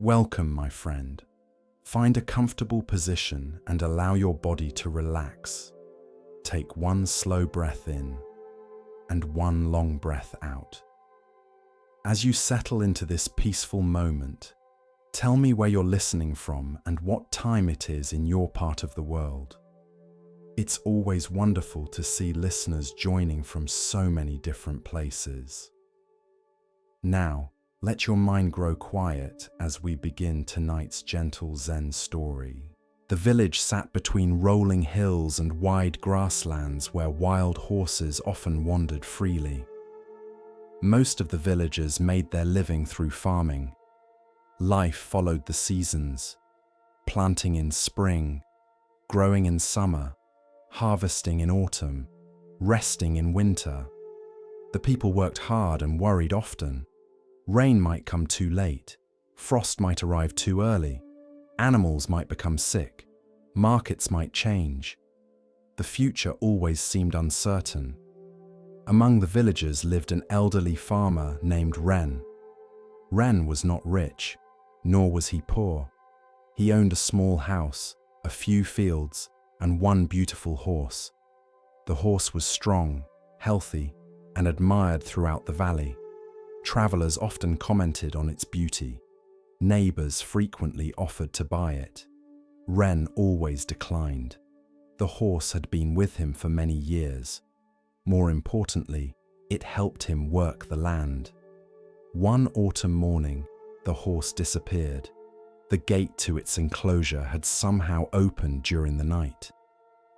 Welcome, my friend. Find a comfortable position and allow your body to relax. Take one slow breath in and one long breath out. As you settle into this peaceful moment, tell me where you're listening from and what time it is in your part of the world. It's always wonderful to see listeners joining from so many different places. Now, let your mind grow quiet as we begin tonight's gentle Zen story. The village sat between rolling hills and wide grasslands where wild horses often wandered freely. Most of the villagers made their living through farming. Life followed the seasons, planting in spring, growing in summer, harvesting in autumn, resting in winter. The people worked hard and worried often. Rain might come too late, frost might arrive too early, animals might become sick, markets might change. The future always seemed uncertain. Among the villagers lived an elderly farmer named Ren. Ren was not rich, nor was he poor. He owned a small house, a few fields, and one beautiful horse. The horse was strong, healthy, and admired throughout the valley. Travelers often commented on its beauty. Neighbors frequently offered to buy it. Ren always declined. The horse had been with him for many years. More importantly, it helped him work the land. One autumn morning, the horse disappeared. The gate to its enclosure had somehow opened during the night.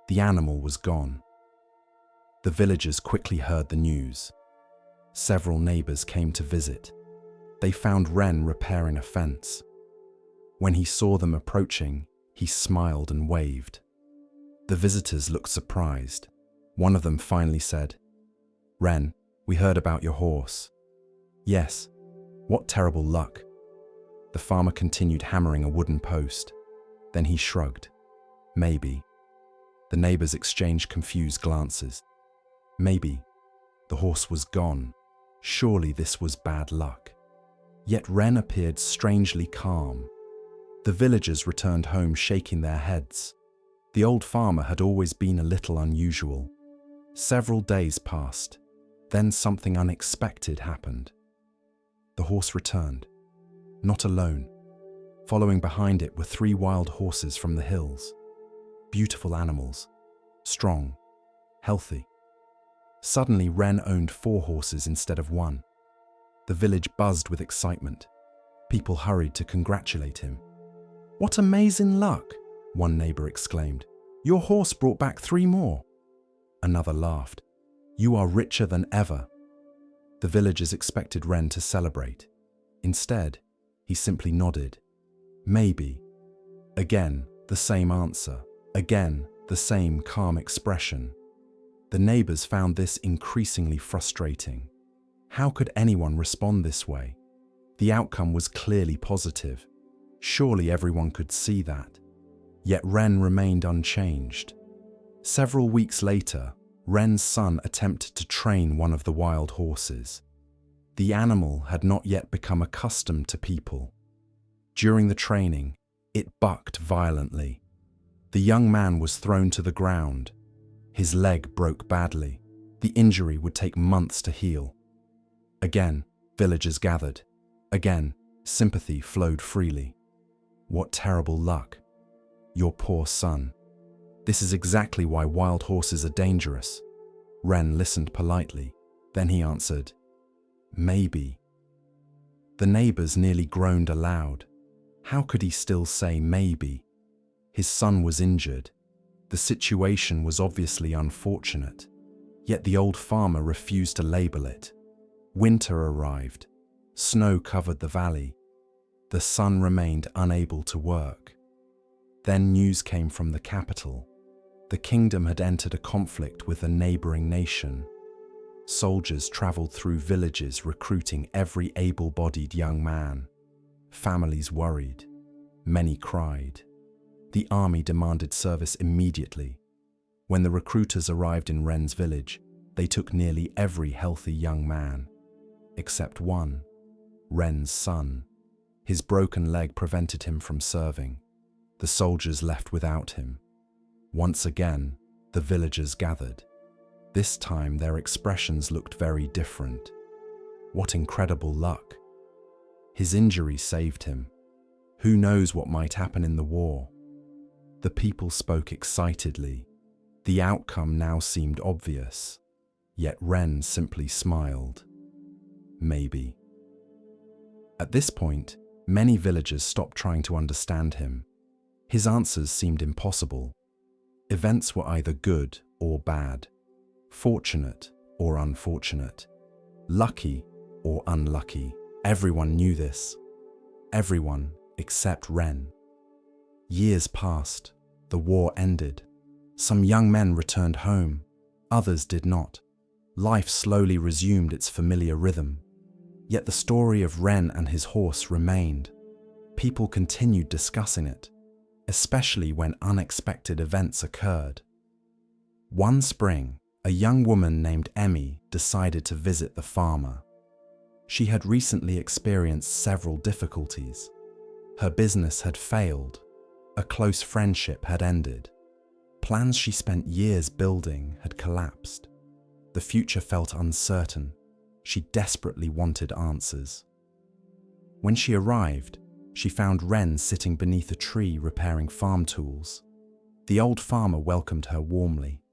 The animal was gone. The villagers quickly heard the news. Several neighbors came to visit. They found Ren repairing a fence. When he saw them approaching, he smiled and waved. The visitors looked surprised. One of them finally said, "Ren, we heard about your horse." "Yes, what terrible luck." The farmer continued hammering a wooden post. Then he shrugged. "Maybe." The neighbors exchanged confused glances. Maybe. The horse was gone. Surely this was bad luck. Yet Ren appeared strangely calm. The villagers returned home shaking their heads. The old farmer had always been a little unusual. Several days passed. Then something unexpected happened. The horse returned. Not alone. Following behind it were 3 wild horses from the hills. Beautiful animals. Strong. Healthy. Suddenly, Ren owned 4 horses instead of 1. The village buzzed with excitement. People hurried to congratulate him. "What amazing luck!" one neighbor exclaimed. "Your horse brought back 3 more." Another laughed. "You are richer than ever." The villagers expected Ren to celebrate. Instead, he simply nodded. "Maybe." Again, the same answer. Again, the same calm expression. The neighbors found this increasingly frustrating. How could anyone respond this way? The outcome was clearly positive. Surely everyone could see that. Yet Ren remained unchanged. Several weeks later, Ren's son attempted to train one of the wild horses. The animal had not yet become accustomed to people. During the training, it bucked violently. The young man was thrown to the ground. His leg broke badly. The injury would take months to heal. Again, villagers gathered. Again, sympathy flowed freely. "What terrible luck. Your poor son. This is exactly why wild horses are dangerous." Ren listened politely. Then he answered, "Maybe." The neighbors nearly groaned aloud. How could he still say maybe? His son was injured. The situation was obviously unfortunate. Yet the old farmer refused to label it. Winter arrived. Snow covered the valley. The son remained unable to work. Then news came from the capital. The kingdom had entered a conflict with a neighboring nation. Soldiers traveled through villages recruiting every able-bodied young man. Families worried. Many cried. The army demanded service immediately. When the recruiters arrived in Ren's village, they took nearly every healthy young man, except one, Ren's son. His broken leg prevented him from serving. The soldiers left without him. Once again, the villagers gathered. This time their expressions looked very different. What incredible luck! His injury saved him. Who knows what might happen in the war? The people spoke excitedly. The outcome now seemed obvious, yet Ren simply smiled. Maybe. At this point, many villagers stopped trying to understand him. His answers seemed impossible. Events were either good or bad, fortunate or unfortunate, lucky or unlucky. Everyone knew this. Everyone except Ren. Years passed. The war ended. Some young men returned home. Others did not. Life slowly resumed its familiar rhythm. Yet the story of Ren and his horse remained. People continued discussing it, especially when unexpected events occurred. One spring, a young woman named Emmy decided to visit the farmer. She had recently experienced several difficulties. Her business had failed. A close friendship had ended. Plans she spent years building had collapsed. The future felt uncertain. She desperately wanted answers. When she arrived, she found Ren sitting beneath a tree repairing farm tools. The old farmer welcomed her warmly.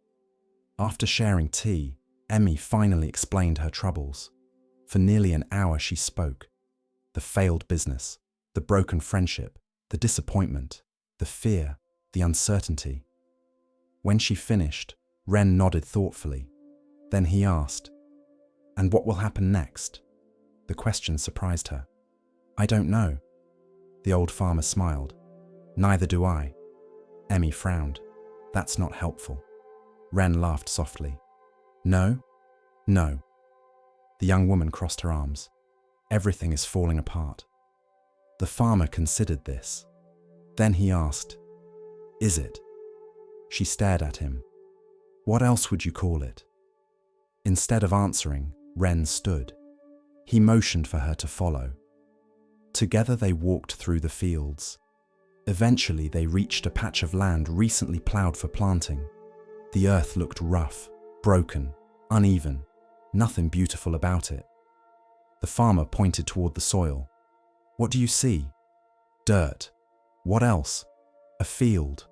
After sharing tea, Emmy finally explained her troubles. For nearly an hour she spoke. The failed business, the broken friendship, the disappointment, the fear, the uncertainty. When she finished, Ren nodded thoughtfully. Then he asked, "And what will happen next?" The question surprised her. "I don't know." The old farmer smiled. "Neither do I." Emmy frowned. "That's not helpful." Ren laughed softly. "No? No." The young woman crossed her arms. "Everything is falling apart." The farmer considered this. Then he asked, "Is it?" She stared at him. "What else would you call it?" Instead of answering, Ren stood. He motioned for her to follow. Together they walked through the fields. Eventually they reached a patch of land recently plowed for planting. The earth looked rough, broken, uneven, nothing beautiful about it. The farmer pointed toward the soil. "What do you see?" "Dirt." "What else?" "A field."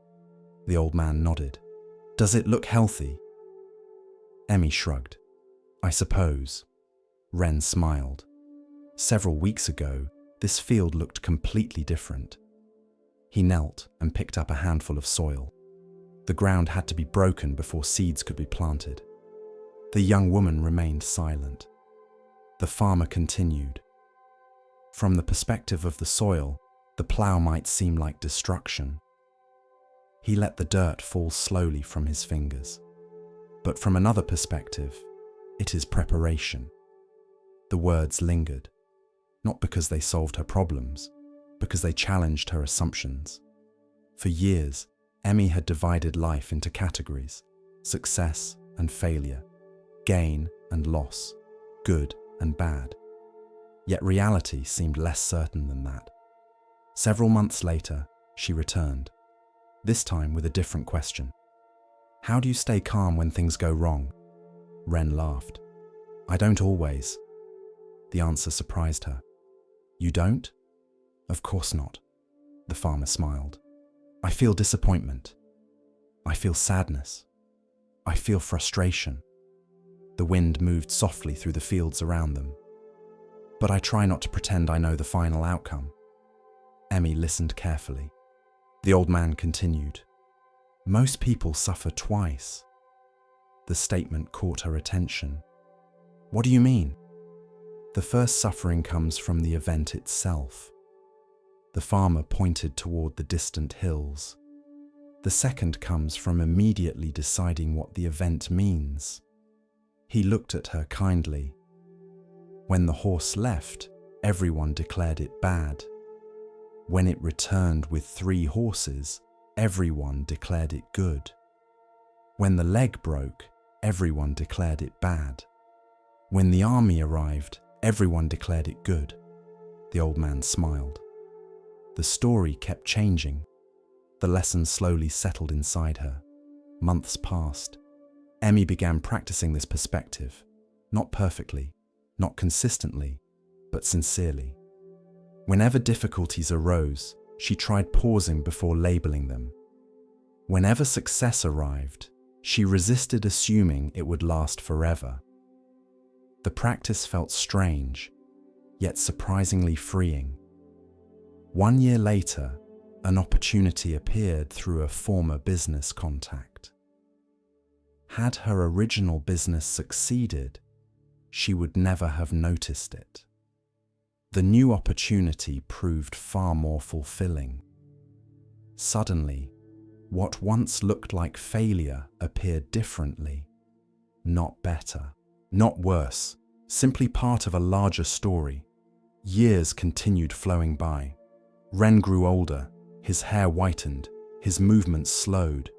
The old man nodded. "Does it look healthy?" Emmy shrugged. "I suppose." Ren smiled. Several weeks ago, this field looked completely different. He knelt and picked up a handful of soil. The ground had to be broken before seeds could be planted. The young woman remained silent. The farmer continued. From the perspective of the soil, the plow might seem like destruction. He let the dirt fall slowly from his fingers. But from another perspective, it is preparation. The words lingered, not because they solved her problems, because they challenged her assumptions. For years, Emmy had divided life into categories: success and failure, gain and loss, good and bad. Yet reality seemed less certain than that. Several months later, she returned, this time with a different question. "How do you stay calm when things go wrong?" Ren laughed. "I don't always." The answer surprised her. "You don't?" "Of course not." The farmer smiled. "I feel disappointment. I feel sadness. I feel frustration." The wind moved softly through the fields around them. "But I try not to pretend I know the final outcome." Emmy listened carefully. The old man continued. "Most people suffer twice." The statement caught her attention. "What do you mean?" "The first suffering comes from the event itself." The farmer pointed toward the distant hills. "The second comes from immediately deciding what the event means." He looked at her kindly. "When the horse left, everyone declared it bad. When it returned with 3 horses, everyone declared it good. When the leg broke, everyone declared it bad. When the army arrived, everyone declared it good." The old man smiled. The story kept changing. The lessons slowly settled inside her. Months passed. Emmy began practicing this perspective, not perfectly, not consistently, but sincerely. Whenever difficulties arose, she tried pausing before labeling them. Whenever success arrived, she resisted assuming it would last forever. The practice felt strange, yet surprisingly freeing. 1 year later, an opportunity appeared through a former business contact. Had her original business succeeded, she would never have noticed it. The new opportunity proved far more fulfilling. Suddenly, what once looked like failure appeared differently. Not better, not worse, simply part of a larger story. Years continued flowing by. Ren grew older, his hair whitened, his movements slowed,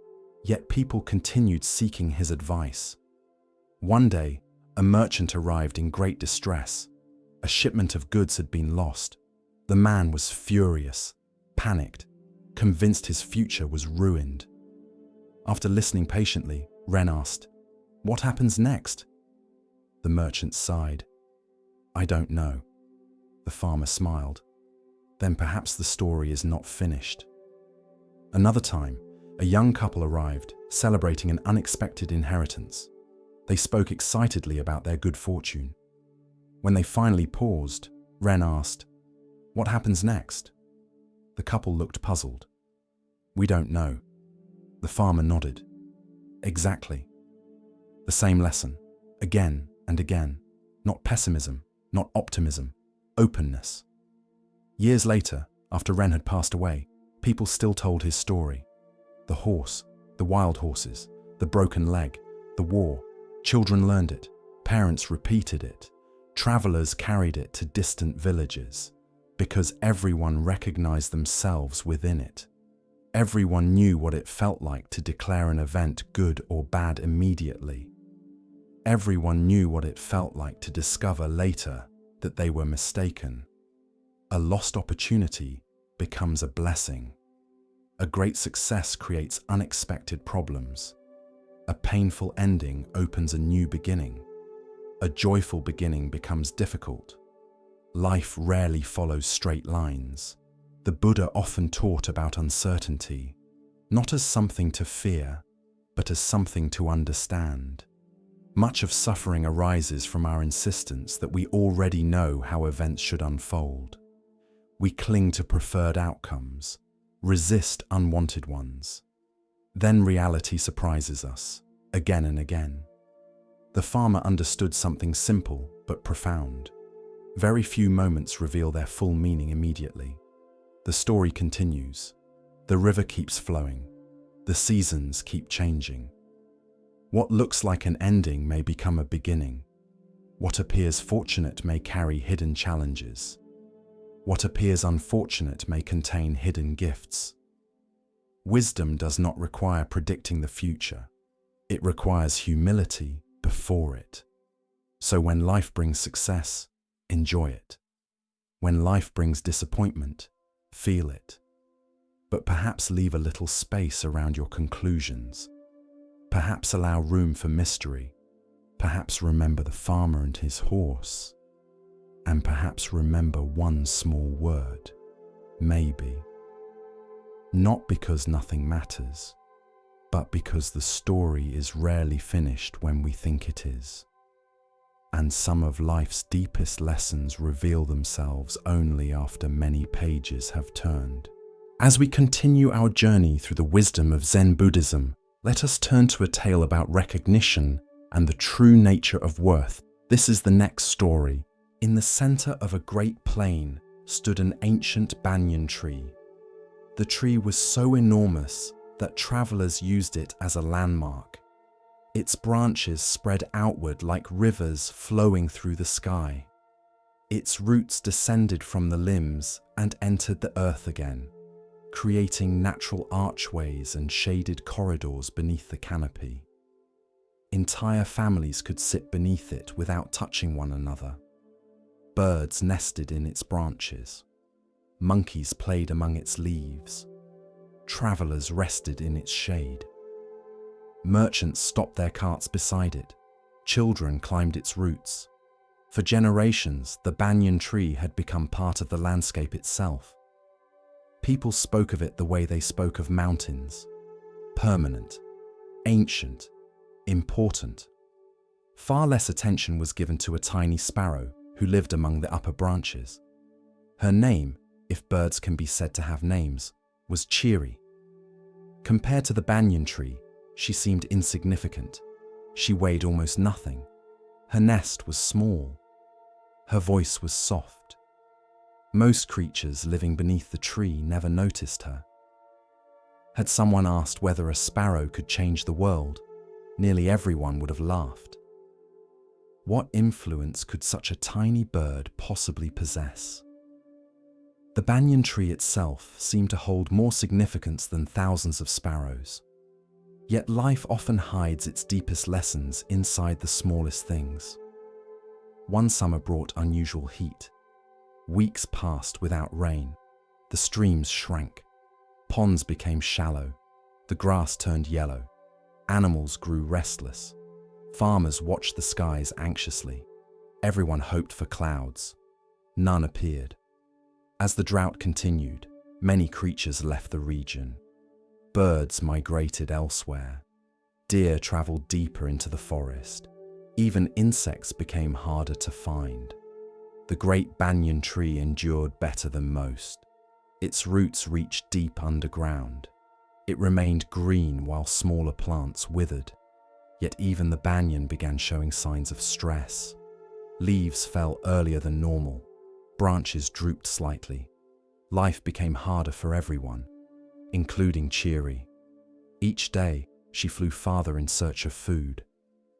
yet people continued seeking his advice. One day, a merchant arrived in great distress. A shipment of goods had been lost. The man was furious, panicked, convinced his future was ruined. After listening patiently, Ren asked, "What happens next?" The merchant sighed. "I don't know." The farmer smiled. "Then perhaps the story is not finished." Another time, a young couple arrived, celebrating an unexpected inheritance. They spoke excitedly about their good fortune. When they finally paused, Ren asked, "What happens next?" The couple looked puzzled. "We don't know." The farmer nodded. "Exactly. The same lesson, again and again. Not pessimism, not optimism, openness." Years later, after Ren had passed away, people still told his story. The horse, the wild horses, the broken leg, the war. Children learned it, parents repeated it, travelers carried it to distant villages, because everyone recognized themselves within it. Everyone knew what it felt like to declare an event good or bad immediately. Everyone knew what it felt like to discover later that they were mistaken. A lost opportunity becomes a blessing. A great success creates unexpected problems. A painful ending opens a new beginning. A joyful beginning becomes difficult. Life rarely follows straight lines. The Buddha often taught about uncertainty, not as something to fear, but as something to understand. Much of suffering arises from our insistence that we already know how events should unfold. We cling to preferred outcomes, resist unwanted ones. Then reality surprises us, again and again. The farmer understood something simple but profound. Very few moments reveal their full meaning immediately. The story continues. The river keeps flowing. The seasons keep changing. What looks like an ending may become a beginning. What appears fortunate may carry hidden challenges. What appears unfortunate may contain hidden gifts. Wisdom does not require predicting the future. It requires humility before it. So when life brings success, enjoy it. When life brings disappointment, feel it. But perhaps leave a little space around your conclusions. Perhaps allow room for mystery. Perhaps remember the farmer and his horse. And perhaps remember one small word, maybe. Not because nothing matters, but because the story is rarely finished when we think it is. And some of life's deepest lessons reveal themselves only after many pages have turned. As we continue our journey through the wisdom of Zen Buddhism, let us turn to a tale about recognition and the true nature of worth. This is the next story. In the center of a great plain stood an ancient banyan tree. The tree was so enormous that travelers used it as a landmark. Its branches spread outward like rivers flowing through the sky. Its roots descended from the limbs and entered the earth again, creating natural archways and shaded corridors beneath the canopy. Entire families could sit beneath it without touching one another. Birds nested in its branches. Monkeys played among its leaves. Travelers rested in its shade. Merchants stopped their carts beside it. Children climbed its roots. For generations, the banyan tree had become part of the landscape itself. People spoke of it the way they spoke of mountains: permanent, ancient, important. Far less attention was given to a tiny sparrow who lived among the upper branches. Her name, if birds can be said to have names, was Cheery. Compared to the banyan tree, she seemed insignificant. She weighed almost nothing. Her nest was small. Her voice was soft. Most creatures living beneath the tree never noticed her. Had someone asked whether a sparrow could change the world, nearly everyone would have laughed. What influence could such a tiny bird possibly possess? The banyan tree itself seemed to hold more significance than thousands of sparrows. Yet life often hides its deepest lessons inside the smallest things. One summer brought unusual heat. Weeks passed without rain. The streams shrank. Ponds became shallow. The grass turned yellow. Animals grew restless. Farmers watched the skies anxiously. Everyone hoped for clouds. None appeared. As the drought continued, many creatures left the region. Birds migrated elsewhere. Deer traveled deeper into the forest. Even insects became harder to find. The great banyan tree endured better than most. Its roots reached deep underground. It remained green while smaller plants withered. Yet even the banyan began showing signs of stress. Leaves fell earlier than normal. Branches drooped slightly. Life became harder for everyone, including Cheery. Each day, she flew farther in search of food.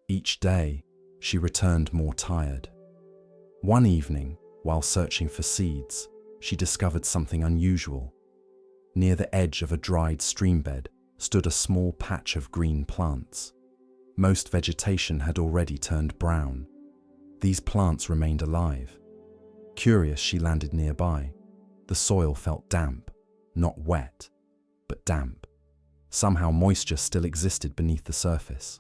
Each day, she returned more tired. One evening, while searching for seeds, she discovered something unusual. Near the edge of a dried streambed stood a small patch of green plants. Most vegetation had already turned brown. These plants remained alive. Curious, she landed nearby. The soil felt damp, not wet, but damp. Somehow moisture still existed beneath the surface.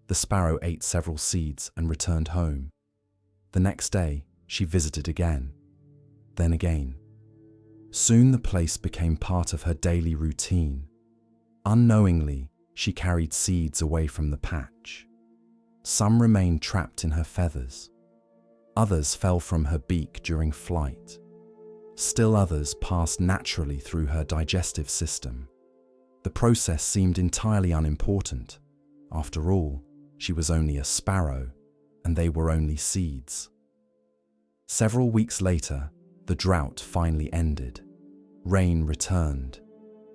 The sparrow ate several seeds and returned home. The next day, she visited again, then again. Soon the place became part of her daily routine. Unknowingly, she carried seeds away from the patch. Some remained trapped in her feathers. Others fell from her beak during flight. Still others passed naturally through her digestive system. The process seemed entirely unimportant. After all, she was only a sparrow, and they were only seeds. Several weeks later, the drought finally ended. Rain returned.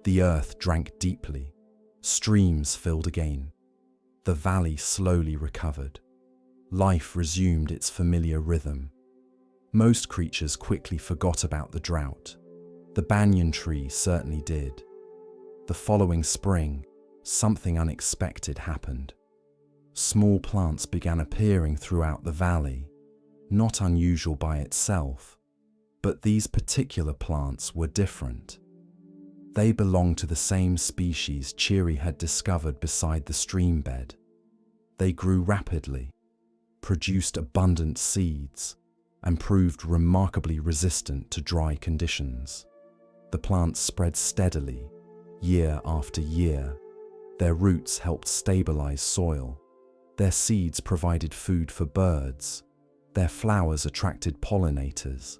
The earth drank deeply. Streams filled again. The valley slowly recovered. Life resumed its familiar rhythm. Most creatures quickly forgot about the drought. The banyan tree certainly did. The following spring, something unexpected happened. Small plants began appearing throughout the valley, not unusual by itself, but these particular plants were different. They belonged to the same species Cheery had discovered beside the stream bed. They grew rapidly, produced abundant seeds, and proved remarkably resistant to dry conditions. The plants spread steadily, year after year. Their roots helped stabilize soil. Their seeds provided food for birds. Their flowers attracted pollinators.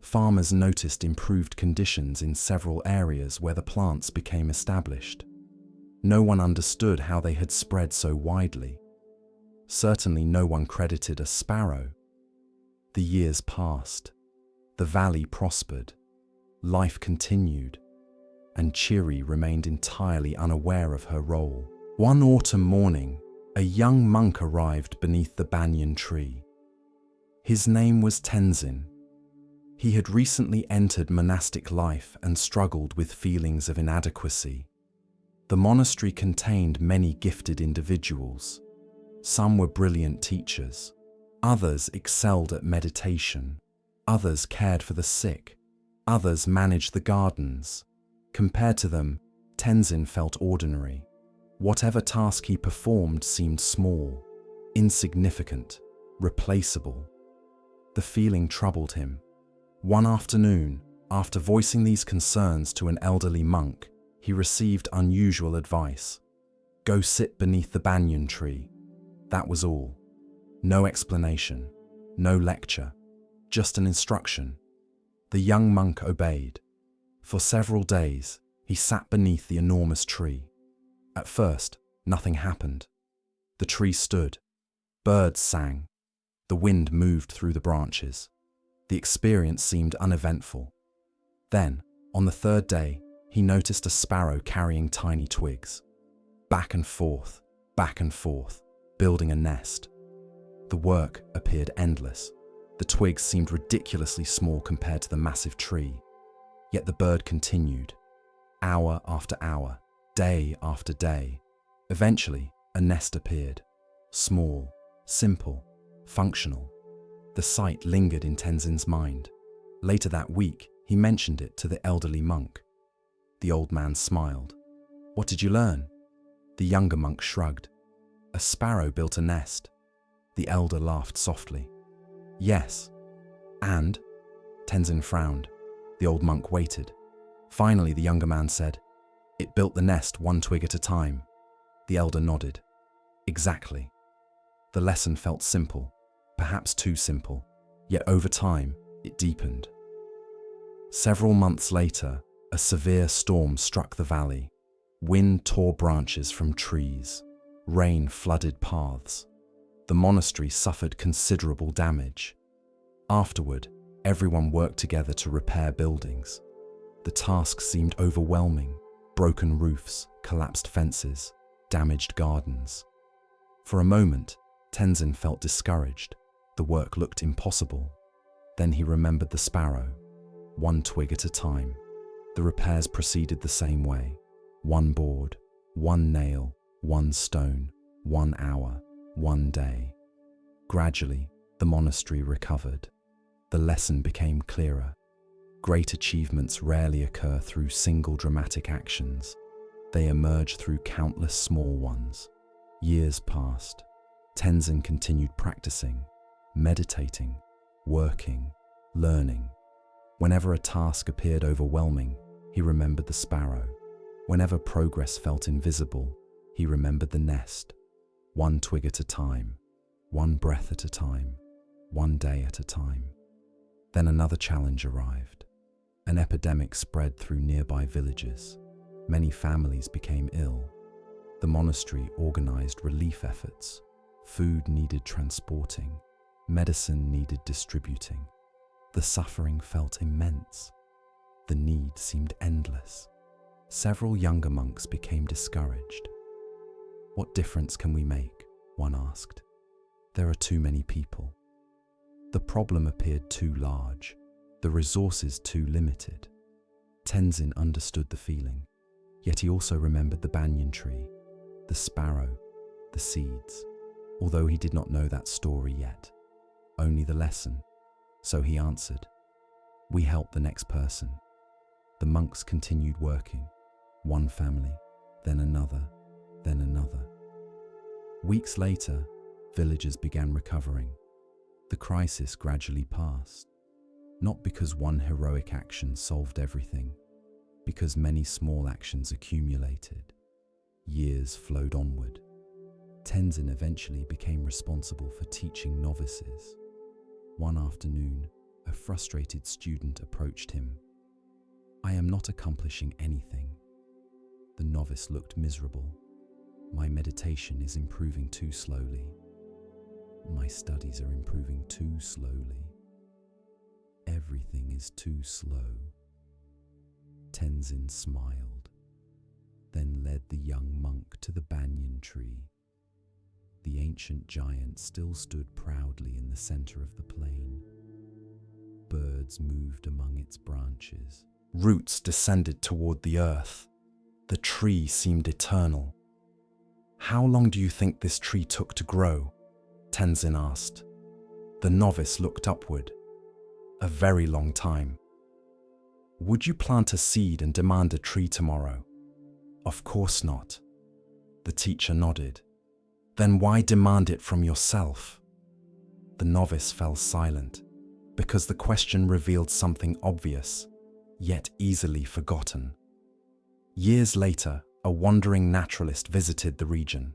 Farmers noticed improved conditions in several areas where the plants became established. No one understood how they had spread so widely. Certainly no one credited a sparrow. The years passed. The valley prospered. Life continued. And Cheery remained entirely unaware of her role. One autumn morning, a young monk arrived beneath the banyan tree. His name was Tenzin. He had recently entered monastic life and struggled with feelings of inadequacy. The monastery contained many gifted individuals. Some were brilliant teachers. Others excelled at meditation. Others cared for the sick. Others managed the gardens. Compared to them, Tenzin felt ordinary. Whatever task he performed seemed small, insignificant, replaceable. The feeling troubled him. One afternoon, after voicing these concerns to an elderly monk, he received unusual advice. Go sit beneath the banyan tree. That was all. No explanation, no lecture, just an instruction. The young monk obeyed. For several days, he sat beneath the enormous tree. At first, nothing happened. The tree stood. Birds sang. The wind moved through the branches. The experience seemed uneventful. Then, on the third day, he noticed a sparrow carrying tiny twigs. Back and forth, building a nest. The work appeared endless. The twigs seemed ridiculously small compared to the massive tree. Yet the bird continued, hour after hour, day after day. Eventually, a nest appeared. Small, simple, functional. The sight lingered in Tenzin's mind. Later that week, he mentioned it to the elderly monk. The old man smiled. What did you learn? The younger monk shrugged. A sparrow built a nest. The elder laughed softly. Yes. And? Tenzin frowned. The old monk waited. Finally, the younger man said, It built the nest one twig at a time. The elder nodded. Exactly. The lesson felt simple, perhaps too simple, yet over time, it deepened. Several months later, a severe storm struck the valley. Wind tore branches from trees. Rain flooded paths. The monastery suffered considerable damage. Afterward, everyone worked together to repair buildings. The task seemed overwhelming. Broken roofs, collapsed fences, damaged gardens. For a moment, Tenzin felt discouraged. The work looked impossible. Then he remembered the sparrow. One twig at a time. The repairs proceeded the same way. One board, one nail, one stone, 1 hour, 1 day. Gradually, the monastery recovered. The lesson became clearer. Great achievements rarely occur through single dramatic actions. They emerge through countless small ones. Years passed. Tenzin continued practicing, meditating, working, learning. Whenever a task appeared overwhelming, he remembered the sparrow. Whenever progress felt invisible, he remembered the nest. One twig at a time, one breath at a time, 1 day at a time. Then another challenge arrived. An epidemic spread through nearby villages. Many families became ill. The monastery organized relief efforts. Food needed transporting. Medicine needed distributing. The suffering felt immense. The need seemed endless. Several younger monks became discouraged. What difference can we make? One asked. There are too many people. The problem appeared too large, the resources too limited. Tenzin understood the feeling, yet he also remembered the banyan tree, the sparrow, the seeds, although he did not know that story yet, only the lesson. So he answered, We help the next person. The monks continued working, one family, then another, then another. Weeks later, villagers began recovering. The crisis gradually passed, not because one heroic action solved everything, because many small actions accumulated. Years flowed onward. Tenzin eventually became responsible for teaching novices. One afternoon, a frustrated student approached him. I am not accomplishing anything. The novice looked miserable. My meditation is improving too slowly. My studies are improving too slowly. Everything is too slow. Tenzin smiled, then led the young monk to the banyan tree. The ancient giant still stood proudly in the center of the plain. Birds moved among its branches. Roots descended toward the earth. The tree seemed eternal. How long do you think this tree took to grow? Tenzin asked. The novice looked upward. A very long time. Would you plant a seed and demand a tree tomorrow? Of course not. The teacher nodded. Then why demand it from yourself? The novice fell silent, because the question revealed something obvious, yet easily forgotten. Years later, a wandering naturalist visited the region.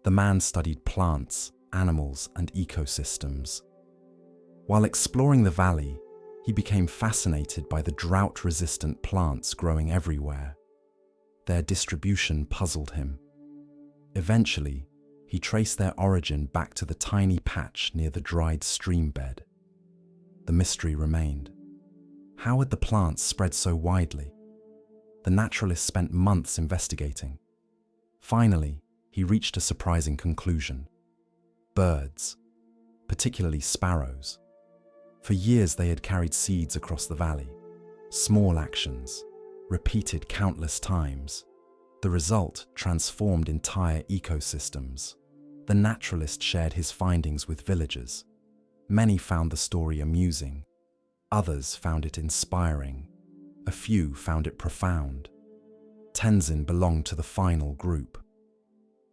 The man studied plants, animals, and ecosystems. While exploring the valley, he became fascinated by the drought-resistant plants growing everywhere. Their distribution puzzled him. Eventually, he traced their origin back to the tiny patch near the dried stream bed. The mystery remained. How had the plants spread so widely? The naturalist spent months investigating. Finally, he reached a surprising conclusion. Birds, particularly sparrows. For years they had carried seeds across the valley. Small actions, repeated countless times. The result transformed entire ecosystems. The naturalist shared his findings with villagers. Many found the story amusing. Others found it inspiring. A few found it profound. Tenzin belonged to the final group.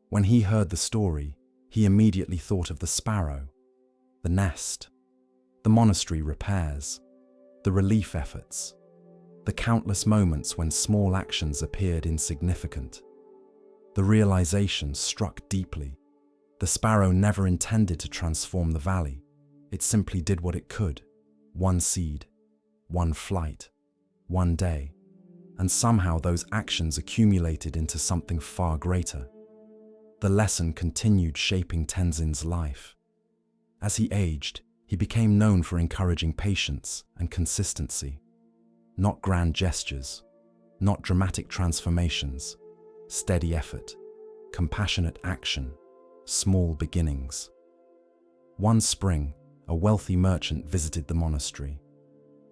When he heard the story, he immediately thought of the sparrow, the nest, the monastery repairs, the relief efforts, the countless moments when small actions appeared insignificant. The realization struck deeply. The sparrow never intended to transform the valley. It simply did what it could. One seed, one flight, one day. And somehow those actions accumulated into something far greater. The lesson continued shaping Tenzin's life. As he aged, he became known for encouraging patience and consistency. Not grand gestures, not dramatic transformations, steady effort, compassionate action, small beginnings. One spring, a wealthy merchant visited the monastery.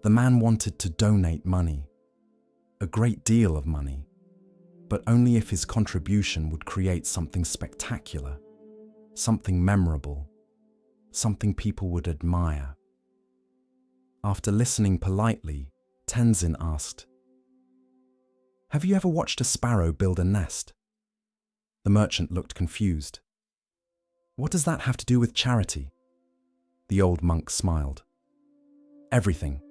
The man wanted to donate money, a great deal of money, but only if his contribution would create something spectacular, something memorable, something people would admire. After listening politely, Tenzin asked, "Have you ever watched a sparrow build a nest?" The merchant looked confused. "What does that have to do with charity?" The old monk smiled. "Everything."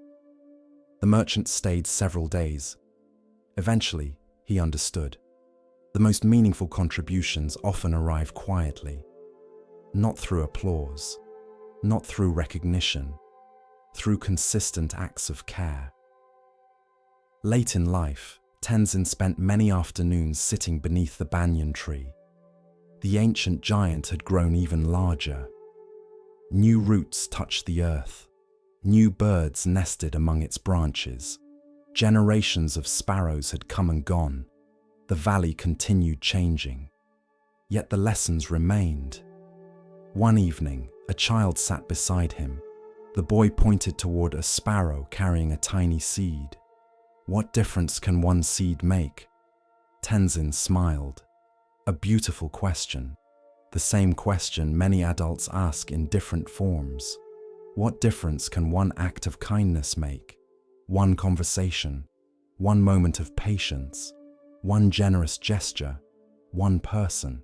The merchant stayed several days. Eventually, he understood. The most meaningful contributions often arrive quietly, not through applause, not through recognition, through consistent acts of care. Late in life, Tenzin spent many afternoons sitting beneath the banyan tree. The ancient giant had grown even larger. New roots touched the earth. New birds nested among its branches. Generations of sparrows had come and gone. The valley continued changing. Yet the lessons remained. One evening, a child sat beside him. The boy pointed toward a sparrow carrying a tiny seed. "What difference can one seed make?" Tenzin smiled. A beautiful question. The same question many adults ask in different forms. What difference can one act of kindness make? One conversation, one moment of patience, one generous gesture, one person.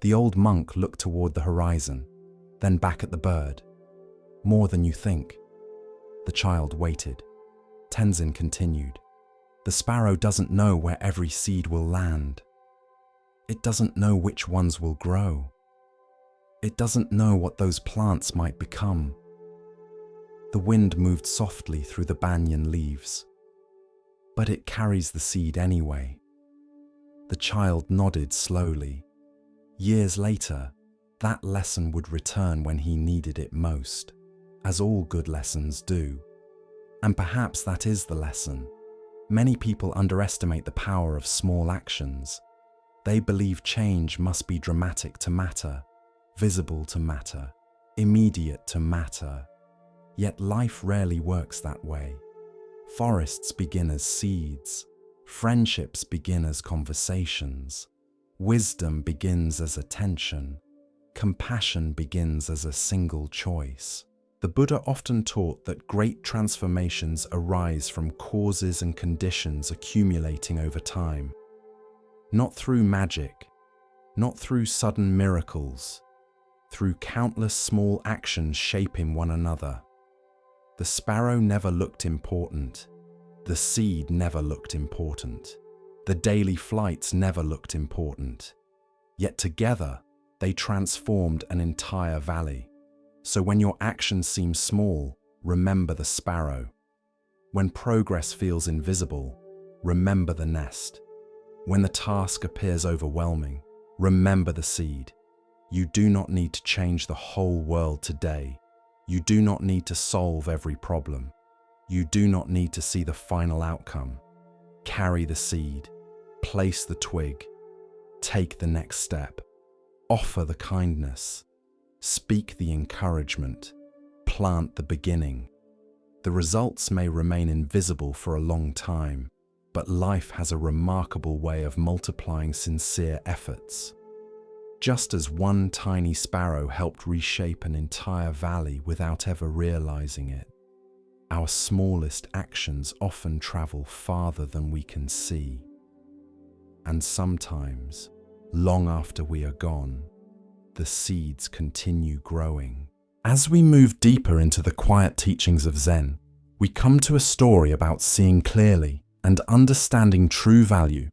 The old monk looked toward the horizon, then back at the bird. "More than you think." The child waited. Tenzin continued. "The sparrow doesn't know where every seed will land. It doesn't know which ones will grow. It doesn't know what those plants might become." The wind moved softly through the banyan leaves. "But it carries the seed anyway." The child nodded slowly. Years later, that lesson would return when he needed it most, as all good lessons do. And perhaps that is the lesson. Many people underestimate the power of small actions. They believe change must be dramatic to matter, visible to matter, immediate to matter. Yet life rarely works that way. Forests begin as seeds. Friendships begin as conversations. Wisdom begins as attention. Compassion begins as a single choice. The Buddha often taught that great transformations arise from causes and conditions accumulating over time. Not through magic, not through sudden miracles, through countless small actions shaping one another. The sparrow never looked important. The seed never looked important. The daily flights never looked important. Yet together, they transformed an entire valley. So when your actions seem small, remember the sparrow. When progress feels invisible, remember the nest. When the task appears overwhelming, remember the seed. You do not need to change the whole world today. You do not need to solve every problem. You do not need to see the final outcome. Carry the seed, place the twig, take the next step, offer the kindness, speak the encouragement, plant the beginning. The results may remain invisible for a long time, but life has a remarkable way of multiplying sincere efforts. Just as one tiny sparrow helped reshape an entire valley without ever realizing it, our smallest actions often travel farther than we can see. And sometimes, long after we are gone, the seeds continue growing. As we move deeper into the quiet teachings of Zen, we come to a story about seeing clearly and understanding true value.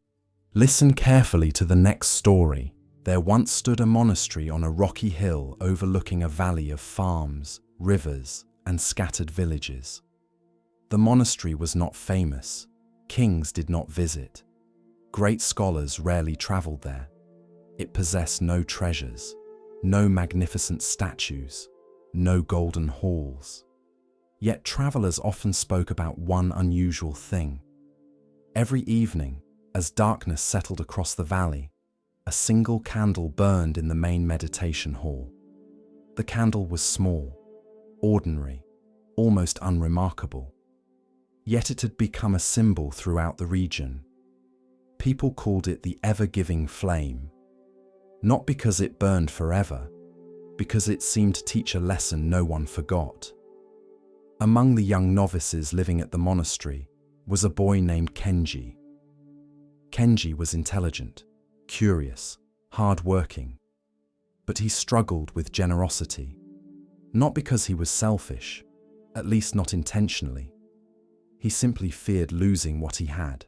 Listen carefully to the next story. There once stood a monastery on a rocky hill overlooking a valley of farms, rivers, and scattered villages. The monastery was not famous. Kings did not visit. Great scholars rarely traveled there. It possessed no treasures, no magnificent statues, no golden halls. Yet travelers often spoke about one unusual thing. Every evening, as darkness settled across the valley, a single candle burned in the main meditation hall. The candle was small, ordinary, almost unremarkable. Yet it had become a symbol throughout the region. People called it the ever-giving flame, not because it burned forever, because it seemed to teach a lesson no one forgot. Among the young novices living at the monastery was a boy named Kenji. Kenji was intelligent, curious, hard-working, but he struggled with generosity, not because he was selfish, at least not intentionally. He simply feared losing what he had.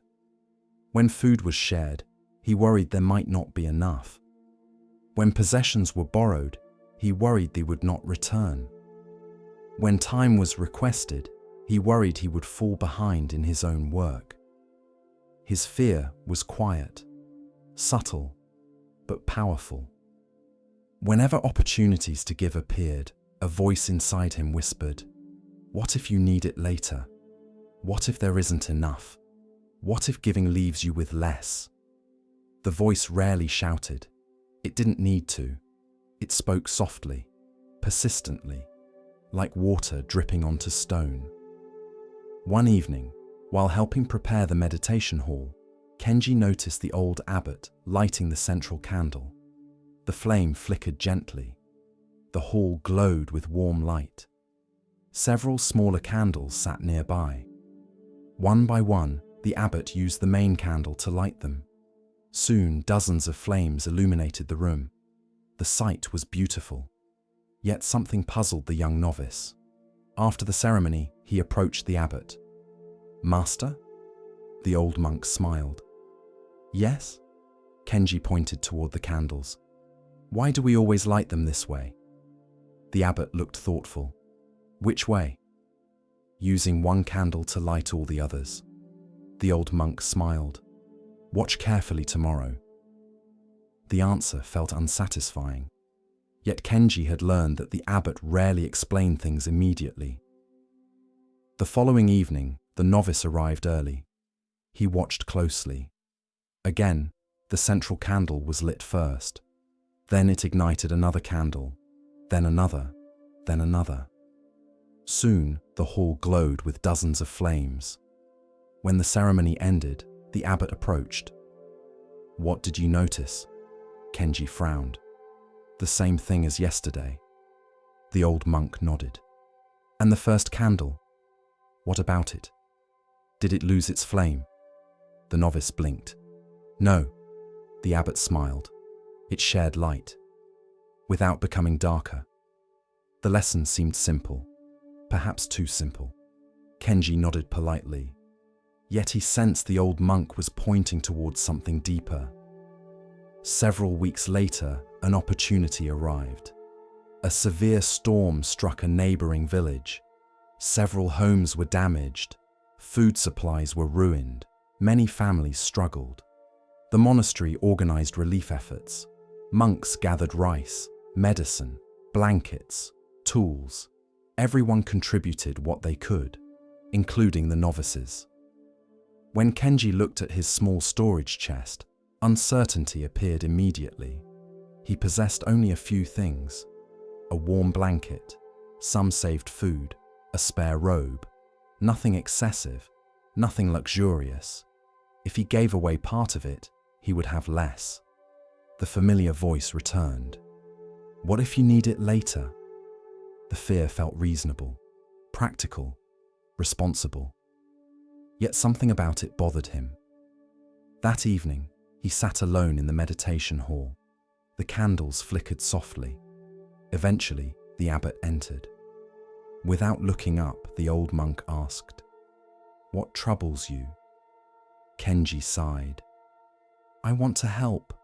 When food was shared, he worried there might not be enough. When possessions were borrowed, he worried they would not return. When time was requested, he worried he would fall behind in his own work. His fear was quiet, subtle, but powerful. Whenever opportunities to give appeared, a voice inside him whispered, "What if you need it later? What if there isn't enough? What if giving leaves you with less?" The voice rarely shouted. It didn't need to. It spoke softly, persistently, like water dripping onto stone. One evening, while helping prepare the meditation hall, Kenji noticed the old abbot lighting the central candle. The flame flickered gently. The hall glowed with warm light. Several smaller candles sat nearby. One by one, the abbot used the main candle to light them. Soon, dozens of flames illuminated the room. The sight was beautiful. Yet something puzzled the young novice. After the ceremony, he approached the abbot. "Master?" The old monk smiled. "Yes?" Kenji pointed toward the candles. "Why do we always light them this way?" The abbot looked thoughtful. "Which way?" "Using one candle to light all the others." The old monk smiled. "Watch carefully tomorrow." The answer felt unsatisfying. Yet Kenji had learned that the abbot rarely explained things immediately. The following evening, the novice arrived early. He watched closely. Again, the central candle was lit first. Then it ignited another candle, then another, then another. Soon, the hall glowed with dozens of flames. When the ceremony ended, the abbot approached. "What did you notice?" Kenji frowned. "The same thing as yesterday." The old monk nodded. And the first candle? What about it? Did it lose its flame? The novice blinked. No, the abbot smiled. It shared light, without becoming darker. The lesson seemed simple, perhaps too simple. Kenji nodded politely, yet he sensed the old monk was pointing towards something deeper. Several weeks later, an opportunity arrived. A severe storm struck a neighboring village. Several homes were damaged. Food supplies were ruined. Many families struggled. The monastery organized relief efforts. Monks gathered rice, medicine, blankets, tools. Everyone contributed what they could, including the novices. When Kenji looked at his small storage chest, uncertainty appeared immediately. He possessed only a few things: a warm blanket, some saved food, a spare robe. Nothing excessive, nothing luxurious. If he gave away part of it, he would have less. The familiar voice returned. What if you need it later? The fear felt reasonable, practical, responsible. Yet something about it bothered him. That evening, he sat alone in the meditation hall. The candles flickered softly. Eventually, the abbot entered. Without looking up, the old monk asked, "What troubles you?" Kenji sighed. "I want to help."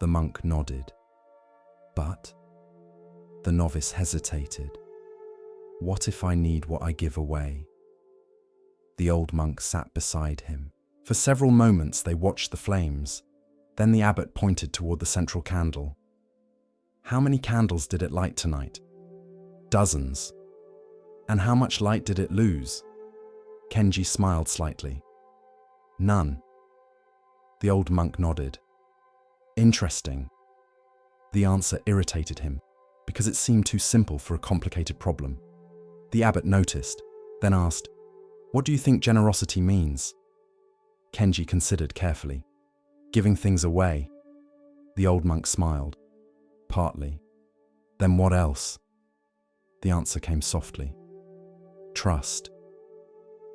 The monk nodded. "But?" The novice hesitated. "What if I need what I give away?" The old monk sat beside him. For several moments they watched the flames. Then the abbot pointed toward the central candle. "How many candles did it light tonight?" "Dozens." "And how much light did it lose?" Kenji smiled slightly. "None." The old monk nodded. "Interesting." The answer irritated him, because it seemed too simple for a complicated problem. The abbot noticed, then asked, "What do you think generosity means?" Kenji considered carefully. "Giving things away." The old monk smiled. "Partly." "Then what else?" The answer came softly. "Trust."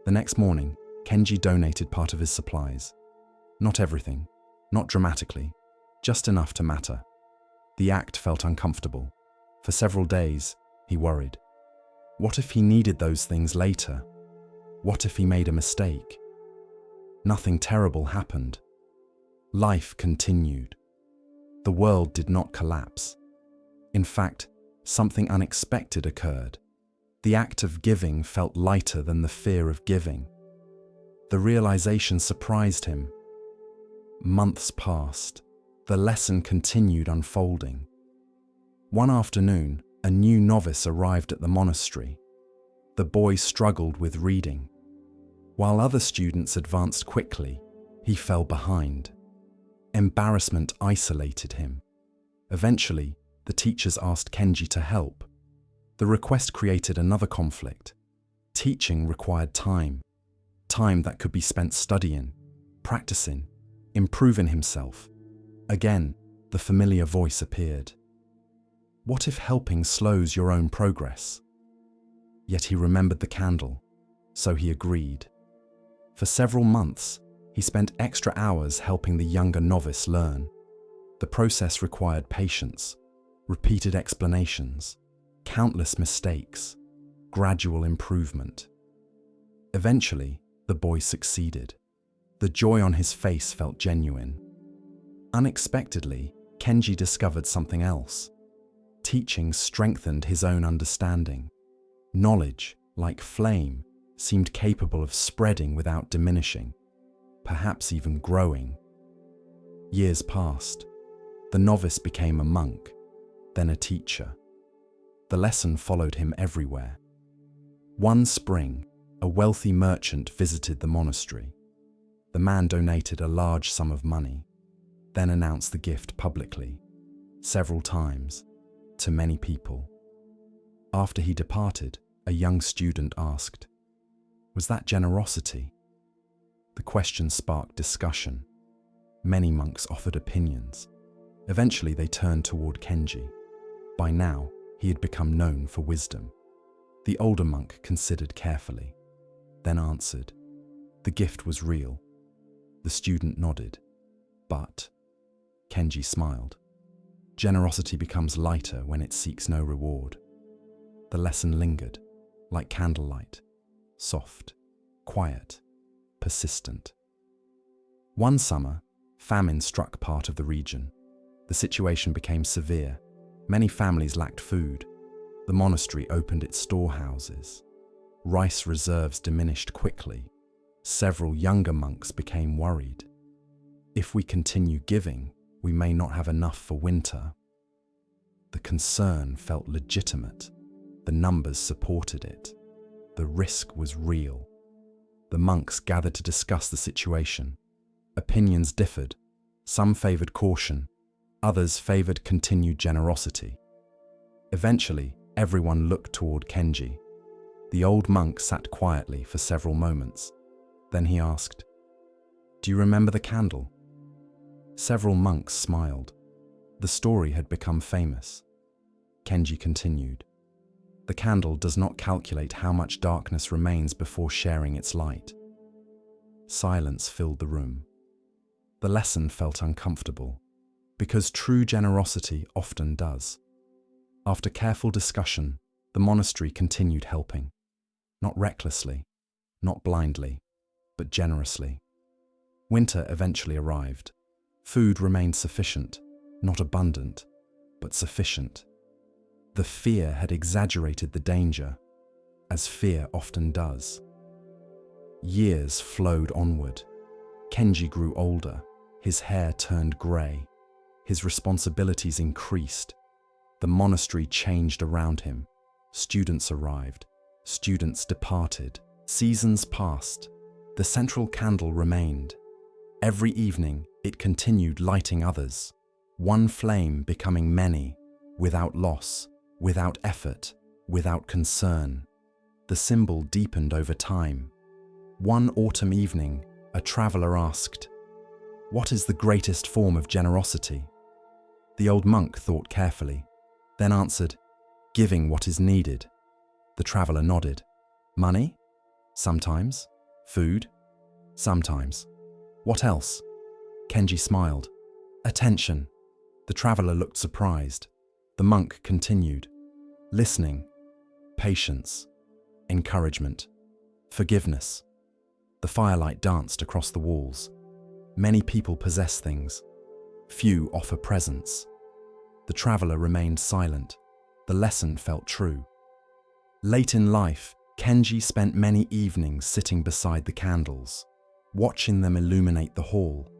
The next morning, Kenji donated part of his supplies. Not everything, not dramatically, just enough to matter. The act felt uncomfortable. For several days, he worried. What if he needed those things later? What if he made a mistake? Nothing terrible happened. Life continued. The world did not collapse. In fact, something unexpected occurred. The act of giving felt lighter than the fear of giving. The realization surprised him. Months passed. The lesson continued unfolding. One afternoon, a new novice arrived at the monastery. The boy struggled with reading. While other students advanced quickly, he fell behind. Embarrassment isolated him. Eventually, the teachers asked Kenji to help. The request created another conflict. Teaching required time that could be spent studying, practicing, improving himself. Again, the familiar voice appeared. What if helping slows your own progress? Yet he remembered the candle, so he agreed. For several months, he spent extra hours helping the younger novice learn. The process required patience, repeated explanations, countless mistakes, gradual improvement. Eventually, the boy succeeded. The joy on his face felt genuine. Unexpectedly, Kenji discovered something else. Teaching strengthened his own understanding. Knowledge, like flame, seemed capable of spreading without diminishing, perhaps even growing. Years passed. The novice became a monk, then a teacher. The lesson followed him everywhere. One spring, a wealthy merchant visited the monastery. The man donated a large sum of money, then announced the gift publicly, several times, to many people. After he departed, a young student asked, "Was that generosity?" The question sparked discussion. Many monks offered opinions. Eventually they turned toward Kenji. By now, he had become known for wisdom. The older monk considered carefully, then answered, "The gift was real." The student nodded. "But," Kenji smiled, "generosity becomes lighter when it seeks no reward." The lesson lingered, like candlelight, soft, quiet, persistent. One summer, famine struck part of the region. The situation became severe. Many families lacked food. The monastery opened its storehouses. Rice reserves diminished quickly. Several younger monks became worried. "If we continue giving, we may not have enough for winter." The concern felt legitimate. The numbers supported it. The risk was real. The monks gathered to discuss the situation. Opinions differed. Some favored caution. Others favored continued generosity. Eventually, everyone looked toward Kenji. The old monk sat quietly for several moments. Then he asked, "Do you remember the candle?" Several monks smiled. The story had become famous. Kenji continued, "The candle does not calculate how much darkness remains before sharing its light." Silence filled the room. The lesson felt uncomfortable, because true generosity often does. After careful discussion, the monastery continued helping. Not recklessly, not blindly, but generously. Winter eventually arrived. Food remained sufficient, not abundant, but sufficient. The fear had exaggerated the danger, as fear often does. Years flowed onward. Kenji grew older. His hair turned grey. His responsibilities increased. The monastery changed around him. Students arrived. Students departed. Seasons passed. The central candle remained. Every evening, it continued lighting others. One flame becoming many, without loss, without effort, without concern. The symbol deepened over time. One autumn evening, a traveler asked, "What is the greatest form of generosity?" The old monk thought carefully, then answered, "Giving what is needed." The traveler nodded. "Money? Sometimes. Food? Sometimes. What else?" Kenji smiled. "Attention." The traveler looked surprised. The monk continued. "Listening. Patience. Encouragement. Forgiveness." The firelight danced across the walls. Many people possess things. Few offer presents. The traveler remained silent. The lesson felt true. Late in life, Kenji spent many evenings sitting beside the candles, watching them illuminate the hall,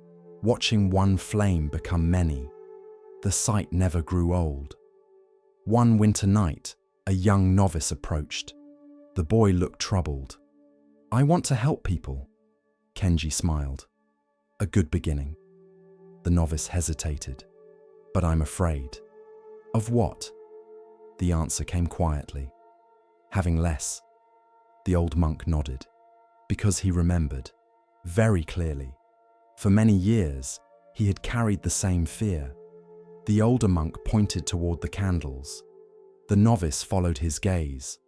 watching one flame become many. The sight never grew old. One winter night, a young novice approached. The boy looked troubled. "I want to help people." Kenji smiled. "A good beginning." The novice hesitated. "But I'm afraid." "Of what?" The answer came quietly. "Having less." The old monk nodded, because he remembered, very clearly. For many years, he had carried the same fear. The older monk pointed toward the candles. The novice followed his gaze.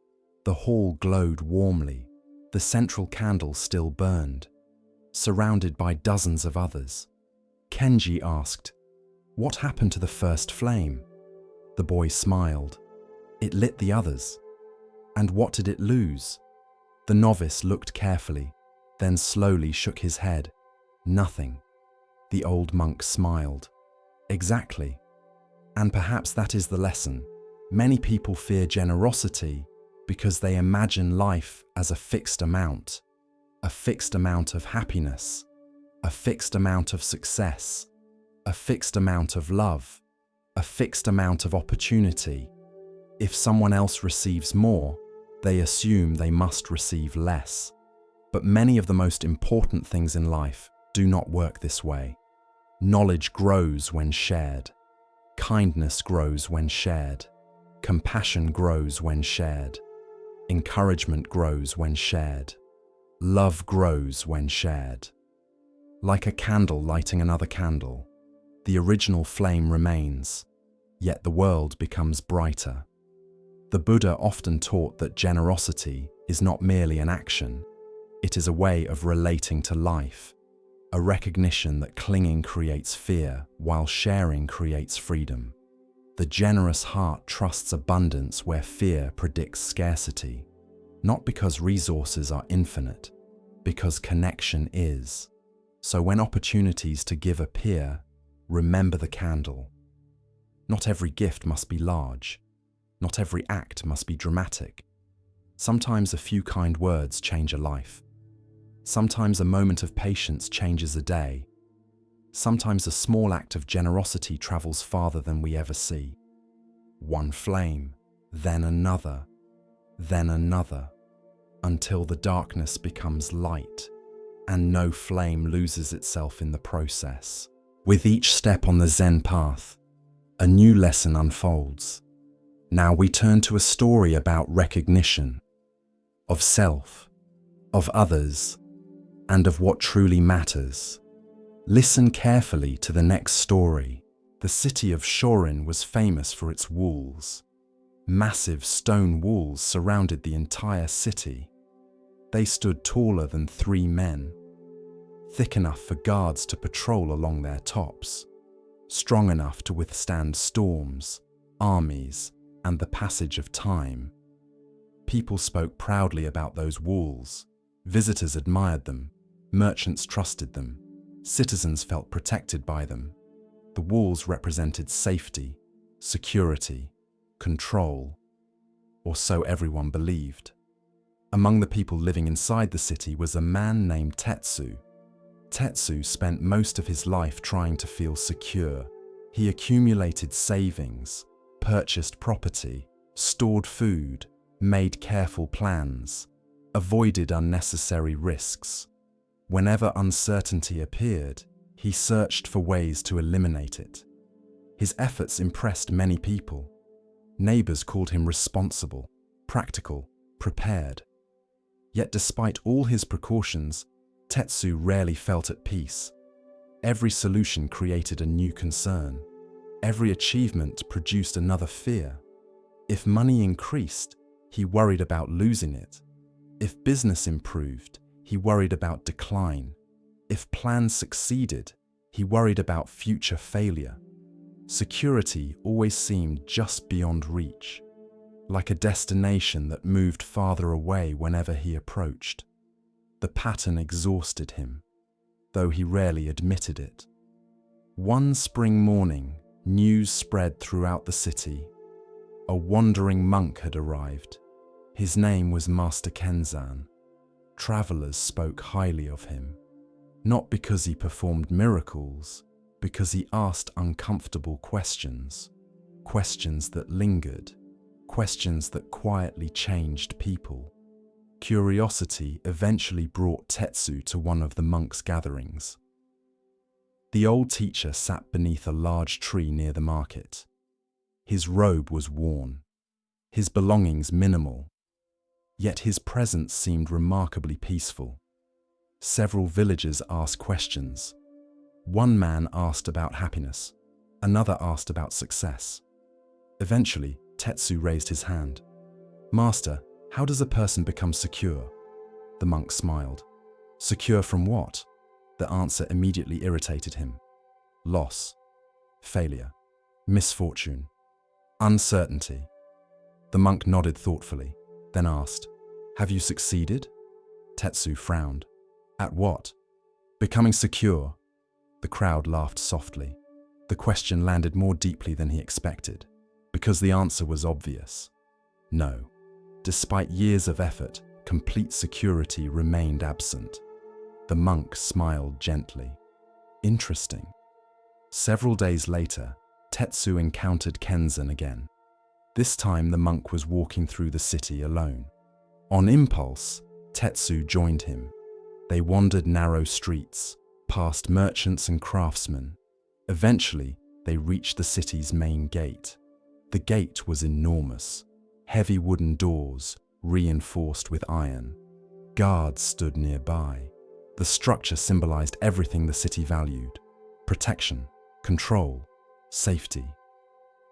The hall glowed warmly. The central candle still burned, surrounded by dozens of others. Kenji asked, "What happened to the first flame?" The boy smiled. "It lit the others." "And what did it lose?" The novice looked carefully, then slowly shook his head. "Nothing." The old monk smiled. "Exactly. And perhaps that is the lesson. Many people fear generosity because they imagine life as a fixed amount of happiness, a fixed amount of success, a fixed amount of love, a fixed amount of opportunity. If someone else receives more, they assume they must receive less. But many of the most important things in life do not work this way. Knowledge grows when shared. Kindness grows when shared. Compassion grows when shared. Encouragement grows when shared. Love grows when shared. Like a candle lighting another candle, the original flame remains, yet the world becomes brighter. The Buddha often taught that generosity is not merely an action, it is a way of relating to life, a recognition that clinging creates fear while sharing creates freedom. The generous heart trusts abundance where fear predicts scarcity, not because resources are infinite, because connection is. So when opportunities to give appear, remember the candle. Not every gift must be large. Not every act must be dramatic. Sometimes a few kind words change a life. Sometimes a moment of patience changes a day. Sometimes a small act of generosity travels farther than we ever see. One flame, then another, until the darkness becomes light, and no flame loses itself in the process. With each step on the Zen path, a new lesson unfolds. Now we turn to a story about recognition, of self, of others, and of what truly matters. Listen carefully to the next story. The city of Shorin was famous for its walls. Massive stone walls surrounded the entire city. They stood taller than 3 men, thick enough for guards to patrol along their tops, strong enough to withstand storms, armies, and the passage of time. People spoke proudly about those walls. Visitors admired them. Merchants trusted them. Citizens felt protected by them. The walls represented safety, security, control, or so everyone believed. Among the people living inside the city was a man named Tetsu. Tetsu spent most of his life trying to feel secure. He accumulated savings, purchased property, stored food, made careful plans, avoided unnecessary risks. Whenever uncertainty appeared, he searched for ways to eliminate it. His efforts impressed many people. Neighbors called him responsible, practical, prepared. Yet despite all his precautions, Tetsu rarely felt at peace. Every solution created a new concern. Every achievement produced another fear. If money increased, he worried about losing it. If business improved, he worried about decline. If plans succeeded, he worried about future failure. Security always seemed just beyond reach, like a destination that moved farther away whenever he approached. The pattern exhausted him, though he rarely admitted it. One spring morning, news spread throughout the city. A wandering monk had arrived. His name was Master Kenzan. Travelers spoke highly of him, not because he performed miracles, because he asked uncomfortable questions, questions that lingered, questions that quietly changed people. Curiosity eventually brought Tetsu to one of the monks' gatherings. The old teacher sat beneath a large tree near the market. His robe was worn, his belongings minimal, yet his presence seemed remarkably peaceful. Several villagers asked questions. One man asked about happiness, another asked about success. Eventually, Tetsu raised his hand. "Master, how does a person become secure?" The monk smiled. "Secure from what?" The answer immediately irritated him. "Loss, failure, misfortune, uncertainty." The monk nodded thoughtfully, then asked, "Have you succeeded?" Tetsu frowned. "At what?" "Becoming secure." The crowd laughed softly. The question landed more deeply than he expected, because the answer was obvious. No. Despite years of effort, complete security remained absent. The monk smiled gently. Interesting. Several days later, Tetsu encountered Kenzan again. This time the monk was walking through the city alone. On impulse, Tetsu joined him. They wandered narrow streets, past merchants and craftsmen. Eventually, they reached the city's main gate. The gate was enormous. Heavy wooden doors, reinforced with iron. Guards stood nearby. The structure symbolized everything the city valued: protection, control, safety.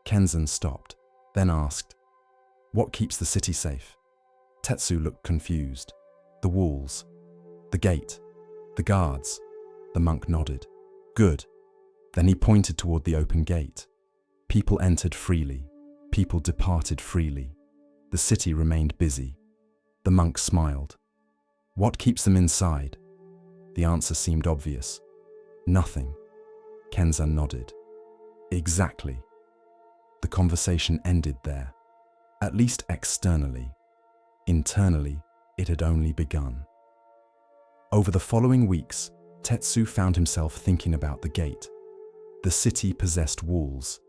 Kenzan stopped, then asked, What keeps the city safe? Tetsu looked confused. The walls, the gate, the guards. The monk nodded. Good. Then he pointed toward the open gate. People entered freely. People departed freely. The city remained busy. The monk smiled. What keeps them inside? The answer seemed obvious. Nothing. Kenzan nodded. Exactly. The conversation ended there, at least externally. Internally, it had only begun. Over the following weeks, Tetsu found himself thinking about the gate. The city possessed walls,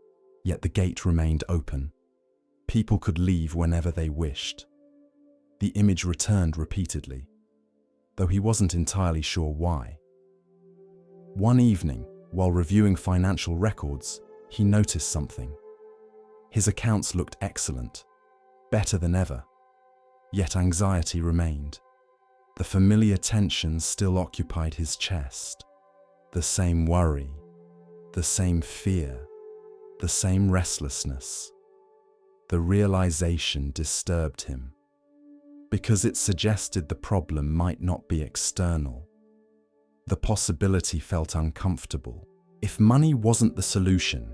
yet the gate remained open. People could leave whenever they wished. The image returned repeatedly, though he wasn't entirely sure why. One evening, while reviewing financial records, he noticed something. His accounts looked excellent, better than ever, yet anxiety remained. The familiar tension still occupied his chest. The same worry, the same fear, the same restlessness. The realization disturbed him, because it suggested the problem might not be external. The possibility felt uncomfortable. If money wasn't the solution,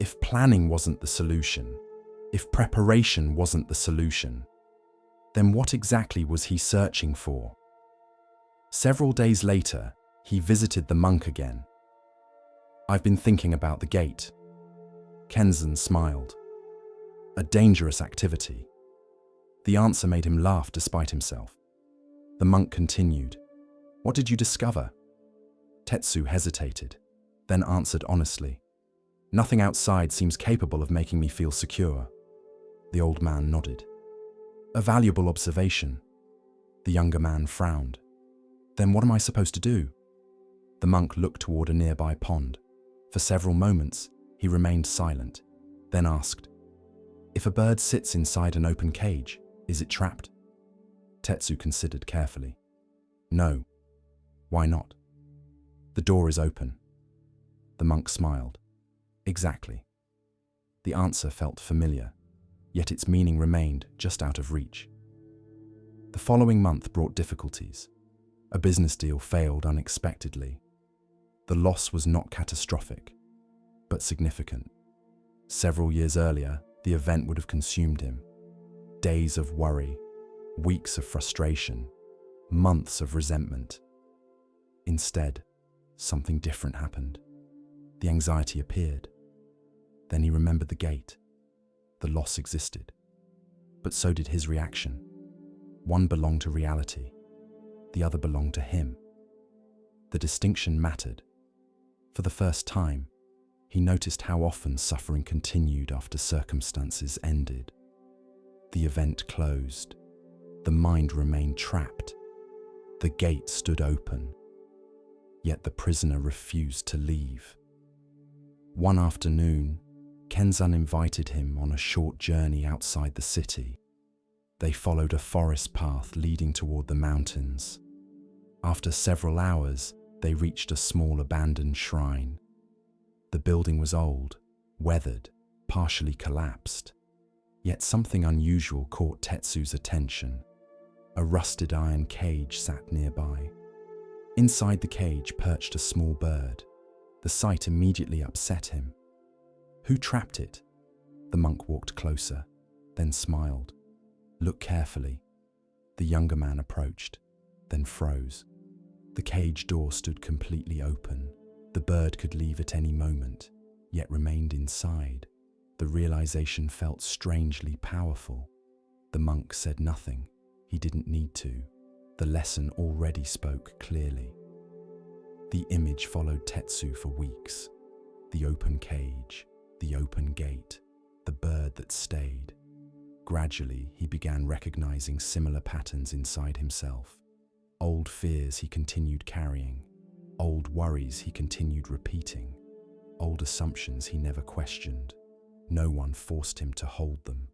if planning wasn't the solution, if preparation wasn't the solution, then what exactly was he searching for? Several days later, he visited the monk again. I've been thinking about the gate. Kenzan smiled. A dangerous activity. The answer made him laugh despite himself. The monk continued. What did you discover? Tetsu hesitated, then answered honestly. Nothing outside seems capable of making me feel secure. The old man nodded. A valuable observation. The younger man frowned. Then what am I supposed to do? The monk looked toward a nearby pond. For several moments, he remained silent, then asked, if a bird sits inside an open cage, is it trapped? Tetsu considered carefully. No. Why not? The door is open. The monk smiled. Exactly. The answer felt familiar, yet its meaning remained just out of reach. The following month brought difficulties. A business deal failed unexpectedly. The loss was not catastrophic, but significant. Several years earlier, the event would have consumed him. Days of worry, weeks of frustration, months of resentment. Instead, something different happened. The anxiety appeared. Then he remembered the gate. The loss existed, but so did his reaction. One belonged to reality, the other belonged to him. The distinction mattered. For the first time, he noticed how often suffering continued after circumstances ended. The event closed. The mind remained trapped. The gate stood open. Yet the prisoner refused to leave. One afternoon, Kenzan invited him on a short journey outside the city. They followed a forest path leading toward the mountains. After several hours, they reached a small abandoned shrine. The building was old, weathered, partially collapsed. Yet something unusual caught Tetsu's attention. A rusted iron cage sat nearby. Inside the cage perched a small bird. The sight immediately upset him. Who trapped it? The monk walked closer, then smiled. Look carefully. The younger man approached, then froze. The cage door stood completely open. The bird could leave at any moment, yet remained inside. The realization felt strangely powerful. The monk said nothing. He didn't need to. The lesson already spoke clearly. The image followed Tetsu for weeks. The open cage, the open gate, the bird that stayed. Gradually, he began recognizing similar patterns inside himself. Old fears he continued carrying. Old worries he continued repeating. Old assumptions he never questioned. No one forced him to hold them.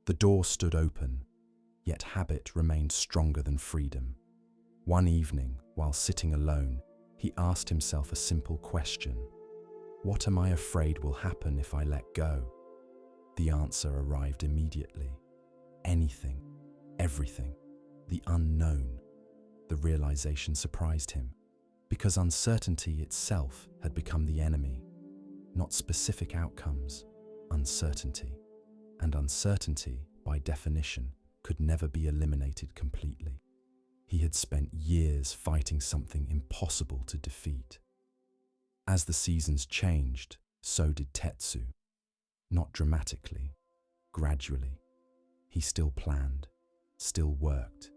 The door stood open, yet habit remained stronger than freedom. One evening, while sitting alone, he asked himself a simple question. What am I afraid will happen if I let go? The answer arrived immediately. anything, everything, the unknown. The realization surprised him, because uncertainty itself had become the enemy, not specific outcomes, uncertainty. And uncertainty, by definition, could never be eliminated completely. He had spent years fighting something impossible to defeat. As the seasons changed, so did Tetsu. Not dramatically, gradually. He still planned, still worked,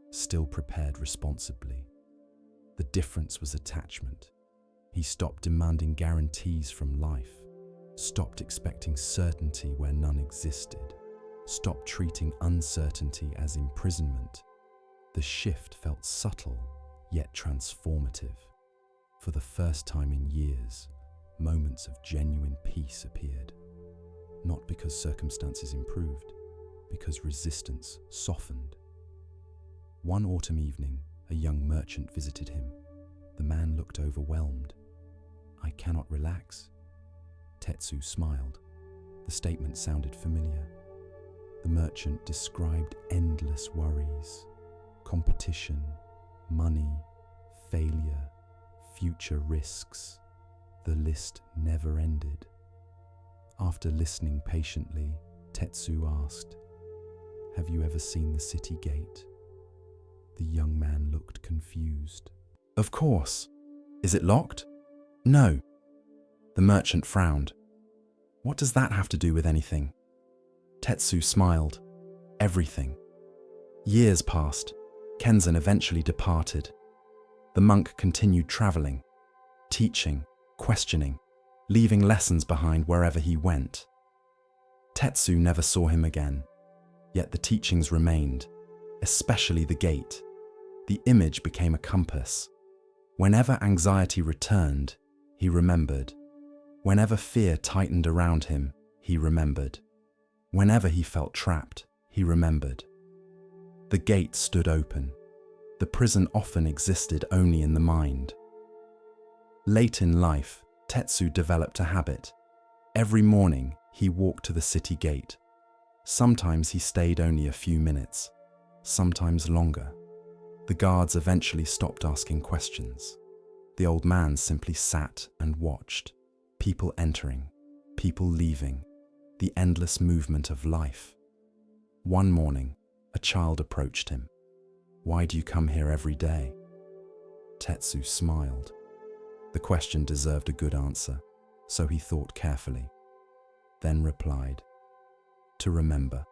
still prepared responsibly. The difference was attachment. He stopped demanding guarantees from life, stopped expecting certainty where none existed, stopped treating uncertainty as imprisonment. The shift felt subtle, yet transformative. For the first time in years, moments of genuine peace appeared. Not because circumstances improved, because resistance softened. One autumn evening, a young merchant visited him. The man looked overwhelmed. "I cannot relax." Tetsu smiled. The statement sounded familiar. The merchant described endless worries, competition, money, failure, future risks. The list never ended. After listening patiently, Tetsu asked, "Have you ever seen the city gate?" The young man looked confused. "Of course. Is it locked?" "No." The merchant frowned. "What does that have to do with anything?" Tetsu smiled. "Everything." Years passed. Kenzan eventually departed. The monk continued traveling, teaching, questioning, leaving lessons behind wherever he went. Tetsu never saw him again, yet the teachings remained, especially the gate. The image became a compass. Whenever anxiety returned, he remembered. Whenever fear tightened around him, he remembered. Whenever he felt trapped, he remembered. The gate stood open. The prison often existed only in the mind. Late in life, Tetsu developed a habit. Every morning, he walked to the city gate. Sometimes he stayed only a few minutes, sometimes longer. The guards eventually stopped asking questions. The old man simply sat and watched. People entering, people leaving, the endless movement of life. One morning, a child approached him. "Why do you come here every day?" Tetsu smiled. The question deserved a good answer, so he thought carefully, then replied, "To remember."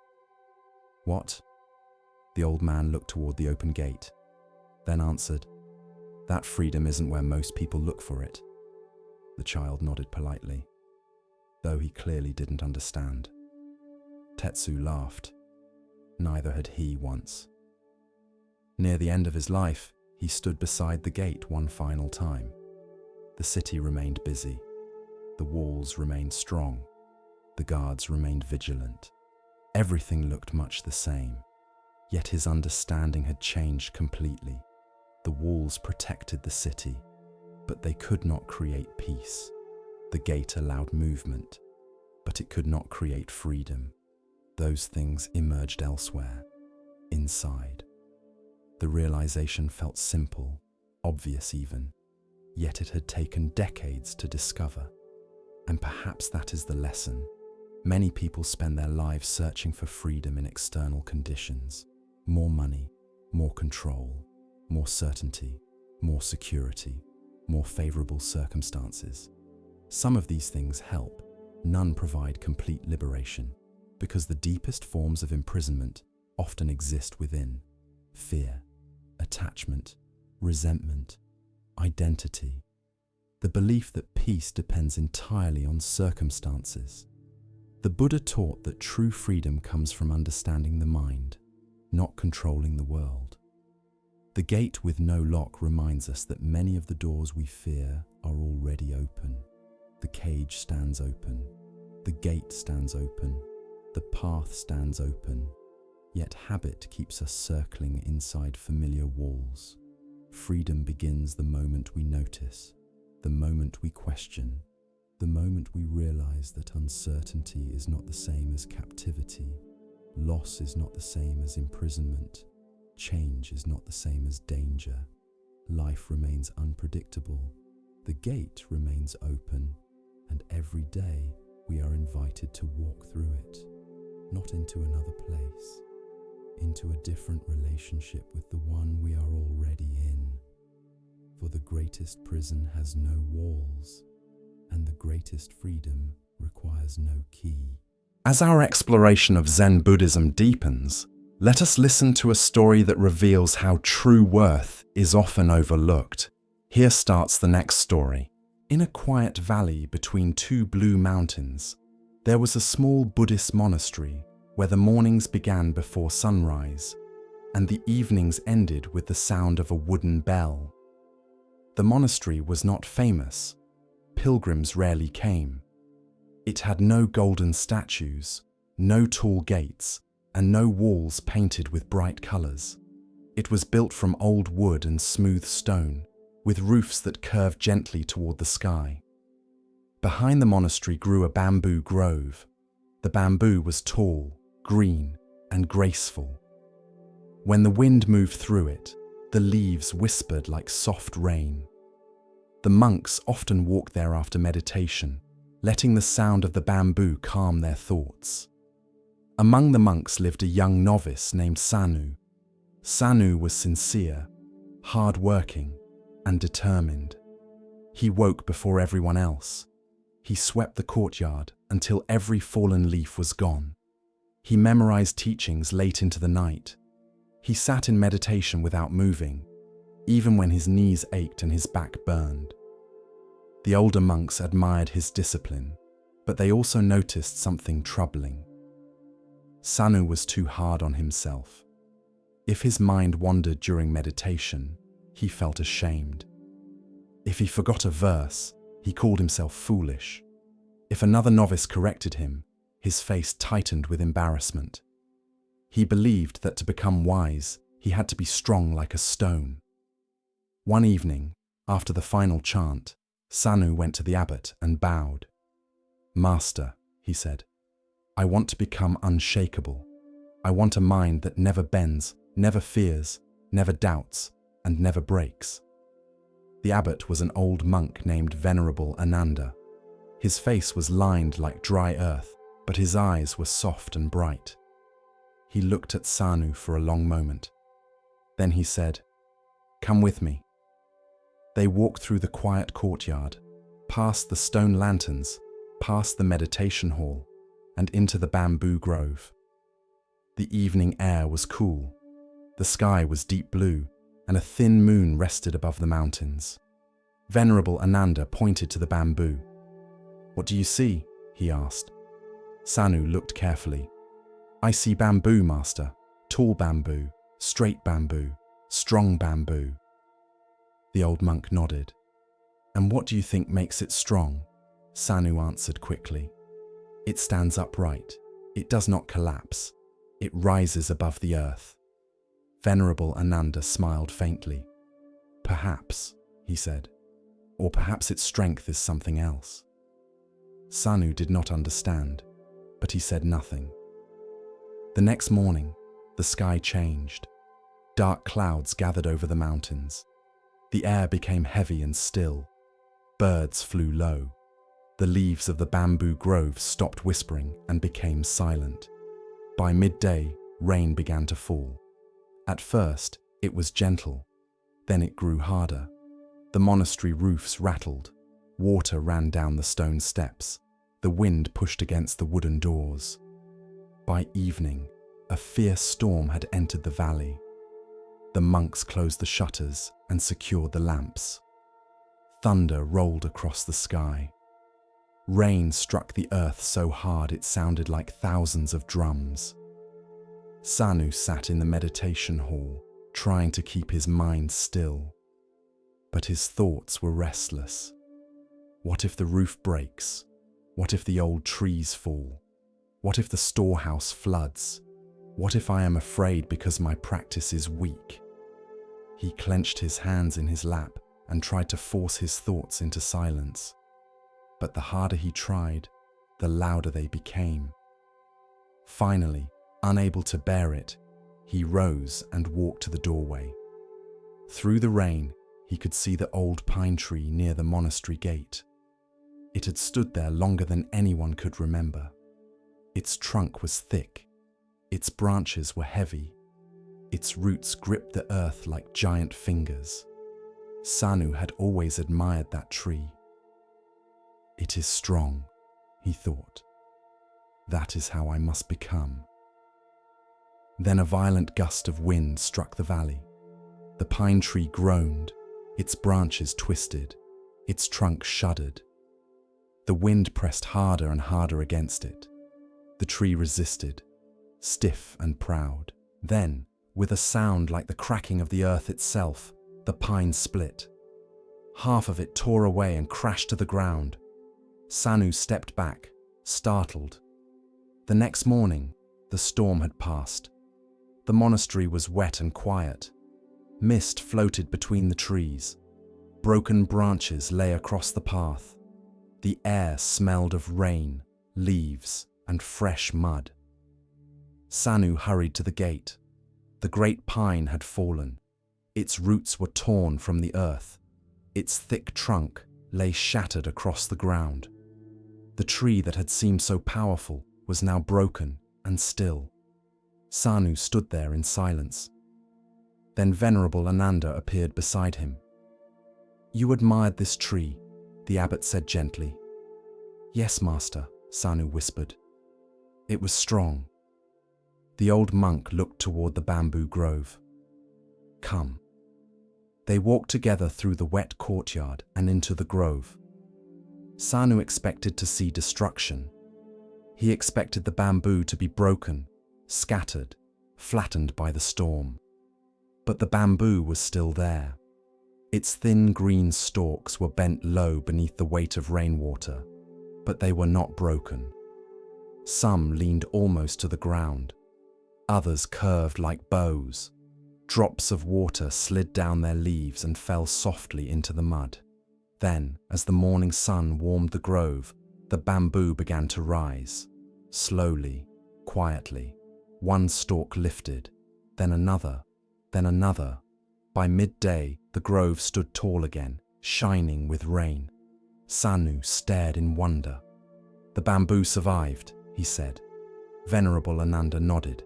"What?" The old man looked toward the open gate, then answered, "That freedom isn't where most people look for it." The child nodded politely, though he clearly didn't understand. Tetsu laughed. Neither had he once. Near the end of his life, he stood beside the gate one final time. The city remained busy. The walls remained strong. The guards remained vigilant. Everything looked much the same, yet his understanding had changed completely. The walls protected the city, but they could not create peace. The gate allowed movement, but it could not create freedom. Those things emerged elsewhere, inside. The realization felt simple, obvious even, yet it had taken decades to discover. And perhaps that is the lesson. Many people spend their lives searching for freedom in external conditions. More money, more control, more certainty, more security, more favorable circumstances. Some of these things help. None provide complete liberation, because the deepest forms of imprisonment often exist within: fear, attachment, resentment, identity. The belief that peace depends entirely on circumstances. The Buddha taught that true freedom comes from understanding the mind, not controlling the world. The gate with no lock reminds us that many of the doors we fear are already open. The cage stands open. The gate stands open. The path stands open. Yet habit keeps us circling inside familiar walls. Freedom begins the moment we notice, the moment we question, the moment we realize that uncertainty is not the same as captivity. Loss is not the same as imprisonment. Change is not the same as danger. Life remains unpredictable. The gate remains open, and every day we are invited to walk through it, not into another place, into a different relationship with the one we are already in. For the greatest prison has no walls, and the greatest freedom requires no key. As our exploration of Zen Buddhism deepens, let us listen to a story that reveals how true worth is often overlooked. Here starts the next story. In a quiet valley between two blue mountains, there was a small Buddhist monastery where the mornings began before sunrise and the evenings ended with the sound of a wooden bell. The monastery was not famous. Pilgrims rarely came. It had no golden statues, no tall gates, and no walls painted with bright colors. It was built from old wood and smooth stone, with roofs that curved gently toward the sky. Behind the monastery grew a bamboo grove. The bamboo was tall, green, and graceful. When the wind moved through it, the leaves whispered like soft rain. The monks often walked there after meditation, letting the sound of the bamboo calm their thoughts. Among the monks lived a young novice named Sanu. Sanu was sincere, hard-working, and determined. He woke before everyone else. He swept the courtyard until every fallen leaf was gone. He memorized teachings late into the night. He sat in meditation without moving, even when his knees ached and his back burned. The older monks admired his discipline, but they also noticed something troubling. Sanu was too hard on himself. If his mind wandered during meditation, he felt ashamed. If he forgot a verse, he called himself foolish. If another novice corrected him, his face tightened with embarrassment. He believed that to become wise, he had to be strong like a stone. One evening, after the final chant, Sanu went to the abbot and bowed. "Master," he said, "I want to become unshakable. I want a mind that never bends, never fears, never doubts, and never breaks." The abbot was an old monk named Venerable Ananda. His face was lined like dry earth, but his eyes were soft and bright. He looked at Sanu for a long moment. Then he said, "Come with me." They walked through the quiet courtyard, past the stone lanterns, past the meditation hall, and into the bamboo grove. The evening air was cool. The sky was deep blue, and a thin moon rested above the mountains. Venerable Ananda pointed to the bamboo. "What do you see?" he asked. Sanu looked carefully. "I see bamboo, master. Tall bamboo, straight bamboo, strong bamboo." The old monk nodded. "And what do you think makes it strong?" Sanu answered quickly. "It stands upright. It does not collapse. It rises above the earth." Venerable Ananda smiled faintly. "Perhaps," he said, "or perhaps its strength is something else." Sanu did not understand, but he said nothing. The next morning, the sky changed. Dark clouds gathered over the mountains. The air became heavy and still. Birds flew low. The leaves of the bamboo grove stopped whispering and became silent. By midday, rain began to fall. At first, it was gentle. Then it grew harder. The monastery roofs rattled. Water ran down the stone steps. The wind pushed against the wooden doors. By evening, a fierce storm had entered the valley. The monks closed the shutters and secured the lamps. Thunder rolled across the sky. Rain struck the earth so hard it sounded like thousands of drums. Sanu sat in the meditation hall, trying to keep his mind still. But his thoughts were restless. What if the roof breaks? What if the old trees fall? What if the storehouse floods? What if I am afraid because my practice is weak? He clenched his hands in his lap and tried to force his thoughts into silence. But the harder he tried, the louder they became. Finally, Unable to bear it, he rose and walked to the doorway. Through the rain, he could see the old pine tree near the monastery gate. It had stood there longer than anyone could remember. Its trunk was thick, its branches were heavy, its roots gripped the earth like giant fingers. Sanu had always admired that tree. It is strong, he thought. That is how I must become. Then a violent gust of wind struck the valley. The pine tree groaned, its branches twisted, its trunk shuddered. The wind pressed harder and harder against it. The tree resisted, stiff and proud. Then, with a sound like the cracking of the earth itself, the pine split. Half of it tore away and crashed to the ground. Sanu stepped back, startled. The next morning, the storm had passed. The monastery was wet and quiet. Mist floated between the trees. Broken branches lay across the path. The air smelled of rain, leaves, and fresh mud. Sanu hurried to the gate. The great pine had fallen. Its roots were torn from the earth. Its thick trunk lay shattered across the ground. The tree that had seemed so powerful was now broken and still. Sanu stood there in silence. Then Venerable Ananda appeared beside him. "You admired this tree," the abbot said gently. "Yes, master," Sanu whispered. "It was strong." The old monk looked toward the bamboo grove. "Come." They walked together through the wet courtyard and into the grove. Sanu expected to see destruction. He expected the bamboo to be broken, scattered, flattened by the storm. But the bamboo was still there. Its thin green stalks were bent low beneath the weight of rainwater, but they were not broken. Some leaned almost to the ground. Others curved like bows. Drops of water slid down their leaves and fell softly into the mud. Then, as the morning sun warmed the grove, the bamboo began to rise. Slowly, quietly. One stalk lifted, then another, then another. By midday, the grove stood tall again, shining with rain. Sanu stared in wonder. "The bamboo survived," he said. Venerable Ananda nodded.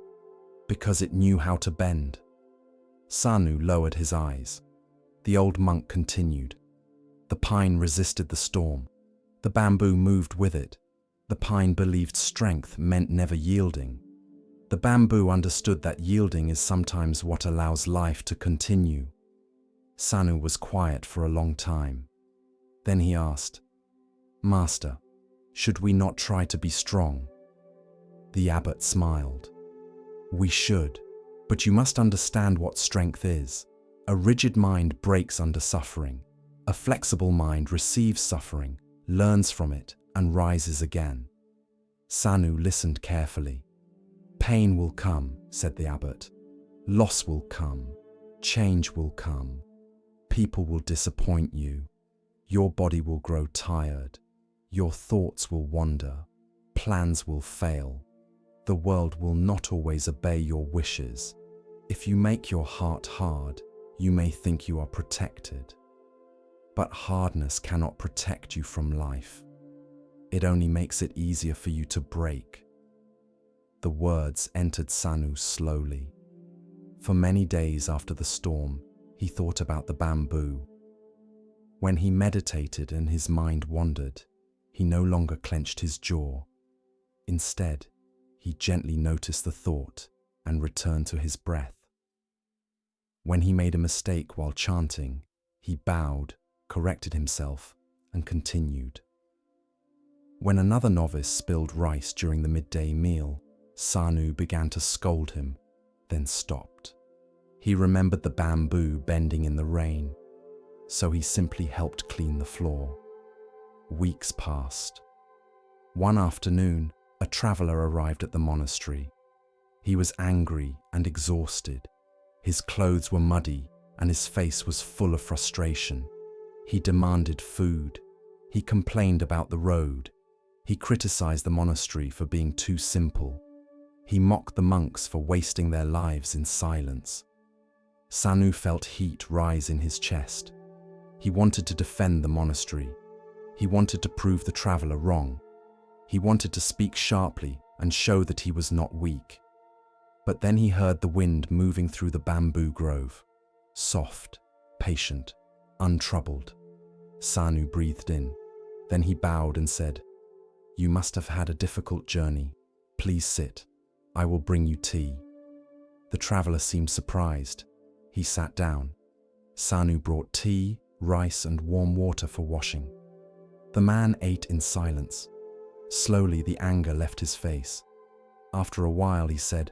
"Because it knew how to bend." Sanu lowered his eyes. The old monk continued. "The pine resisted the storm. The bamboo moved with it. The pine believed strength meant never yielding. The bamboo understood that yielding is sometimes what allows life to continue." Sanu was quiet for a long time. Then he asked, "Master, should we not try to be strong?" The abbot smiled. "We should, but you must understand what strength is. A rigid mind breaks under suffering. A flexible mind receives suffering, learns from it, and rises again." Sanu listened carefully. "Pain will come," said the abbot. "Loss will come. Change will come. People will disappoint you. Your body will grow tired. Your thoughts will wander. Plans will fail. The world will not always obey your wishes. If you make your heart hard, you may think you are protected. But hardness cannot protect you from life. It only makes it easier for you to break." The words entered Sanu slowly. For many days after the storm, he thought about the bamboo. When he meditated and his mind wandered, he no longer clenched his jaw. Instead, he gently noticed the thought and returned to his breath. When he made a mistake while chanting, he bowed, corrected himself, and continued. When another novice spilled rice during the midday meal, Sanu began to scold him, then stopped. He remembered the bamboo bending in the rain, so he simply helped clean the floor. Weeks passed. One afternoon, a traveler arrived at the monastery. He was angry and exhausted. His clothes were muddy and his face was full of frustration. He demanded food. He complained about the road. He criticized the monastery for being too simple. He mocked the monks for wasting their lives in silence. Sanu felt heat rise in his chest. He wanted to defend the monastery. He wanted to prove the traveler wrong. He wanted to speak sharply and show that he was not weak. But then he heard the wind moving through the bamboo grove. Soft, patient, untroubled. Sanu breathed in. Then he bowed and said, "You must have had a difficult journey. Please sit. I will bring you tea." The traveler seemed surprised. He sat down. Sanu brought tea, rice, and warm water for washing. The man ate in silence. Slowly, the anger left his face. After a while, he said,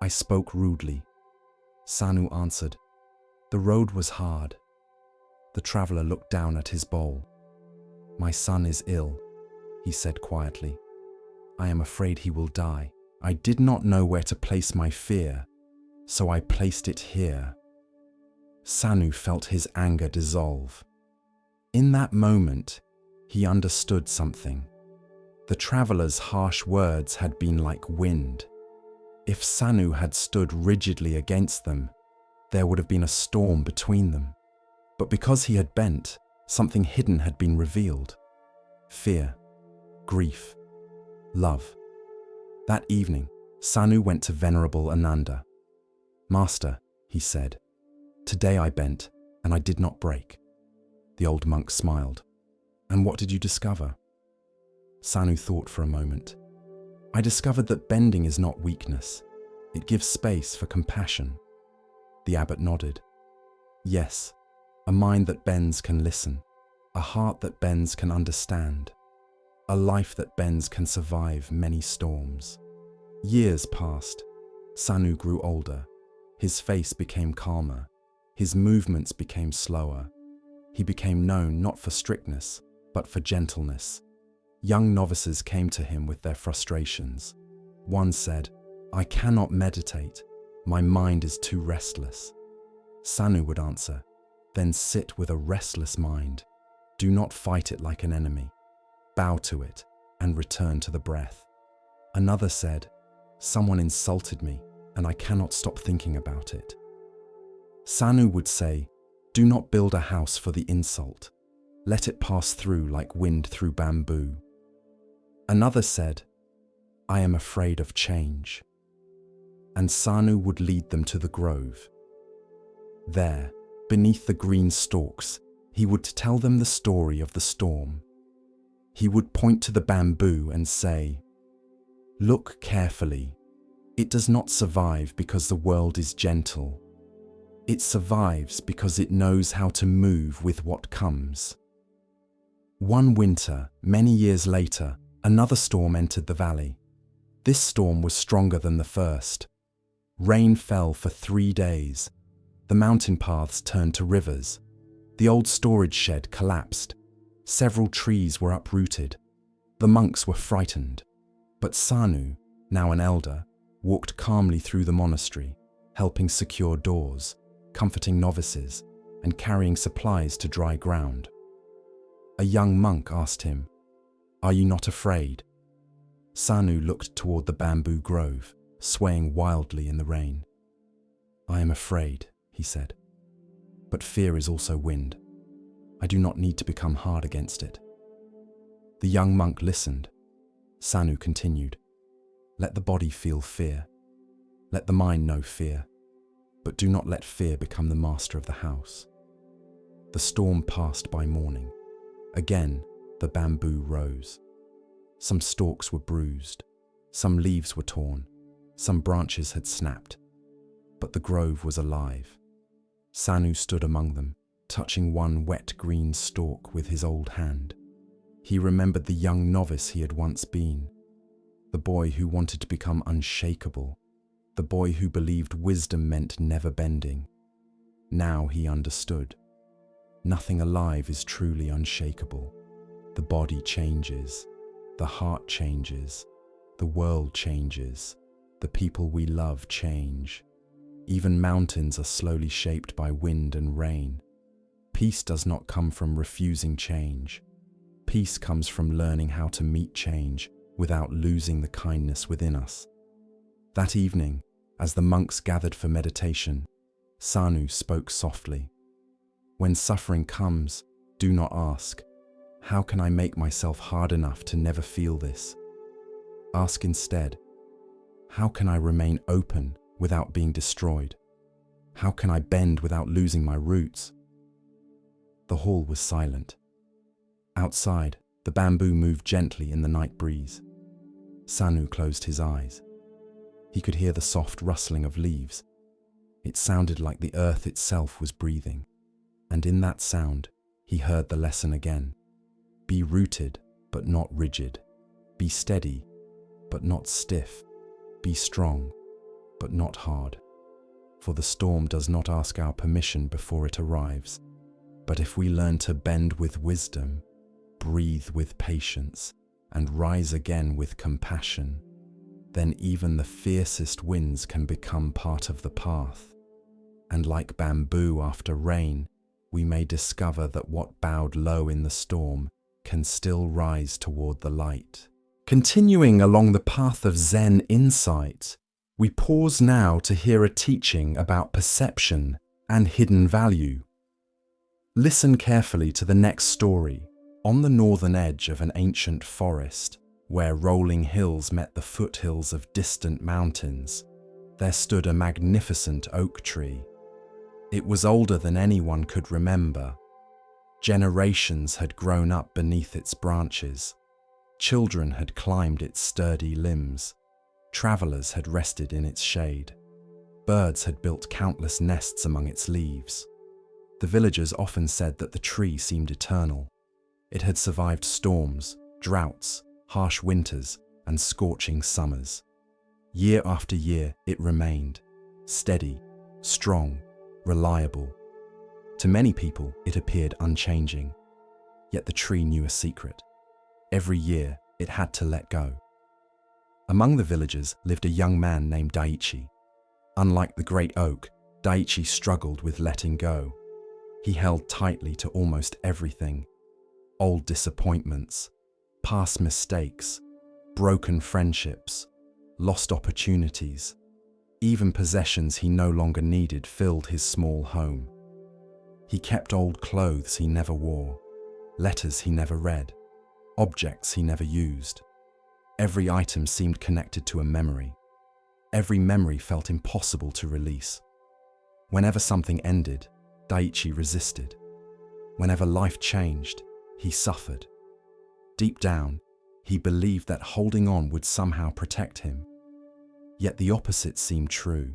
"I spoke rudely." Sanu answered, "The road was hard." The traveler looked down at his bowl. "My son is ill," he said quietly. "I am afraid he will die. I did not know where to place my fear, so I placed it here." Sanu felt his anger dissolve. In that moment, he understood something. The traveler's harsh words had been like wind. If Sanu had stood rigidly against them, there would have been a storm between them. But because he had bent, something hidden had been revealed. Fear, grief, love. That evening, Sanu went to Venerable Ananda. "Master," he said, "today I bent, and I did not break." The old monk smiled. "And what did you discover?" Sanu thought for a moment. "I discovered that bending is not weakness. It gives space for compassion." The abbot nodded. "Yes, a mind that bends can listen. A heart that bends can understand. A life that bends can survive many storms." Years passed. Sanu grew older. His face became calmer. His movements became slower. He became known not for strictness, but for gentleness. Young novices came to him with their frustrations. One said, "I cannot meditate. My mind is too restless." Sanu would answer, "Then sit with a restless mind. Do not fight it like an enemy. Bow to it and return to the breath." Another said, "Someone insulted me, and I cannot stop thinking about it." Sanu would say, "Do not build a house for the insult. Let it pass through like wind through bamboo." Another said, "I am afraid of change." And Sanu would lead them to the grove. There, beneath the green stalks, he would tell them the story of the storm. He would point to the bamboo and say, "Look carefully. It does not survive because the world is gentle. It survives because it knows how to move with what comes." One winter, many years later, another storm entered the valley. This storm was stronger than the first. Rain fell for 3 days. The mountain paths turned to rivers. The old storage shed collapsed. Several trees were uprooted. The monks were frightened. But Sanu, now an elder, walked calmly through the monastery, helping secure doors, comforting novices, and carrying supplies to dry ground. A young monk asked him, "Are you not afraid?" Sanu looked toward the bamboo grove, swaying wildly in the rain. "I am afraid," he said. "But fear is also wind. I do not need to become hard against it." The young monk listened. Sanu continued, "Let the body feel fear. Let the mind know fear. But do not let fear become the master of the house." The storm passed by morning. Again, the bamboo rose. Some stalks were bruised. Some leaves were torn. Some branches had snapped. But the grove was alive. Sanu stood among them, touching one wet green stalk with his old hand. He remembered the young novice he had once been, the boy who wanted to become unshakable, the boy who believed wisdom meant never bending. Now he understood. Nothing alive is truly unshakable. The body changes, the heart changes, the world changes, the people we love change. Even mountains are slowly shaped by wind and rain. Peace does not come from refusing change. Peace comes from learning how to meet change without losing the kindness within us. That evening, as the monks gathered for meditation, Sanu spoke softly. When suffering comes, do not ask, "How can I make myself hard enough to never feel this?" Ask instead, "How can I remain open without being destroyed? How can I bend without losing my roots?" The hall was silent. Outside, the bamboo moved gently in the night breeze. Sanu closed his eyes. He could hear the soft rustling of leaves. It sounded like the earth itself was breathing. And in that sound, he heard the lesson again. Be rooted, but not rigid. Be steady, but not stiff. Be strong, but not hard. For the storm does not ask our permission before it arrives. But if we learn to bend with wisdom, breathe with patience, and rise again with compassion, then even the fiercest winds can become part of the path. And like bamboo after rain, we may discover that what bowed low in the storm can still rise toward the light. Continuing along the path of Zen insight, we pause now to hear a teaching about perception and hidden value. Listen carefully to the next story. On the northern edge of an ancient forest, where rolling hills met the foothills of distant mountains, there stood a magnificent oak tree. It was older than anyone could remember. Generations had grown up beneath its branches. Children had climbed its sturdy limbs. Travelers had rested in its shade. Birds had built countless nests among its leaves. The villagers often said that the tree seemed eternal. It had survived storms, droughts, harsh winters, and scorching summers. Year after year, it remained, steady, strong, reliable. To many people, it appeared unchanging. Yet the tree knew a secret. Every year, it had to let go. Among the villagers lived a young man named Daichi. Unlike the great oak, Daichi struggled with letting go. He held tightly to almost everything. Old disappointments, past mistakes, broken friendships, lost opportunities. Even possessions he no longer needed filled his small home. He kept old clothes he never wore, letters he never read, objects he never used. Every item seemed connected to a memory. Every memory felt impossible to release. Whenever something ended, Daichi resisted. Whenever life changed, he suffered. Deep down, he believed that holding on would somehow protect him. Yet the opposite seemed true.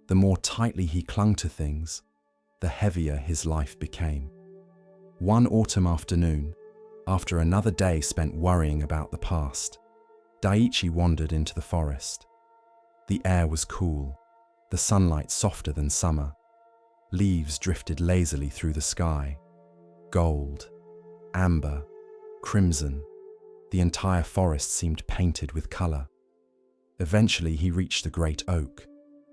The more tightly he clung to things, the heavier his life became. One autumn afternoon, after another day spent worrying about the past, Daichi wandered into the forest. The air was cool, the sunlight softer than summer. Leaves drifted lazily through the sky. Gold, amber, crimson. The entire forest seemed painted with color. Eventually he reached the great oak.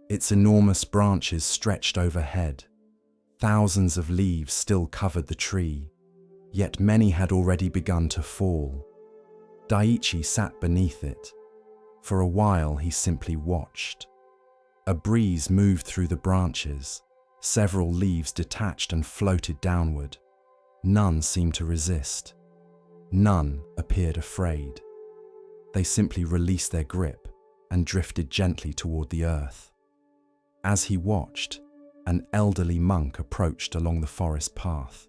Its enormous branches stretched overhead. Thousands of leaves still covered the tree, yet many had already begun to fall. Daichi sat beneath it. For a while he simply watched. A breeze moved through the branches. Several leaves detached and floated downward. None seemed to resist. None appeared afraid. They simply released their grip and drifted gently toward the earth. As he watched, an elderly monk approached along the forest path.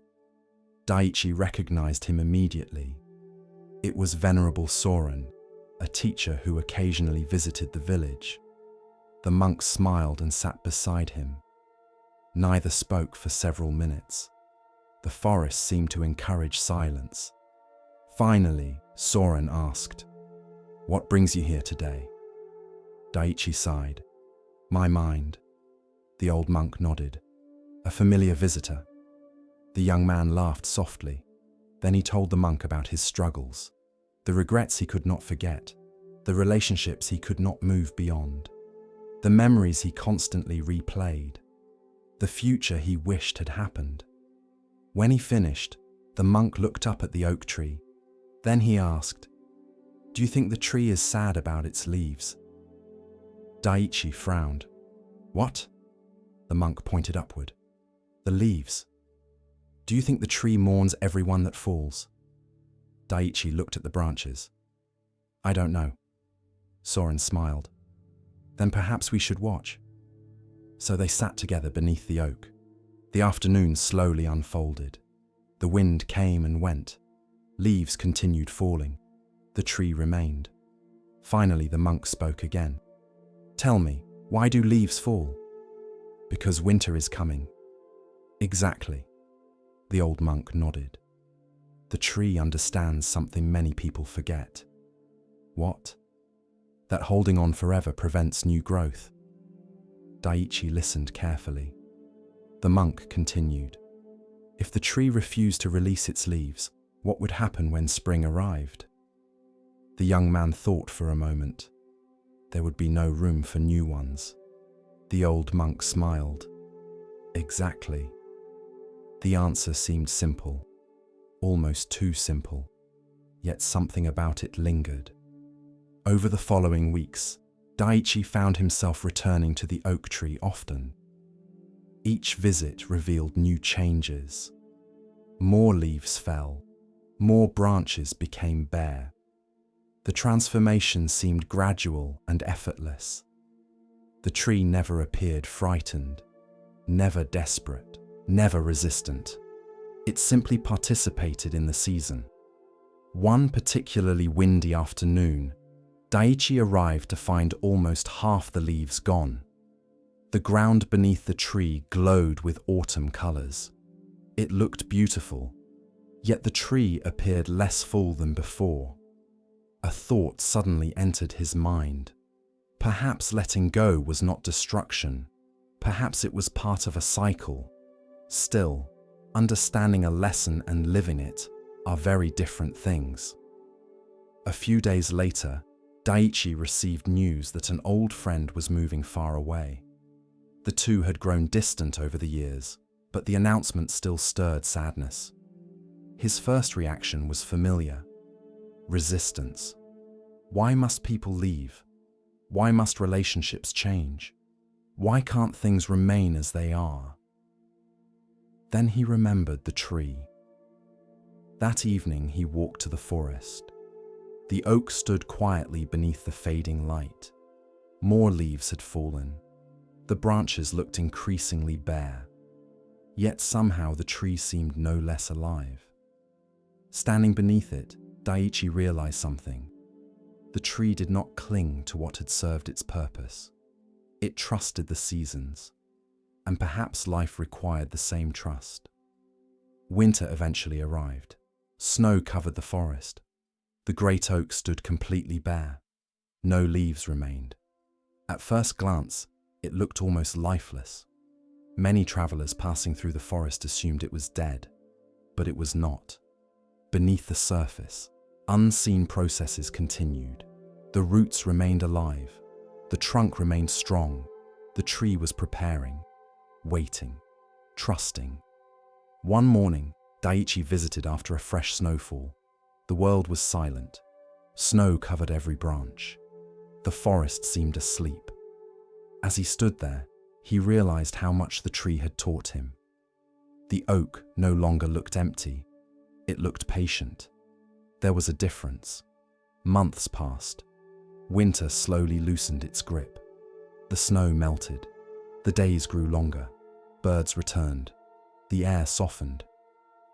Daichi recognized him immediately. It was Venerable Soren, a teacher who occasionally visited the village. The monk smiled and sat beside him. Neither spoke for several minutes. The forest seemed to encourage silence. Finally, Soren asked, "What brings you here today?" Daichi sighed. "My mind." The old monk nodded. "A familiar visitor." The young man laughed softly. Then he told the monk about his struggles, the regrets he could not forget, the relationships he could not move beyond, the memories he constantly replayed, the future he wished had happened. When he finished, the monk looked up at the oak tree. Then he asked, "Do you think the tree is sad about its leaves?" Daiichi frowned. What? The monk pointed upward. The leaves. Do you think the tree mourns everyone that falls? Daiichi looked at the branches. I don't know. Soren smiled. Then perhaps we should watch. So they sat together beneath the oak. The afternoon slowly unfolded. The wind came and went. Leaves continued falling. The tree remained. Finally, the monk spoke again. Tell me, why do leaves fall? Because winter is coming. Exactly. The old monk nodded. The tree understands something many people forget. What? That holding on forever prevents new growth. Daiichi listened carefully. The monk continued. If the tree refused to release its leaves, what would happen when spring arrived? The young man thought for a moment. There would be no room for new ones. The old monk smiled. Exactly. The answer seemed simple, almost too simple, yet something about it lingered. Over the following weeks, Daiichi found himself returning to the oak tree often. Each visit revealed new changes. More leaves fell, more branches became bare. The transformation seemed gradual and effortless. The tree never appeared frightened, never desperate, never resistant. It simply participated in the season. One particularly windy afternoon, Daiichi arrived to find almost half the leaves gone. The ground beneath the tree glowed with autumn colors. It looked beautiful, yet the tree appeared less full than before. A thought suddenly entered his mind. Perhaps letting go was not destruction. Perhaps it was part of a cycle. Still, understanding a lesson and living it are very different things. A few days later, Daiichi received news that an old friend was moving far away. The two had grown distant over the years, but the announcement still stirred sadness. His first reaction was familiar. Resistance. Why must people leave? Why must relationships change? Why can't things remain as they are? Then he remembered the tree. That evening he walked to the forest. The oak stood quietly beneath the fading light. More leaves had fallen. The branches looked increasingly bare. Yet somehow the tree seemed no less alive. Standing beneath it, Daiichi realized something. The tree did not cling to what had served its purpose. It trusted the seasons, and perhaps life required the same trust. Winter eventually arrived. Snow covered the forest. The great oak stood completely bare. No leaves remained. At first glance, it looked almost lifeless. Many travelers passing through the forest assumed it was dead, but it was not. Beneath the surface, unseen processes continued. The roots remained alive. The trunk remained strong. The tree was preparing, waiting, trusting. One morning, Daiichi visited after a fresh snowfall. The world was silent. Snow covered every branch. The forest seemed asleep. As he stood there, he realized how much the tree had taught him. The oak no longer looked empty. It looked patient. There was a difference. Months passed. Winter slowly loosened its grip. The snow melted. The days grew longer. Birds returned. The air softened.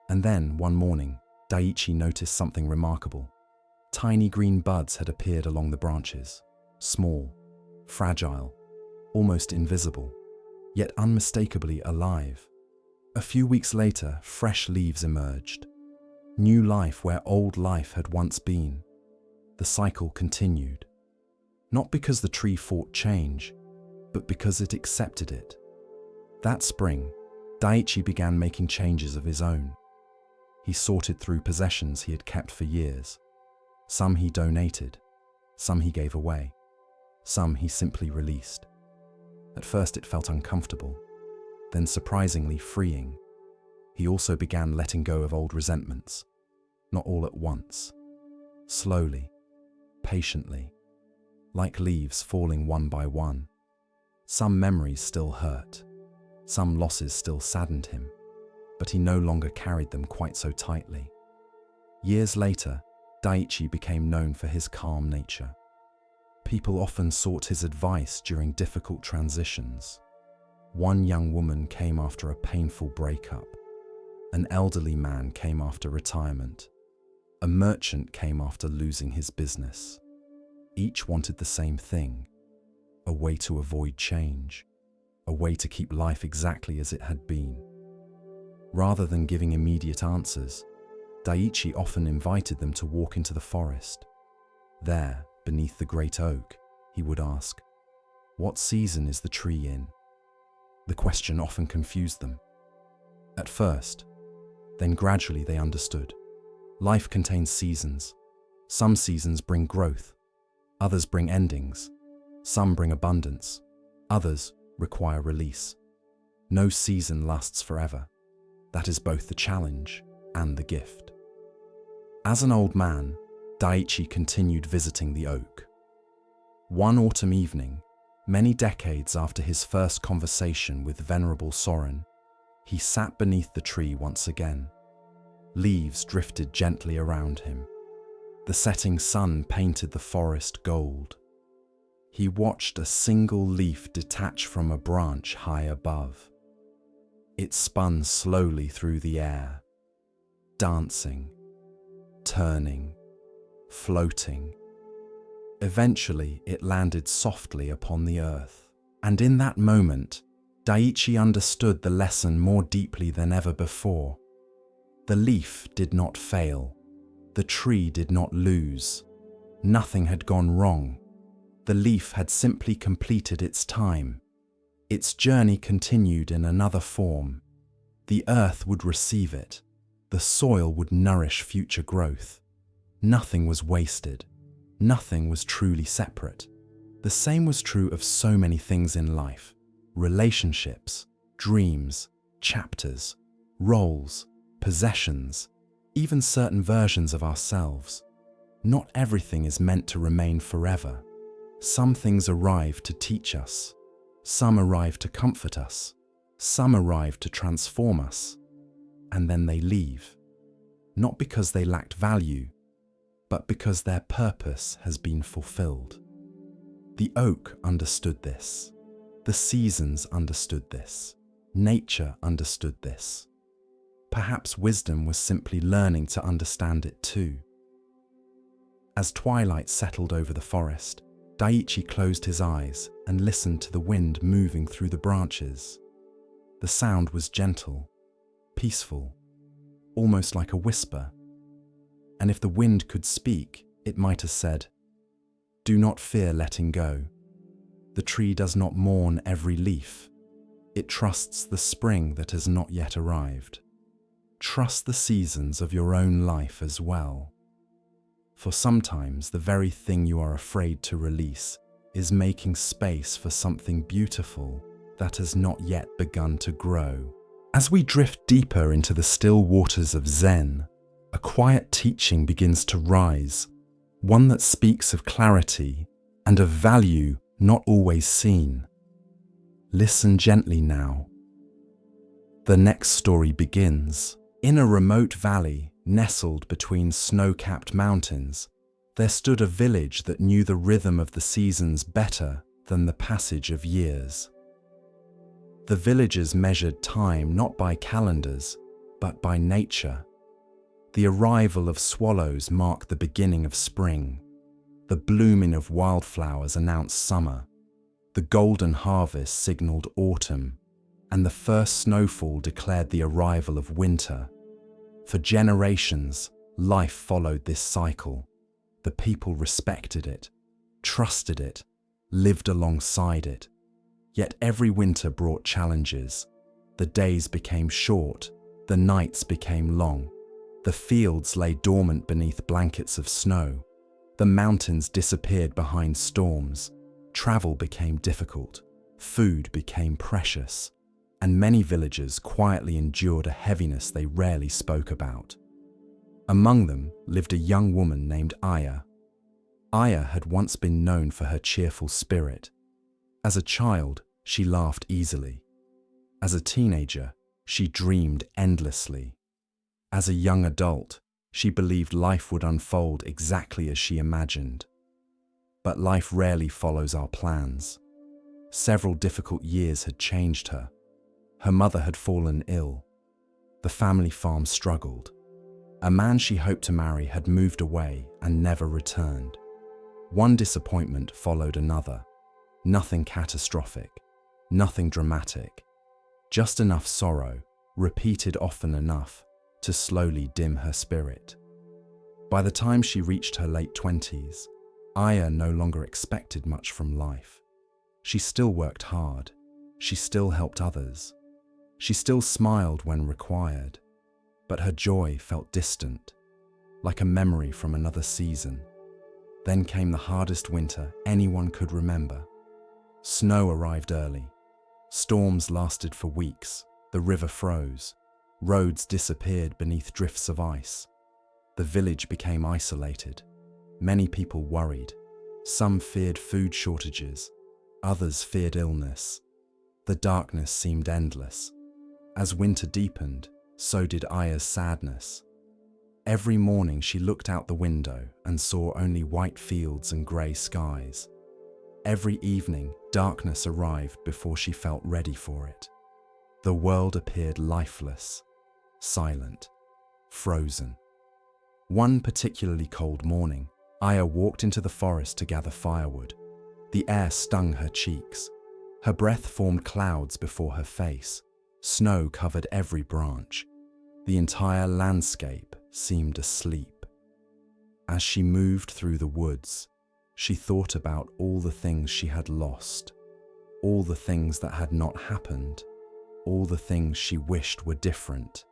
And then, one morning, Daiichi noticed something remarkable. Tiny green buds had appeared along the branches. Small, fragile, almost invisible, yet unmistakably alive. A few weeks later, fresh leaves emerged. New life where old life had once been. The cycle continued. Not because the tree fought change, but because it accepted it. That spring, Daiichi began making changes of his own. He sorted through possessions he had kept for years. Some he donated, some he gave away, some he simply released. At first it felt uncomfortable, then surprisingly freeing. He also began letting go of old resentments, not all at once, slowly, patiently. like leaves falling one by one. Some memories still hurt, some losses still saddened him, but he no longer carried them quite so tightly. Years later, Daiichi became known for his calm nature. People often sought his advice during difficult transitions. One young woman came after a painful breakup. An elderly man came after retirement. A merchant came after losing his business. Each wanted the same thing: a way to avoid change, a way to keep life exactly as it had been. Rather than giving immediate answers, Daiichi often invited them to walk into the forest. There, beneath the great oak, he would ask, "What season is the tree in?" The question often confused them. At first, then gradually they understood. Life contains seasons. Some seasons bring growth, others bring endings. Some bring abundance, others require release. No season lasts forever. That is both the challenge and the gift. As an old man, Daiichi continued visiting the oak. One autumn evening, many decades after his first conversation with Venerable Soren, he sat beneath the tree once again. Leaves drifted gently around him. The setting sun painted the forest gold. He watched a single leaf detach from a branch high above. It spun slowly through the air, dancing, turning, floating. Eventually, it landed softly upon the earth. And in that moment, Daiichi understood the lesson more deeply than ever before. The leaf did not fail. The tree did not lose. Nothing had gone wrong. The leaf had simply completed its time. Its journey continued in another form. The earth would receive it. The soil would nourish future growth. Nothing was wasted. Nothing was truly separate. The same was true of so many things in life: relationships, dreams, chapters, roles, possessions, even certain versions of ourselves. Not everything is meant to remain forever. Some things arrive to teach us. Some arrive to comfort us. Some arrive to transform us. And then they leave. Not because they lacked value, but because their purpose has been fulfilled. The oak understood this. The seasons understood this. Nature understood this. Perhaps wisdom was simply learning to understand it too. As twilight settled over the forest, Daiichi closed his eyes and listened to the wind moving through the branches. The sound was gentle, peaceful, almost like a whisper. And if the wind could speak, it might have said, "Do not fear letting go. The tree does not mourn every leaf. It trusts the spring that has not yet arrived. Trust the seasons of your own life as well. For sometimes the very thing you are afraid to release is making space for something beautiful that has not yet begun to grow." As we drift deeper into the still waters of Zen, a quiet teaching begins to rise, one that speaks of clarity and of value not always seen. Listen gently now. The next story begins. In a remote valley, nestled between snow-capped mountains, there stood a village that knew the rhythm of the seasons better than the passage of years. The villagers measured time not by calendars, but by nature. The arrival of swallows marked the beginning of spring. The blooming of wildflowers announced summer. The golden harvest signaled autumn, and the first snowfall declared the arrival of winter. For generations, life followed this cycle. The people respected it, trusted it, lived alongside it. Yet every winter brought challenges. The days became short, the nights became long. The fields lay dormant beneath blankets of snow. The mountains disappeared behind storms. Travel became difficult. Food became precious. And many villagers quietly endured a heaviness they rarely spoke about. Among them lived a young woman named Aya. Aya had once been known for her cheerful spirit. As a child, she laughed easily. As a teenager, she dreamed endlessly. As a young adult, she believed life would unfold exactly as she imagined. But life rarely follows our plans. Several difficult years had changed her. Her mother had fallen ill. The family farm struggled. A man she hoped to marry had moved away and never returned. One disappointment followed another. Nothing catastrophic, nothing dramatic, just enough sorrow, repeated often enough to slowly dim her spirit. By the time she reached her late 20s, Aya no longer expected much from life. She still worked hard. She still helped others. She still smiled when required. But her joy felt distant, like a memory from another season. Then came the hardest winter anyone could remember. Snow arrived early. Storms lasted for weeks. The river froze. Roads disappeared beneath drifts of ice. The village became isolated. Many people worried. Some feared food shortages. Others feared illness. The darkness seemed endless. As winter deepened, so did Aya's sadness. Every morning she looked out the window and saw only white fields and grey skies. Every evening, darkness arrived before she felt ready for it. The world appeared lifeless, silent, frozen. One particularly cold morning, Aya walked into the forest to gather firewood. The air stung her cheeks. Her breath formed clouds before her face. Snow covered every branch. The entire landscape seemed asleep. As she moved through the woods, she thought about all the things she had lost, all the things that had not happened, all the things she wished were different.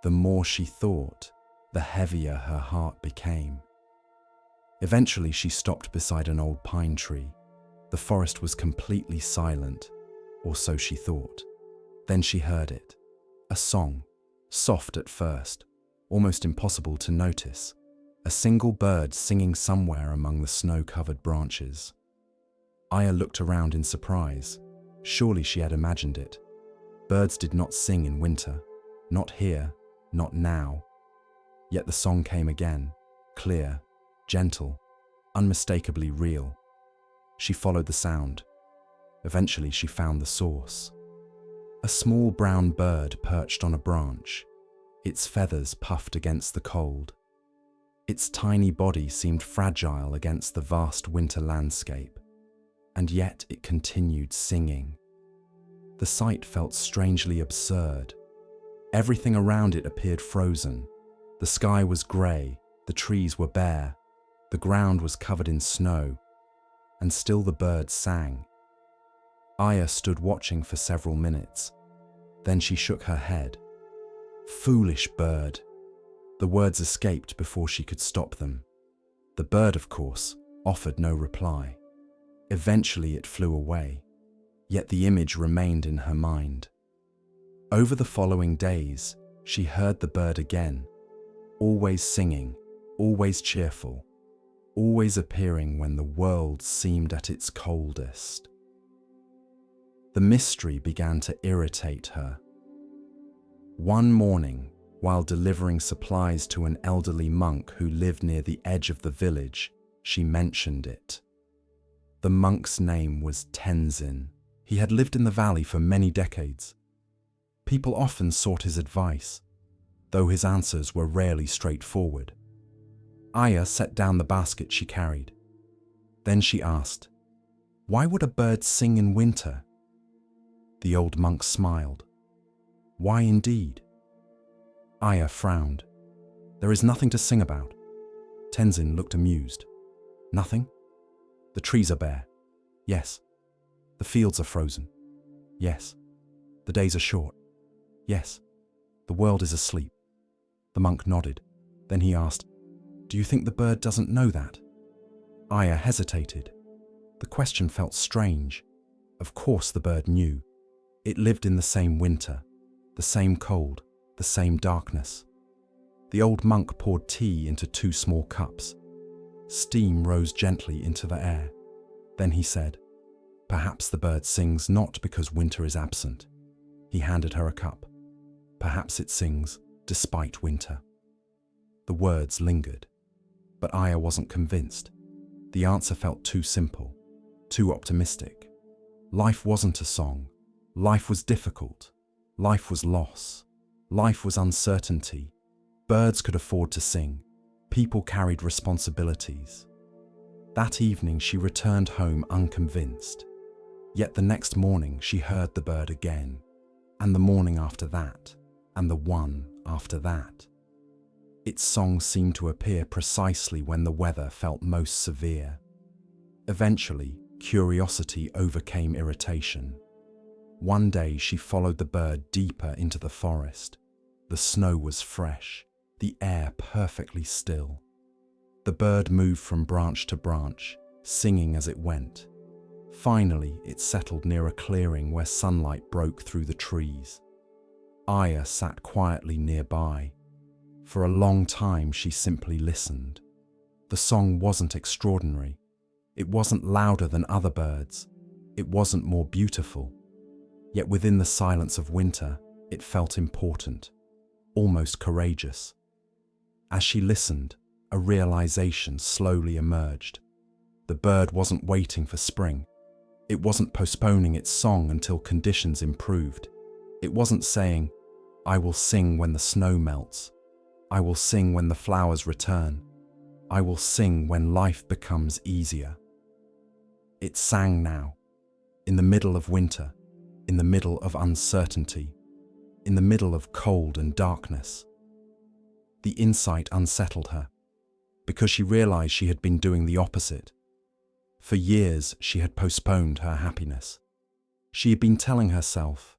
The more she thought, the heavier her heart became. Eventually, she stopped beside an old pine tree. The forest was completely silent, or so she thought. Then she heard it. A song, soft at first, almost impossible to notice. A single bird singing somewhere among the snow-covered branches. Aya looked around in surprise. Surely she had imagined it. Birds did not sing in winter. Not here, not now. Yet the song came again, clear, gentle, unmistakably real. She followed the sound. Eventually she found the source. A small brown bird perched on a branch. Its feathers puffed against the cold. Its tiny body seemed fragile against the vast winter landscape, and yet it continued singing. The sight felt strangely absurd. Everything around it appeared frozen. The sky was grey, the trees were bare, the ground was covered in snow, and still the bird sang. Aya stood watching for several minutes. Then she shook her head. "Foolish bird." The words escaped before she could stop them. The bird, of course, offered no reply. Eventually it flew away, yet the image remained in her mind. Over the following days, she heard the bird again, always singing, always cheerful, always appearing when the world seemed at its coldest. The mystery began to irritate her. One morning, while delivering supplies to an elderly monk who lived near the edge of the village, she mentioned it. The monk's name was Tenzin. He had lived in the valley for many decades. People often sought his advice, though his answers were rarely straightforward. Aya set down the basket she carried. Then she asked, "Why would a bird sing in winter?" The old monk smiled. "Why indeed?" Aya frowned. "There is nothing to sing about." Tenzin looked amused. "Nothing? The trees are bare. Yes. The fields are frozen. Yes. The days are short. Yes. The world is asleep." The monk nodded. Then he asked, "Do you think the bird doesn't know that?" Aya hesitated. The question felt strange. Of course the bird knew. It lived in the same winter, the same cold, the same darkness. The old monk poured tea into 2 small cups. Steam rose gently into the air. Then he said, "Perhaps the bird sings not because winter is absent." He handed her a cup. "Perhaps it sings despite winter." The words lingered, but Aya wasn't convinced. The answer felt too simple, too optimistic. Life wasn't a song. Life was difficult. Life was loss. Life was uncertainty. Birds could afford to sing. People carried responsibilities. That evening she returned home unconvinced. Yet the next morning she heard the bird again, and the morning after that, and the one after that. Its song seemed to appear precisely when the weather felt most severe. Eventually, curiosity overcame irritation. One day she followed the bird deeper into the forest. The snow was fresh, the air perfectly still. The bird moved from branch to branch, singing as it went. Finally, it settled near a clearing where sunlight broke through the trees. Aya sat quietly nearby. For a long time she simply listened. The song wasn't extraordinary. It wasn't louder than other birds. It wasn't more beautiful. Yet within the silence of winter, it felt important, almost courageous. As she listened, a realization slowly emerged. The bird wasn't waiting for spring. It wasn't postponing its song until conditions improved. It wasn't saying, "I will sing when the snow melts. I will sing when the flowers return. I will sing when life becomes easier." It sang now, in the middle of winter, in the middle of uncertainty, in the middle of cold and darkness. The insight unsettled her, because she realized she had been doing the opposite. For years, she had postponed her happiness. She had been telling herself,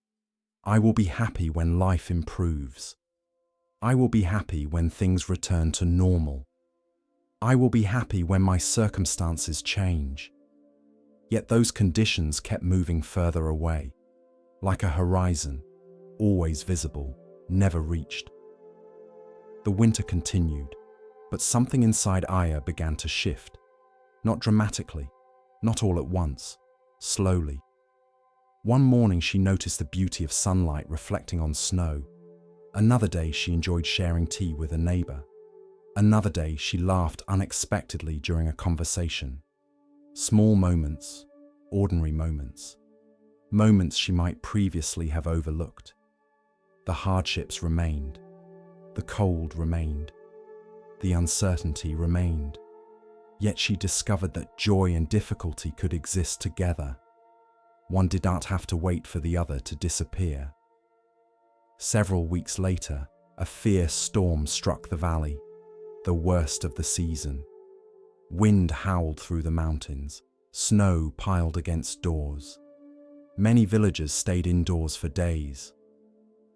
"I will be happy when life improves. I will be happy when things return to normal. I will be happy when my circumstances change." Yet those conditions kept moving further away, like a horizon, always visible, never reached. The winter continued, but something inside Aya began to shift. Not dramatically, not all at once, slowly. One morning she noticed the beauty of sunlight reflecting on snow. Another day she enjoyed sharing tea with a neighbor. Another day she laughed unexpectedly during a conversation. Small moments, ordinary moments. Moments she might previously have overlooked. The hardships remained. The cold remained. The uncertainty remained. Yet she discovered that joy and difficulty could exist together. One did not have to wait for the other to disappear. Several weeks later, a fierce storm struck the valley, the worst of the season. Wind howled through the mountains. Snow piled against doors. Many villagers stayed indoors for days.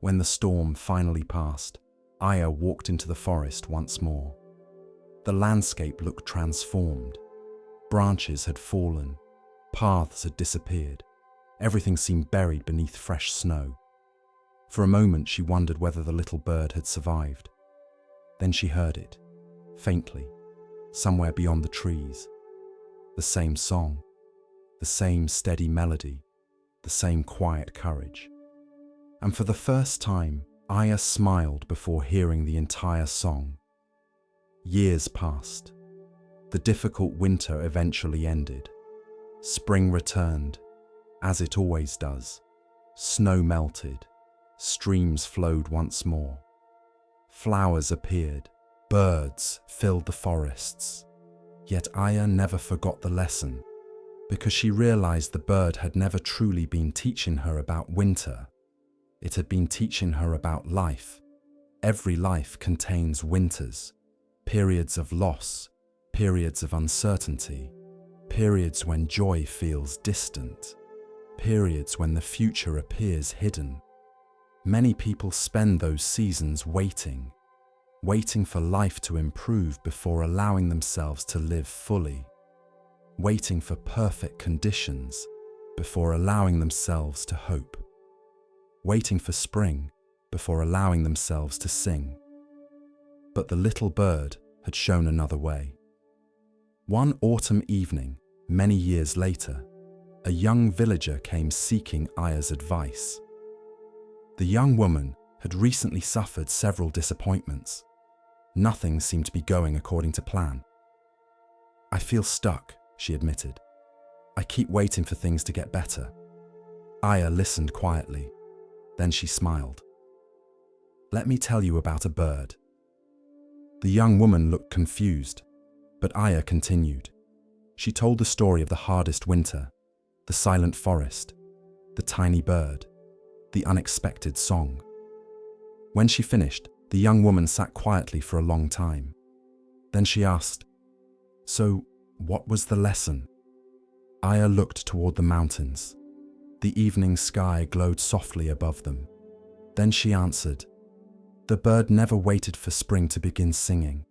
When the storm finally passed, Aya walked into the forest once more. The landscape looked transformed. Branches had fallen. Paths had disappeared. Everything seemed buried beneath fresh snow. For a moment she wondered whether the little bird had survived. Then she heard it, faintly, somewhere beyond the trees. The same song, the same steady melody, the same quiet courage. And for the first time, Aya smiled before hearing the entire song. Years passed. The difficult winter eventually ended. Spring returned, as it always does. Snow melted. Streams flowed once more. Flowers appeared. Birds filled the forests. Yet Aya never forgot the lesson, because she realized the bird had never truly been teaching her about winter. It had been teaching her about life. Every life contains winters, periods of loss, periods of uncertainty, periods when joy feels distant, periods when the future appears hidden. Many people spend those seasons waiting for life to improve before allowing themselves to live fully, waiting for perfect conditions before allowing themselves to hope, waiting for spring before allowing themselves to sing. But the little bird had shown another way. One autumn evening, many years later, a young villager came seeking Aya's advice. The young woman had recently suffered several disappointments. Nothing seemed to be going according to plan. "I feel stuck," she admitted. "I keep waiting for things to get better." Aya listened quietly. Then she smiled. "Let me tell you about a bird." The young woman looked confused, but Aya continued. She told the story of the hardest winter, the silent forest, the tiny bird, the unexpected song. When she finished, the young woman sat quietly for a long time. Then she asked, "So, what was the lesson?" Aya looked toward the mountains. The evening sky glowed softly above them. Then she answered, "The bird never waited for spring to begin singing."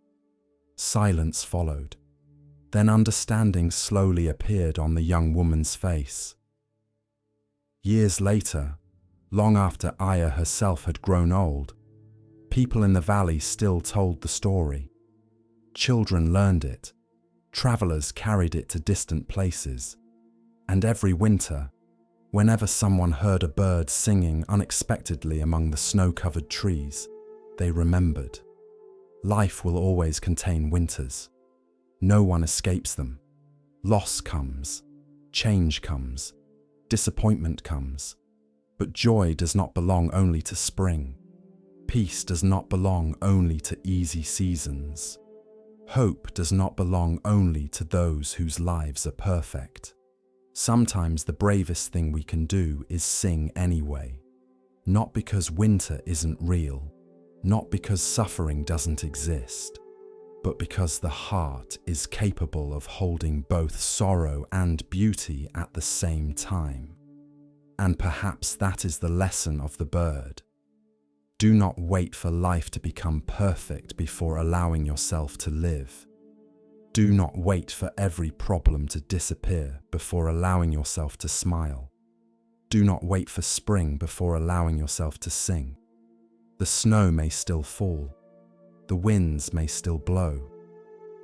Silence followed. Then understanding slowly appeared on the young woman's face. Years later, long after Aya herself had grown old, people in the valley still told the story. Children learned it, travelers carried it to distant places, and every winter, whenever someone heard a bird singing unexpectedly among the snow-covered trees, they remembered. Life will always contain winters. No one escapes them. Loss comes, change comes, disappointment comes. But joy does not belong only to spring. Peace does not belong only to easy seasons. Hope does not belong only to those whose lives are perfect. Sometimes the bravest thing we can do is sing anyway. Not because winter isn't real, not because suffering doesn't exist, but because the heart is capable of holding both sorrow and beauty at the same time. And perhaps that is the lesson of the bird. Do not wait for life to become perfect before allowing yourself to live. Do not wait for every problem to disappear before allowing yourself to smile. Do not wait for spring before allowing yourself to sing. The snow may still fall. The winds may still blow.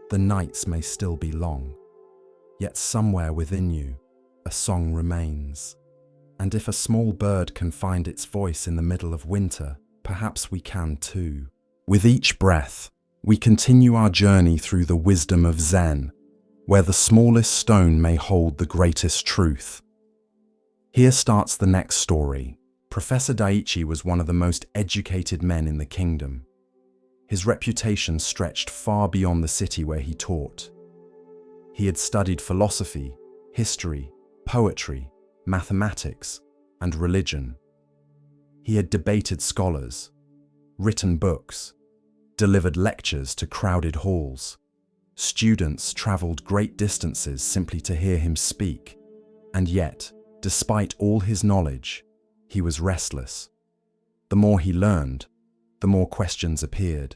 The nights may still be long. Yet somewhere within you, a song remains. And if a small bird can find its voice in the middle of winter, perhaps we can too. With each breath, we continue our journey through the wisdom of Zen, where the smallest stone may hold the greatest truth. Here starts the next story. Professor Daiichi was one of the most educated men in the kingdom. His reputation stretched far beyond the city where he taught. He had studied philosophy, history, poetry, mathematics, and religion. He had debated scholars, written books, delivered lectures to crowded halls. Students traveled great distances simply to hear him speak, and yet, despite all his knowledge, he was restless. The more he learned, the more questions appeared.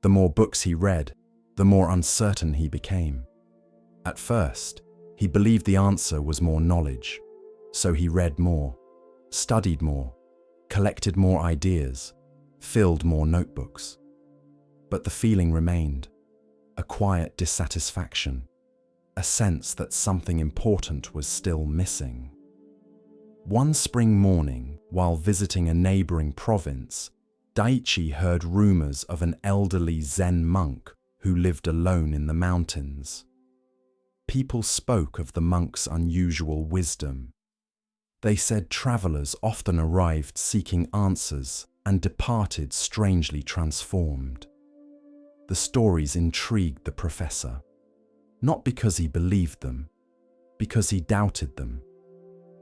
The more books he read, the more uncertain he became. At first, he believed the answer was more knowledge, so he read more, studied more, collected more ideas, filled more notebooks. But the feeling remained, a quiet dissatisfaction, a sense that something important was still missing. One spring morning, while visiting a neighboring province, Daiichi heard rumors of an elderly Zen monk who lived alone in the mountains. People spoke of the monk's unusual wisdom. They said travelers often arrived seeking answers and departed strangely transformed. The stories intrigued the professor, not because he believed them, because he doubted them.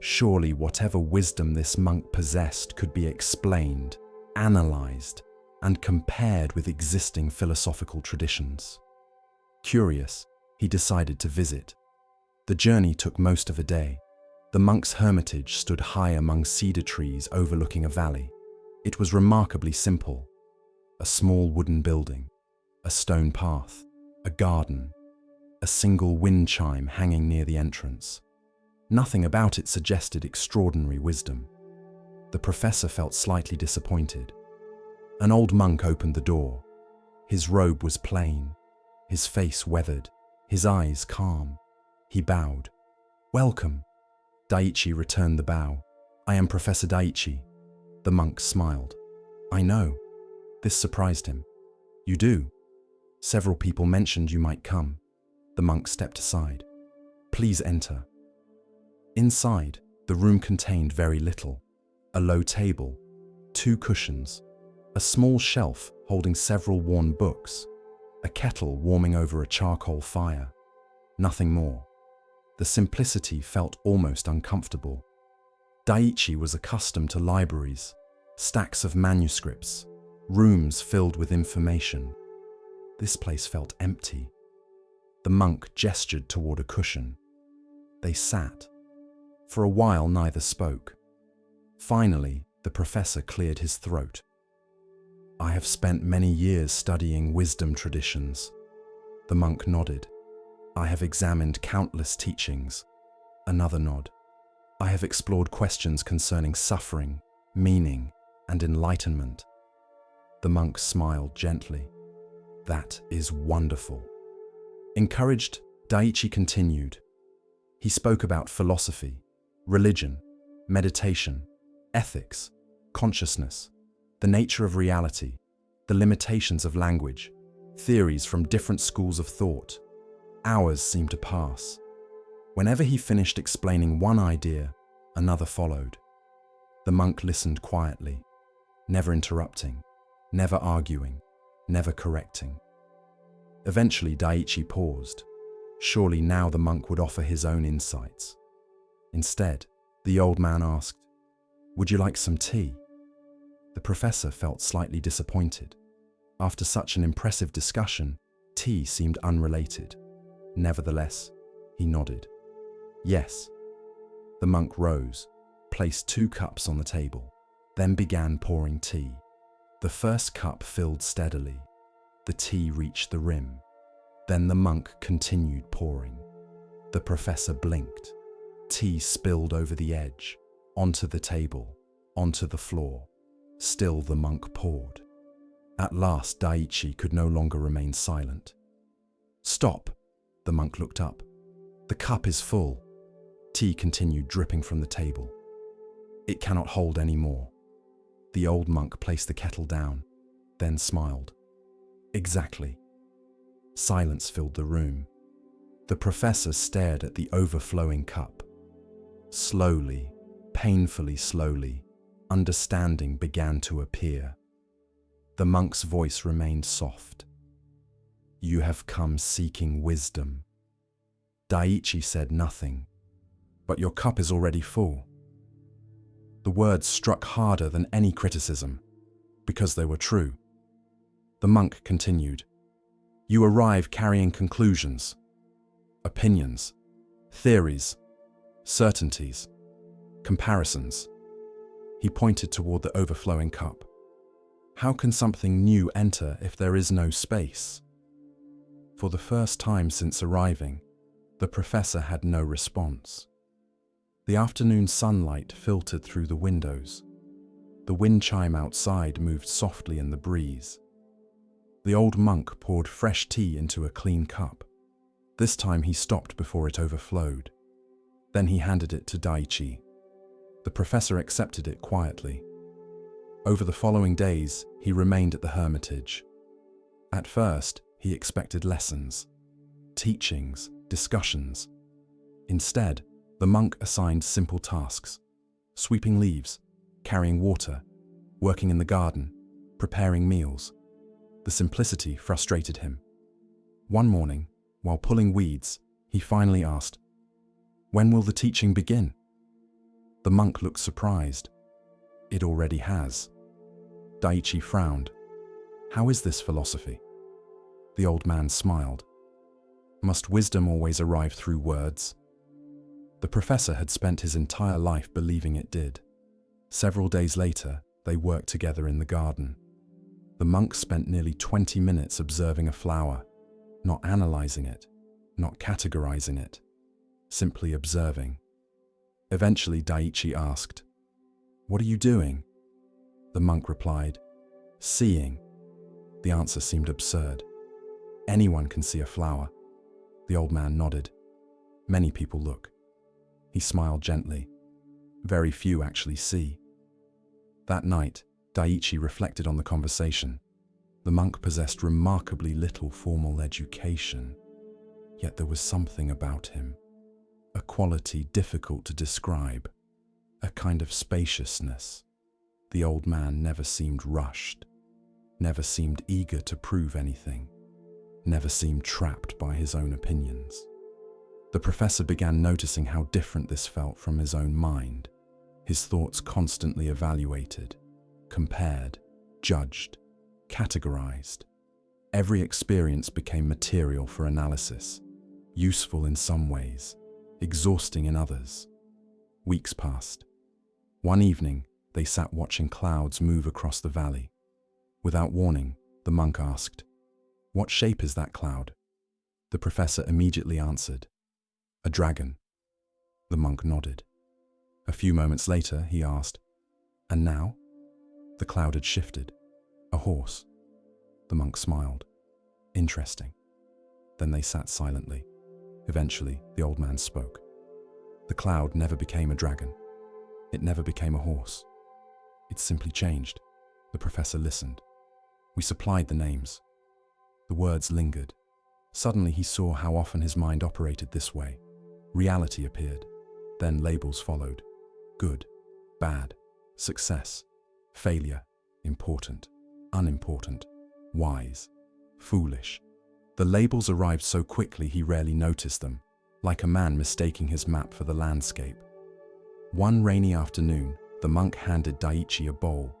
Surely whatever wisdom this monk possessed could be explained, analyzed, and compared with existing philosophical traditions. Curious, he decided to visit. The journey took most of a day. The monk's hermitage stood high among cedar trees overlooking a valley. It was remarkably simple. A small wooden building, a stone path, a garden, a single wind chime hanging near the entrance. Nothing about it suggested extraordinary wisdom. The professor felt slightly disappointed. An old monk opened the door. His robe was plain, his face weathered, his eyes calm. He bowed. "Welcome." Daiichi returned the bow. "I am Professor Daiichi." The monk smiled. "I know." This surprised him. "You do? Several people mentioned you might come." The monk stepped aside. "Please enter." Inside, the room contained very little. A low table, 2 cushions, a small shelf holding several worn books, a kettle warming over a charcoal fire. Nothing more. The simplicity felt almost uncomfortable. Daiichi was accustomed to libraries, stacks of manuscripts, rooms filled with information. This place felt empty. The monk gestured toward a cushion. They sat. For a while, neither spoke. Finally, the professor cleared his throat. "I have spent many years studying wisdom traditions." The monk nodded. "I have examined countless teachings." Another nod. "I have explored questions concerning suffering, meaning, and enlightenment." The monk smiled gently. "That is wonderful." Encouraged, Daiichi continued. He spoke about philosophy, religion, meditation, ethics, consciousness, the nature of reality, the limitations of language, theories from different schools of thought. Hours seemed to pass. Whenever he finished explaining one idea, another followed. The monk listened quietly, never interrupting, never arguing, never correcting. Eventually, Daiichi paused. Surely now the monk would offer his own insights. Instead, the old man asked, "Would you like some tea?" The professor felt slightly disappointed. After such an impressive discussion, tea seemed unrelated. Nevertheless, he nodded. "Yes." The monk rose, placed 2 cups on the table, then began pouring tea. The first cup filled steadily. The tea reached the rim. Then the monk continued pouring. The professor blinked. Tea spilled over the edge, onto the table, onto the floor. Still the monk poured. At last, Daiichi could no longer remain silent. "Stop!" The monk looked up. "The cup is full." Tea continued dripping from the table. "It cannot hold any more." The old monk placed the kettle down, then smiled. "Exactly." Silence filled the room. The professor stared at the overflowing cup. Slowly, painfully slowly, understanding began to appear. The monk's voice remained soft. "You have come seeking wisdom." Daiichi said nothing. "But your cup is already full." The words struck harder than any criticism, because they were true. The monk continued. "You arrive carrying conclusions, opinions, theories, certainties, comparisons." He pointed toward the overflowing cup. "How can something new enter if there is no space?" For the first time since arriving, the professor had no response. The afternoon sunlight filtered through the windows. The wind chime outside moved softly in the breeze. The old monk poured fresh tea into a clean cup. This time he stopped before it overflowed. Then he handed it to Daiichi. The professor accepted it quietly. Over the following days, he remained at the hermitage. At first, he expected lessons, teachings, discussions. Instead, the monk assigned simple tasks: sweeping leaves, carrying water, working in the garden, preparing meals. The simplicity frustrated him. One morning, while pulling weeds, he finally asked, "When will the teaching begin?" The monk looked surprised. "It already has." Daiichi frowned. "How is this philosophy?" The old man smiled. "Must wisdom always arrive through words?" The professor had spent his entire life believing it did. Several days later, they worked together in the garden. The monk spent nearly 20 minutes observing a flower, not analyzing it, not categorizing it, simply observing. Eventually, Daiichi asked, "What are you doing?" The monk replied, "Seeing." The answer seemed absurd. Anyone can see a flower. The old man nodded. Many people look. He smiled gently. Very few actually see. That night, Daiichi reflected on the conversation. The monk possessed remarkably little formal education, yet there was something about him, a quality difficult to describe, a kind of spaciousness. The old man never seemed rushed, never seemed eager to prove anything, never seemed trapped by his own opinions. The professor began noticing how different this felt from his own mind, his thoughts constantly evaluated, compared, judged, categorized. Every experience became material for analysis, useful in some ways, exhausting in others. Weeks passed. One evening, they sat watching clouds move across the valley. Without warning, the monk asked, "What shape is that cloud?" The professor immediately answered, "A dragon." The monk nodded. A few moments later, he asked, "And now?" The cloud had shifted. "A horse." The monk smiled. "Interesting." Then they sat silently. Eventually, the old man spoke. "The cloud never became a dragon. It never became a horse. It simply changed." The professor listened. "We supplied the names." The words lingered. Suddenly he saw how often his mind operated this way. Reality appeared. Then labels followed. Good, bad, success, failure, important, unimportant, wise, foolish. The labels arrived so quickly he rarely noticed them, like a man mistaking his map for the landscape. One rainy afternoon, the monk handed Daiichi a bowl.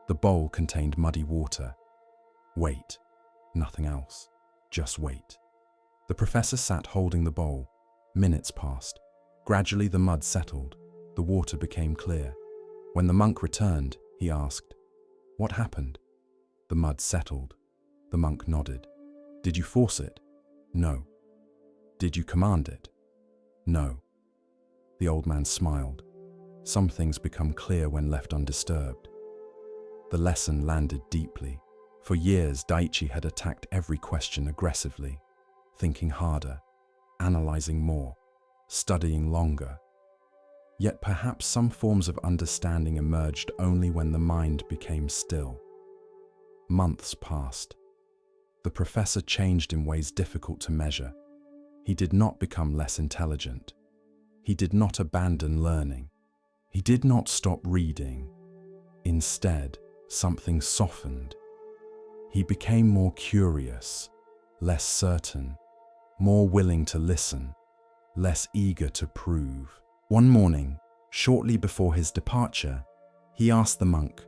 The bowl contained muddy water. Wait. Nothing else. Just wait. The professor sat holding the bowl. Minutes passed. Gradually the mud settled. The water became clear. When the monk returned, he asked, "What happened?" The mud settled. The monk nodded. "Did you force it?" "No." "Did you command it?" "No." The old man smiled. Some things become clear when left undisturbed. The lesson landed deeply. For years, Daiichi had attacked every question aggressively, thinking harder, analyzing more, studying longer. Yet perhaps some forms of understanding emerged only when the mind became still. Months passed. The professor changed in ways difficult to measure. He did not become less intelligent. He did not abandon learning. He did not stop reading. Instead, something softened. He became more curious, less certain, more willing to listen, less eager to prove. One morning, shortly before his departure, he asked the monk,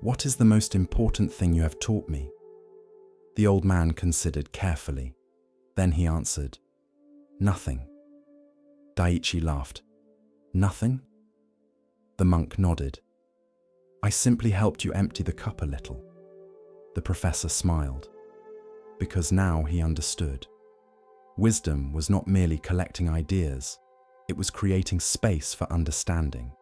"What is the most important thing you have taught me?" The old man considered carefully. Then he answered, "Nothing." Daiichi laughed. "Nothing?" The monk nodded. "I simply helped you empty the cup a little." The professor smiled, because now he understood. Wisdom was not merely collecting ideas, it was creating space for understanding.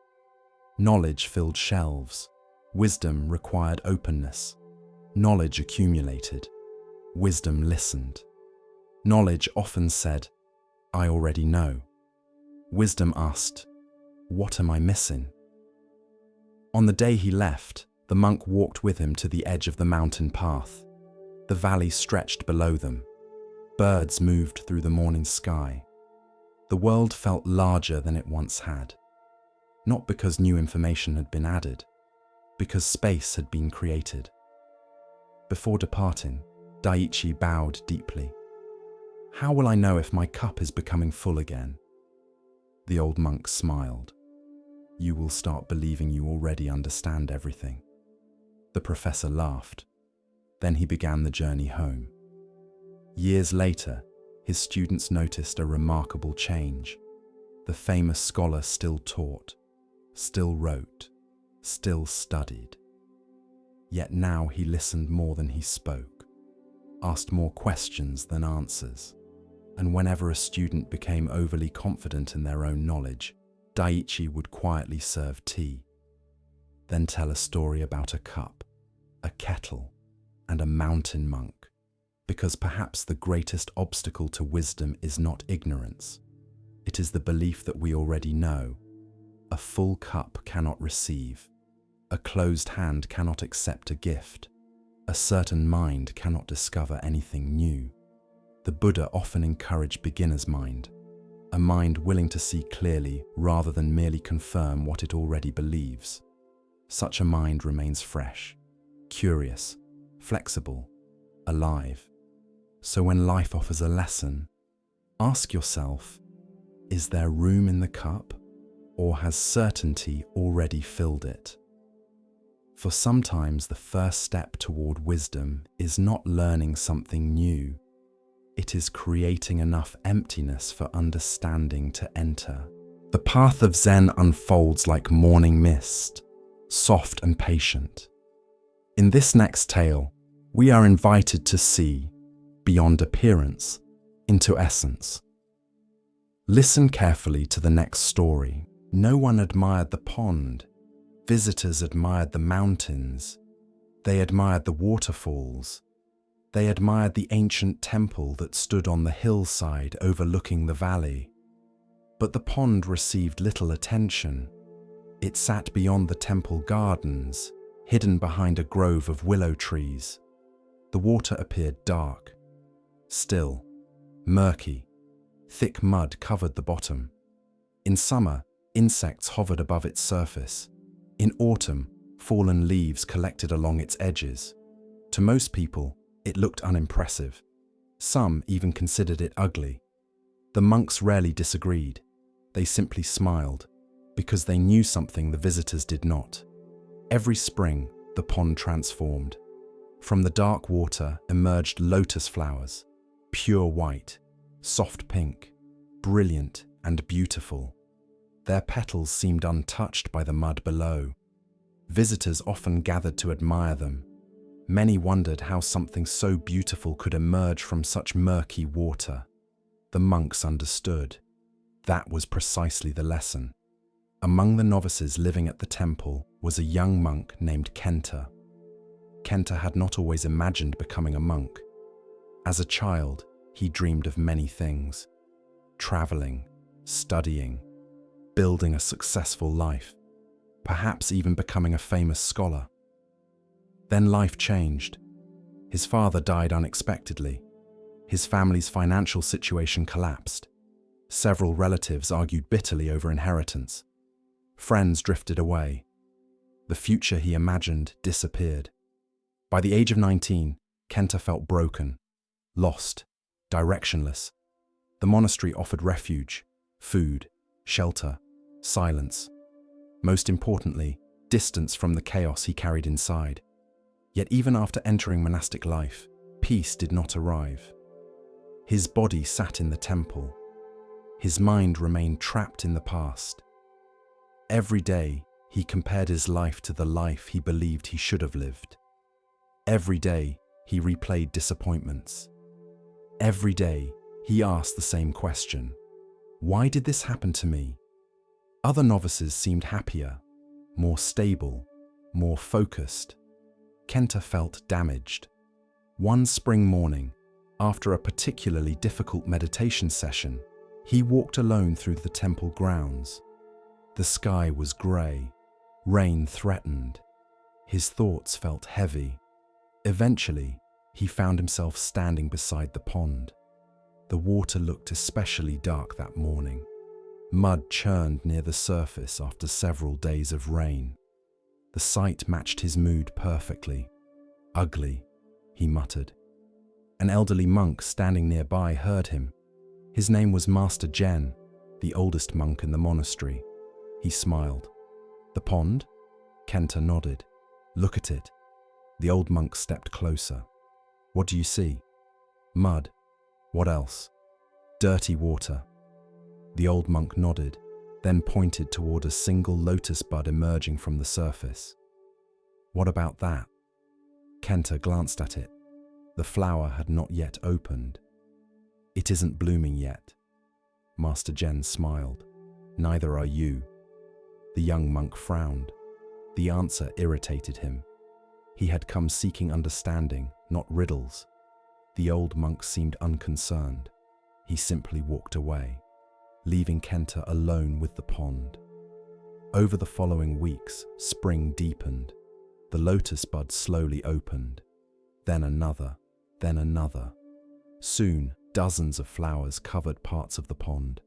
Knowledge filled shelves. Wisdom required openness. Knowledge accumulated. Wisdom listened. Knowledge often said, "I already know." Wisdom asked, "What am I missing?" On the day he left, the monk walked with him to the edge of the mountain path. The valley stretched below them. Birds moved through the morning sky. The world felt larger than it once had. Not because new information had been added, because space had been created. Before departing, Daiichi bowed deeply. "How will I know if my cup is becoming full again?" The old monk smiled. "You will start believing you already understand everything." The professor laughed. Then he began the journey home. Years later, his students noticed a remarkable change. The famous scholar still taught, still wrote, still studied. Yet now he listened more than he spoke, asked more questions than answers. And whenever a student became overly confident in their own knowledge, Daiichi would quietly serve tea, then tell a story about a cup, a kettle, and a mountain monk, because perhaps the greatest obstacle to wisdom is not ignorance. It is the belief that we already know. A full cup cannot receive. A closed hand cannot accept a gift. A certain mind cannot discover anything new. The Buddha often encouraged beginner's mind, a mind willing to see clearly rather than merely confirm what it already believes. Such a mind remains fresh, curious, flexible, alive. So when life offers a lesson, ask yourself, is there room in the cup, or has certainty already filled it? For sometimes the first step toward wisdom is not learning something new. It is creating enough emptiness for understanding to enter. The path of Zen unfolds like morning mist, soft and patient. In this next tale, we are invited to see, beyond appearance, into essence. Listen carefully to the next story. No one admired the pond. Visitors admired the mountains. They admired the waterfalls. They admired the ancient temple that stood on the hillside overlooking the valley. But the pond received little attention. It sat beyond the temple gardens, hidden behind a grove of willow trees. The water appeared dark, still, murky. Thick mud covered the bottom. In summer, insects hovered above its surface. In autumn, fallen leaves collected along its edges. To most people, it looked unimpressive. Some even considered it ugly. The monks rarely disagreed. They simply smiled, because they knew something the visitors did not. Every spring, the pond transformed. From the dark water emerged lotus flowers, pure white, soft pink, brilliant and beautiful. Their petals seemed untouched by the mud below. Visitors often gathered to admire them. Many wondered how something so beautiful could emerge from such murky water. The monks understood. That was precisely the lesson. Among the novices living at the temple was a young monk named Kenta. Kenta had not always imagined becoming a monk. As a child, he dreamed of many things: traveling, studying, building a successful life, perhaps even becoming a famous scholar. Then life changed. His father died unexpectedly. His family's financial situation collapsed. Several relatives argued bitterly over inheritance. Friends drifted away. The future he imagined disappeared. By the age of 19, Kenta felt broken, lost, directionless. The monastery offered refuge, food, shelter, silence. Most importantly, distance from the chaos he carried inside. Yet even after entering monastic life, peace did not arrive. His body sat in the temple. His mind remained trapped in the past. Every day, he compared his life to the life he believed he should have lived. Every day, he replayed disappointments. Every day, he asked the same question: why did this happen to me? Other novices seemed happier, more stable, more focused. Kenta felt damaged. One spring morning, after a particularly difficult meditation session, he walked alone through the temple grounds. The sky was grey. Rain threatened. His thoughts felt heavy. Eventually, he found himself standing beside the pond. The water looked especially dark that morning. Mud churned near the surface after several days of rain. The sight matched his mood perfectly. Ugly, he muttered. An elderly monk standing nearby heard him. His name was Master Jen, the oldest monk in the monastery. He smiled. The pond? Kenta nodded. Look at it. The old monk stepped closer. What do you see? Mud. What else? Dirty water. The old monk nodded, then pointed toward a single lotus bud emerging from the surface. What about that? Kenta glanced at it. The flower had not yet opened. It isn't blooming yet. Master Jen smiled. Neither are you. The young monk frowned. The answer irritated him. He had come seeking understanding, not riddles. The old monk seemed unconcerned. He simply walked away, leaving Kenta alone with the pond. Over the following weeks, spring deepened. The lotus bud slowly opened. Then another, then another. Soon, dozens of flowers covered parts of the pond.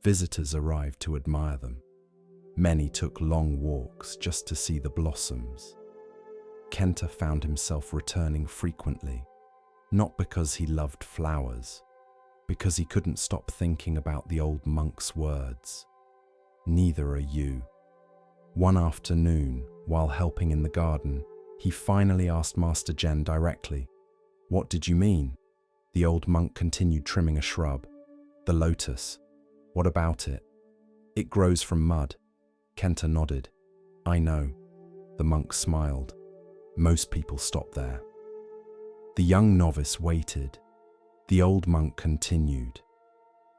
Visitors arrived to admire them. Many took long walks just to see the blossoms. Kenta found himself returning frequently, not because he loved flowers, because he couldn't stop thinking about the old monk's words. Neither are you. One afternoon, while helping in the garden, he finally asked Master Jen directly, "What did you mean?" The old monk continued trimming a shrub. "The lotus. What about it?" "It grows from mud." Kenta nodded. "I know." The monk smiled. "Most people stop there." The young novice waited. The old monk continued.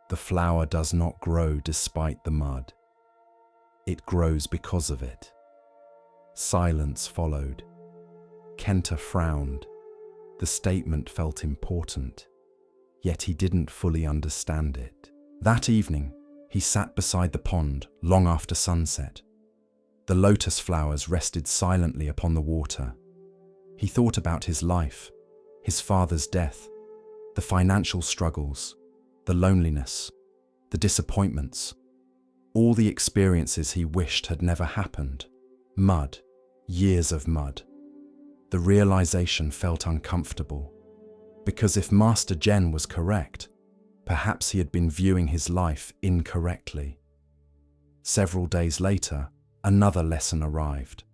"The flower does not grow despite the mud. It grows because of it." Silence followed. Kenta frowned. The statement felt important, yet he didn't fully understand it. That evening, he sat beside the pond long after sunset. The lotus flowers rested silently upon the water. He thought about his life, his father's death, the financial struggles, the loneliness, the disappointments, all the experiences he wished had never happened. Mud, years of mud. The realization felt uncomfortable, because if Master Jen was correct, perhaps he had been viewing his life incorrectly. Several days later, another lesson arrived.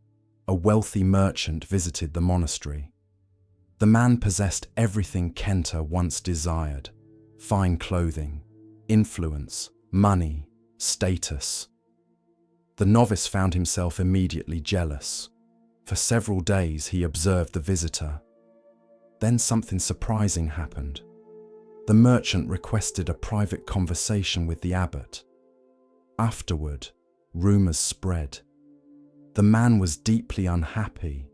A wealthy merchant visited the monastery. The man possessed everything Kenta once desired: fine clothing, influence, money, status. The novice found himself immediately jealous. For several days he observed the visitor. Then something surprising happened. The merchant requested a private conversation with the abbot. Afterward, rumors spread. The man was deeply unhappy.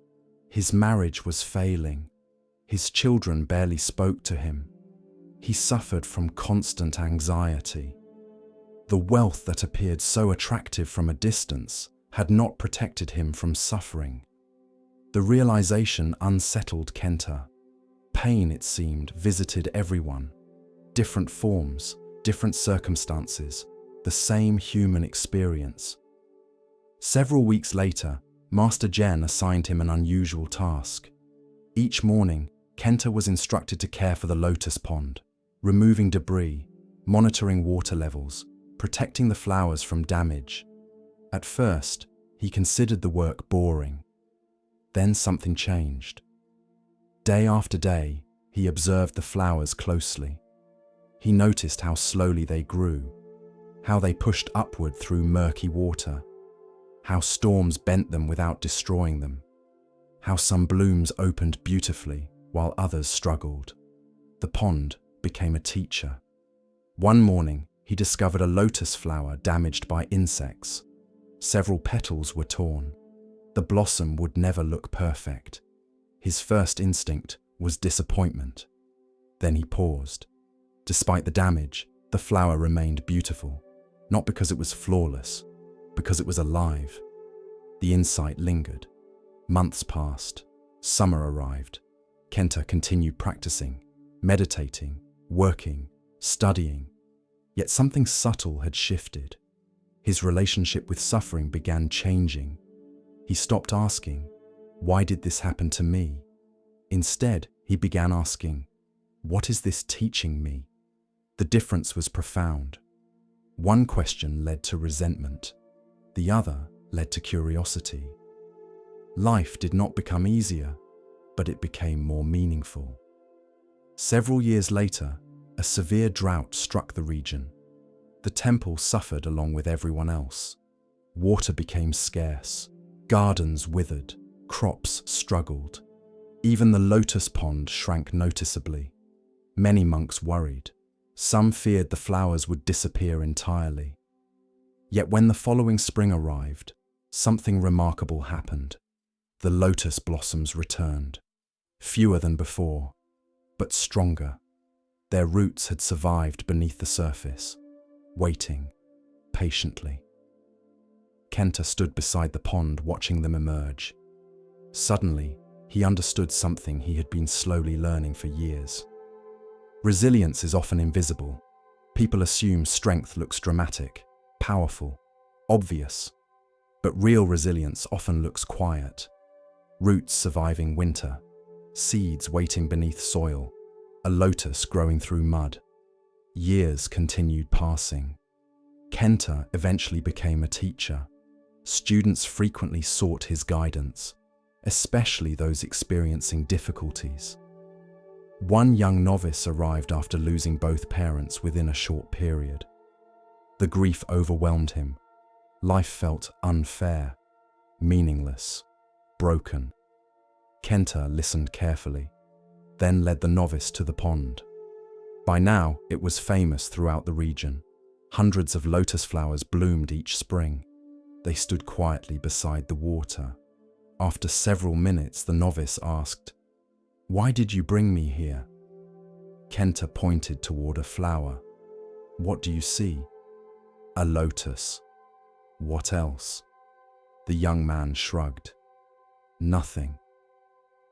His marriage was failing. His children barely spoke to him. He suffered from constant anxiety. The wealth that appeared so attractive from a distance had not protected him from suffering. The realization unsettled Kenta. Pain, it seemed, visited everyone. Different forms, different circumstances, the same human experience. Several weeks later, Master Jen assigned him an unusual task. Each morning, Kenta was instructed to care for the lotus pond, removing debris, monitoring water levels, protecting the flowers from damage. At first, he considered the work boring. Then something changed. Day after day, he observed the flowers closely. He noticed how slowly they grew, how they pushed upward through murky water, how storms bent them without destroying them, how some blooms opened beautifully while others struggled. The pond became a teacher. One morning, he discovered a lotus flower damaged by insects. Several petals were torn. The blossom would never look perfect. His first instinct was disappointment. Then he paused. Despite the damage, the flower remained beautiful, not because it was flawless, because it was alive. The insight lingered. Months passed. Summer arrived. Kenta continued practicing, meditating, working, studying. Yet something subtle had shifted. His relationship with suffering began changing. He stopped asking, "Why did this happen to me?" Instead, he began asking, "What is this teaching me?" The difference was profound. One question led to resentment. The other led to curiosity. Life did not become easier, but it became more meaningful. Several years later, a severe drought struck the region. The temple suffered along with everyone else. Water became scarce. Gardens withered, crops struggled. Even the lotus pond shrank noticeably. Many monks worried. Some feared the flowers would disappear entirely. Yet when the following spring arrived, something remarkable happened. The lotus blossoms returned, fewer than before. but stronger. Their roots had survived beneath the surface, waiting patiently. Kenta stood beside the pond watching them emerge. Suddenly, he understood something he had been slowly learning for years. Resilience is often invisible. People assume strength looks dramatic, powerful, obvious. But real resilience often looks quiet. Roots surviving winter, seeds waiting beneath soil, a lotus growing through mud. Years continued passing. Kenta eventually became a teacher. Students frequently sought his guidance, especially those experiencing difficulties. One young novice arrived after losing both parents within a short period. The grief overwhelmed him. Life felt unfair, meaningless, broken. Kenta listened carefully, then led the novice to the pond. By now, it was famous throughout the region. Hundreds of lotus flowers bloomed each spring. They stood quietly beside the water. After several minutes, the novice asked, "Why did you bring me here?" Kenta pointed toward a flower. "What do you see?" "A lotus." "What else?" The young man shrugged. "Nothing."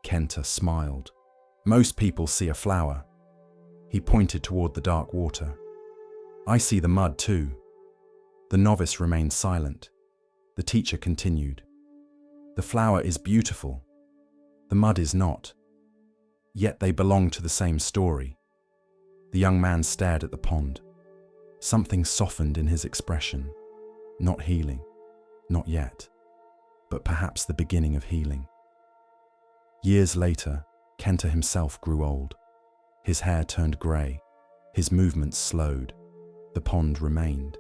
Kenta smiled. "Most people see a flower." He pointed toward the dark water. "I see the mud too." The novice remained silent. The teacher continued. "The flower is beautiful. The mud is not. Yet they belong to the same story." The young man stared at the pond. Something softened in his expression. Not healing, not yet, but perhaps the beginning of healing. Years later, Kenta himself grew old. His hair turned grey, his movements slowed. The pond remained.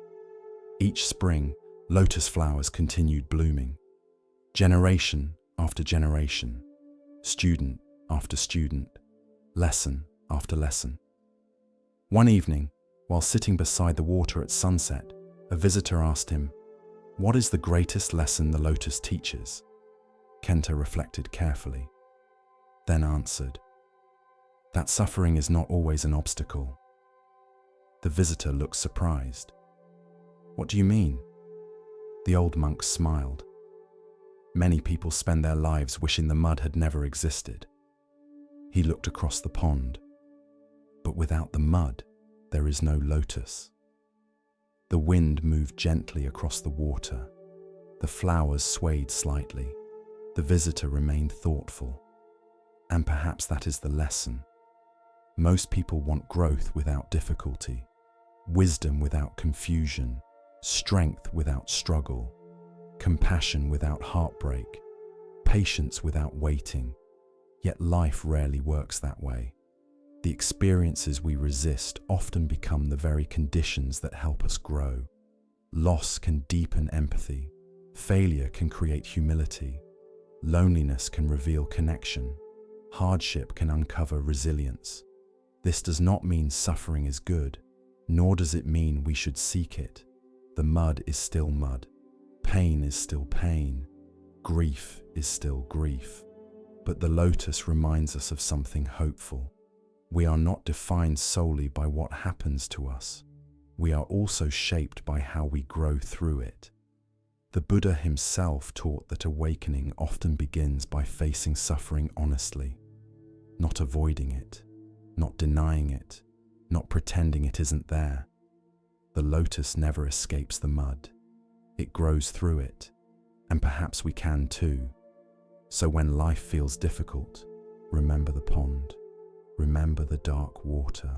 Each spring, lotus flowers continued blooming. Generation after generation, student after student, lesson after lesson. One evening, while sitting beside the water at sunset, a visitor asked him, "What is the greatest lesson the lotus teaches?" Kenta reflected carefully, then answered, "That suffering is not always an obstacle." The visitor looked surprised. "What do you mean?" The old monk smiled. "Many people spend their lives wishing the mud had never existed." He looked across the pond. "But without the mud, there is no lotus." The wind moved gently across the water. The flowers swayed slightly. The visitor remained thoughtful. And perhaps that is the lesson. Most people want growth without difficulty, wisdom without confusion, strength without struggle, compassion without heartbreak, patience without waiting. Yet life rarely works that way. The experiences we resist often become the very conditions that help us grow. Loss can deepen empathy. Failure can create humility. Loneliness can reveal connection. Hardship can uncover resilience. This does not mean suffering is good, nor does it mean we should seek it. The mud is still mud. Pain is still pain. Grief is still grief. But the lotus reminds us of something hopeful. We are not defined solely by what happens to us. We are also shaped by how we grow through it. The Buddha himself taught that awakening often begins by facing suffering honestly, not avoiding it, not denying it, not pretending it isn't there. The lotus never escapes the mud. It grows through it, and perhaps we can too. So when life feels difficult, remember the pond. Remember the dark water.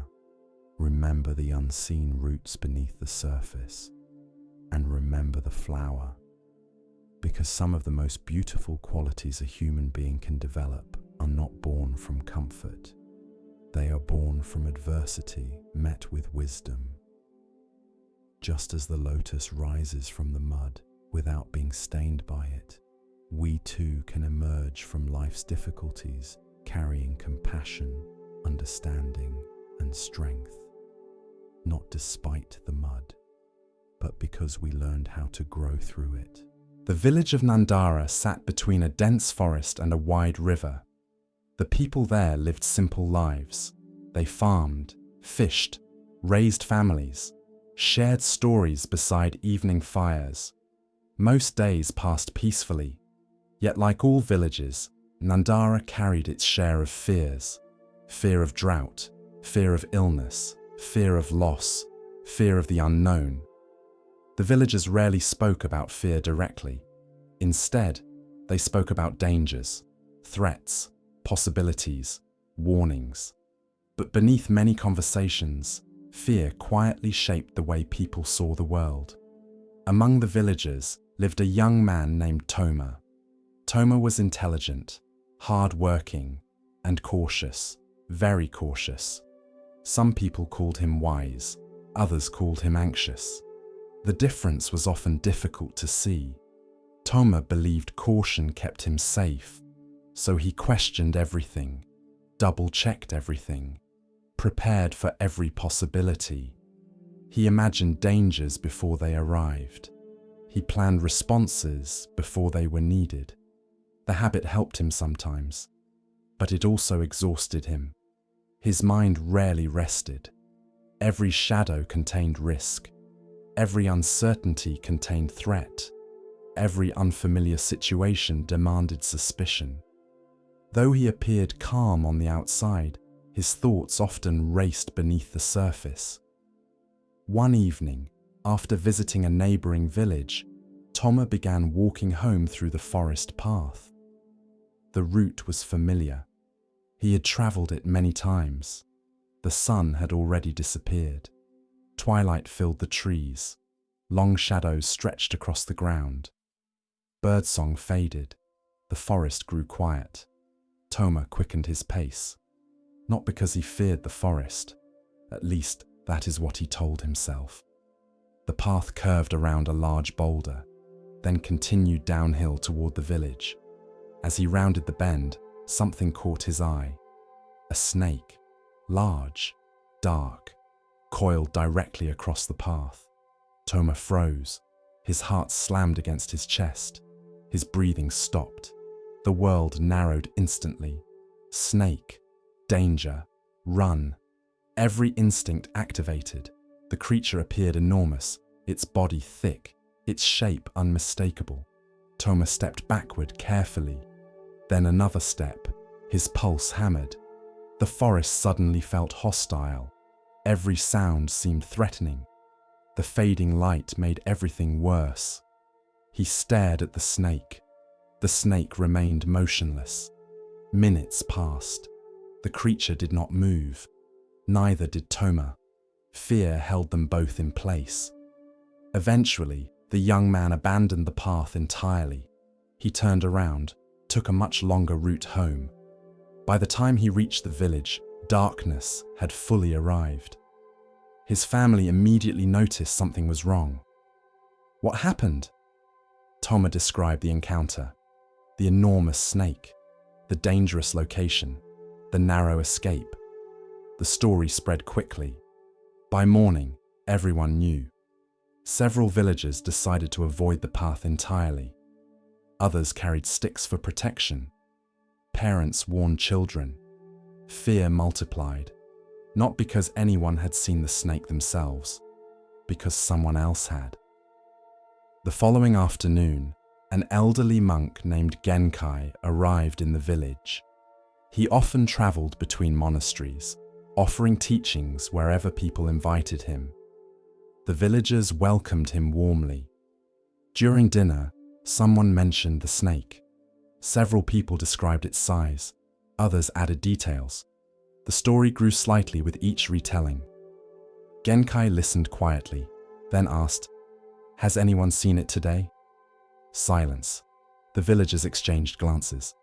Remember the unseen roots beneath the surface. And remember the flower. Because some of the most beautiful qualities a human being can develop are not born from comfort. They are born from adversity met with wisdom. Just as the lotus rises from the mud without being stained by it, we too can emerge from life's difficulties carrying compassion, understanding, and strength, not despite the mud, but because we learned how to grow through it. The village of Nandara sat between a dense forest and a wide river. The people there lived simple lives. They farmed, fished, raised families, shared stories beside evening fires. Most days passed peacefully, yet like all villages, Nandara carried its share of fears. Fear of drought, fear of illness, fear of loss, fear of the unknown. The villagers rarely spoke about fear directly. Instead, they spoke about dangers, threats, possibilities, warnings. But beneath many conversations, fear quietly shaped the way people saw the world. Among the villagers lived a young man named Toma. Toma was intelligent, hard-working, and cautious, very cautious. Some people called him wise, others called him anxious. The difference was often difficult to see. Toma believed caution kept him safe, so he questioned everything, double-checked everything, prepared for every possibility. He imagined dangers before they arrived. He planned responses before they were needed. The habit helped him sometimes, but it also exhausted him. His mind rarely rested. Every shadow contained risk. Every uncertainty contained threat. Every unfamiliar situation demanded suspicion. Though he appeared calm on the outside, his thoughts often raced beneath the surface. One evening, after visiting a neighboring village, Toma began walking home through the forest path. The route was familiar. He had traveled it many times. The sun had already disappeared. Twilight filled the trees. Long shadows stretched across the ground. Birdsong faded. The forest grew quiet. Toma quickened his pace. Not because he feared the forest. At least, that is what he told himself. The path curved around a large boulder, then continued downhill toward the village. As he rounded the bend, something caught his eye. A snake, large, dark, coiled directly across the path. Toma froze. His heart slammed against his chest. His breathing stopped. The world narrowed instantly. Snake, danger, run. Every instinct activated. The creature appeared enormous, its body thick, its shape unmistakable. Toma stepped backward carefully. Then another step. His pulse hammered. The forest suddenly felt hostile. Every sound seemed threatening. The fading light made everything worse. He stared at the snake. The snake remained motionless. Minutes passed. The creature did not move. Neither did Toma. Fear held them both in place. Eventually, the young man abandoned the path entirely. He turned around, took a much longer route home. By the time he reached the village, darkness had fully arrived. His family immediately noticed something was wrong. What happened? Toma described the encounter. The enormous snake, the dangerous location, the narrow escape. The story spread quickly. By morning, everyone knew. Several villagers decided to avoid the path entirely. Others carried sticks for protection. Parents warned children. Fear multiplied, not because anyone had seen the snake themselves, because someone else had. The following afternoon, an elderly monk named Genkai arrived in the village. He often traveled between monasteries, offering teachings wherever people invited him. The villagers welcomed him warmly. During dinner, someone mentioned the snake. Several people described its size. Others added details. The story grew slightly with each retelling. Genkai listened quietly, then asked, "Has anyone seen it today?" Silence. The villagers exchanged glances.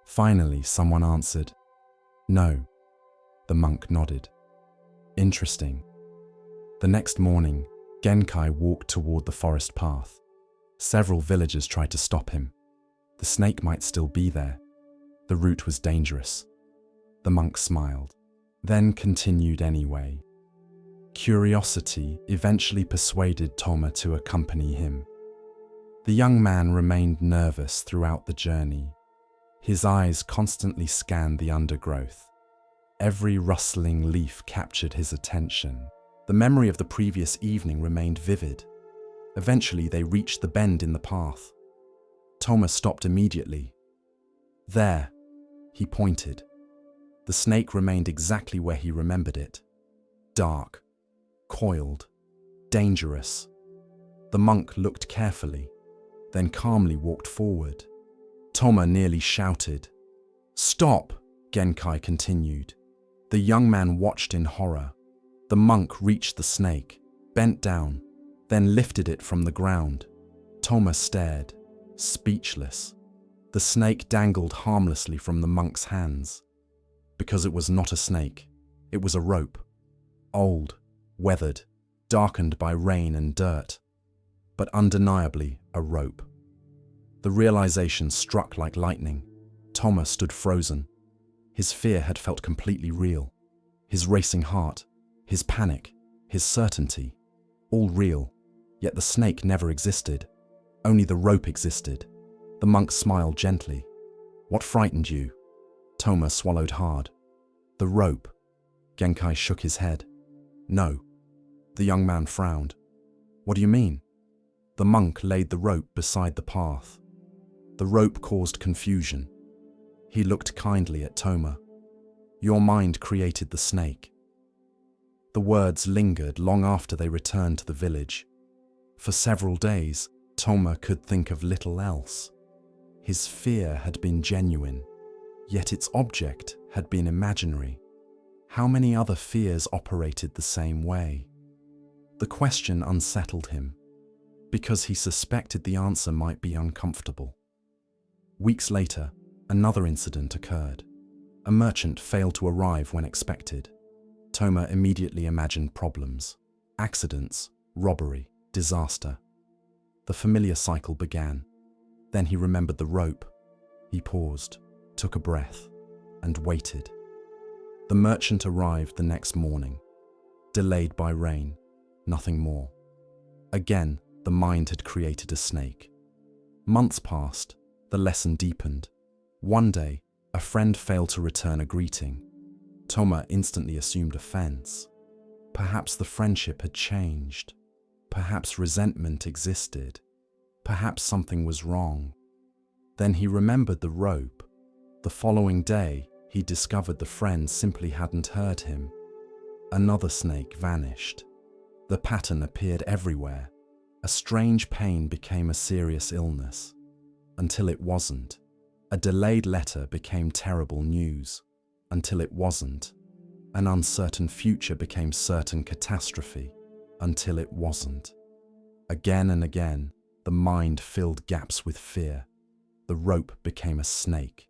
Finally, someone answered, "No." The monk nodded. Interesting. The next morning, Genkai walked toward the forest path. Several villagers tried to stop him. The snake might still be there. The route was dangerous. The monk smiled, then continued anyway. Curiosity eventually persuaded Toma to accompany him. The young man remained nervous throughout the journey. His eyes constantly scanned the undergrowth. Every rustling leaf captured his attention. The memory of the previous evening remained vivid. Eventually, they reached the bend in the path. Toma stopped immediately. There, he pointed. The snake remained exactly where he remembered it. Dark, coiled, dangerous. The monk looked carefully, then calmly walked forward. Toma nearly shouted. "Stop!" Genkai continued. The young man watched in horror. The monk reached the snake, bent down, then lifted it from the ground. Toma stared, speechless. The snake dangled harmlessly from the monk's hands. Because it was not a snake, it was a rope. Old, weathered, darkened by rain and dirt, but undeniably a rope. The realization struck like lightning. Toma stood frozen. His fear had felt completely real. His racing heart, his panic, his certainty, all real. Yet the snake never existed. Only the rope existed. The monk smiled gently. "What frightened you?" Toma swallowed hard. "The rope." Genkai shook his head. "No." The young man frowned. "What do you mean?" The monk laid the rope beside the path. The rope caused confusion. He looked kindly at Toma. "Your mind created the snake." The words lingered long after they returned to the village. For several days, Toma could think of little else. His fear had been genuine, yet its object had been imaginary. How many other fears operated the same way? The question unsettled him, because he suspected the answer might be uncomfortable. Weeks later, another incident occurred. A merchant failed to arrive when expected. Toma immediately imagined problems, accidents, robbery, disaster. The familiar cycle began. Then he remembered the rope. He paused, took a breath, and waited. The merchant arrived the next morning, delayed by rain, nothing more. Again, the mind had created a snake. Months passed, the lesson deepened. One day, a friend failed to return a greeting. Toma instantly assumed offense. Perhaps the friendship had changed. Perhaps resentment existed. Perhaps something was wrong. Then he remembered the rope. The following day, he discovered the friend simply hadn't heard him. Another snake vanished. The pattern appeared everywhere. A strange pain became a serious illness. Until it wasn't. A delayed letter became terrible news. Until it wasn't. An uncertain future became certain catastrophe. Until it wasn't. Again and again, the mind filled gaps with fear. The rope became a snake.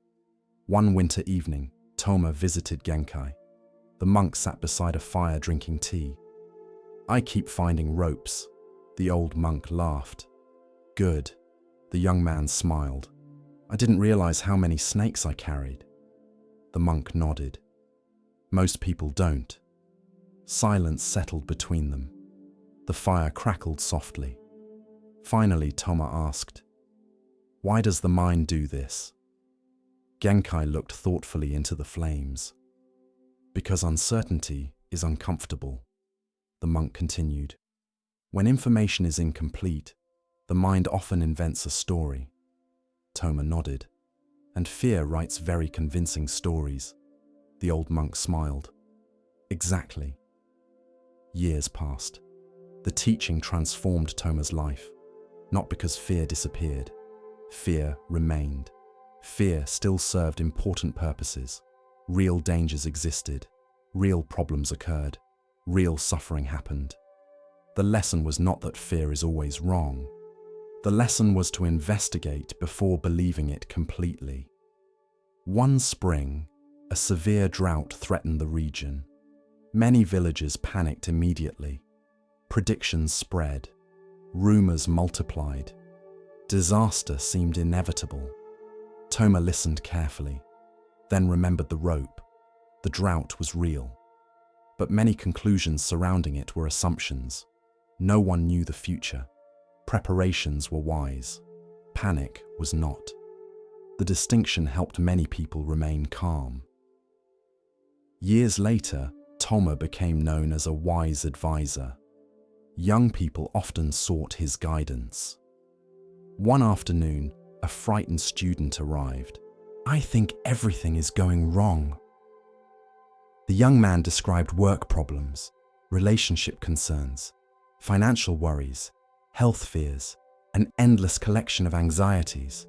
One winter evening, Toma visited Genkai. The monk sat beside a fire drinking tea. "I keep finding ropes." The old monk laughed. "Good." The young man smiled. "I didn't realize how many snakes I carried." The monk nodded. "Most people don't." Silence settled between them. The fire crackled softly. Finally, Toma asked, "Why does the mind do this?" Genkai looked thoughtfully into the flames. "Because uncertainty is uncomfortable," the monk continued. "When information is incomplete, the mind often invents a story." Toma nodded. "And fear writes very convincing stories." The old monk smiled. "Exactly." Years passed. The teaching transformed Toma's life. Not because fear disappeared. Fear remained. Fear still served important purposes. Real dangers existed. Real problems occurred. Real suffering happened. The lesson was not that fear is always wrong. The lesson was to investigate before believing it completely. One spring, a severe drought threatened the region. Many villagers panicked immediately. Predictions spread. Rumors multiplied. Disaster seemed inevitable. Toma listened carefully, then remembered the rope. The drought was real. But many conclusions surrounding it were assumptions. No one knew the future. Preparations were wise. Panic was not. the distinction helped many people remain calm. Years later, Toma became known as a wise advisor. Young people often sought his guidance. One afternoon, a frightened student arrived. "I think everything is going wrong." The young man described work problems, relationship concerns, financial worries, health fears, an endless collection of anxieties.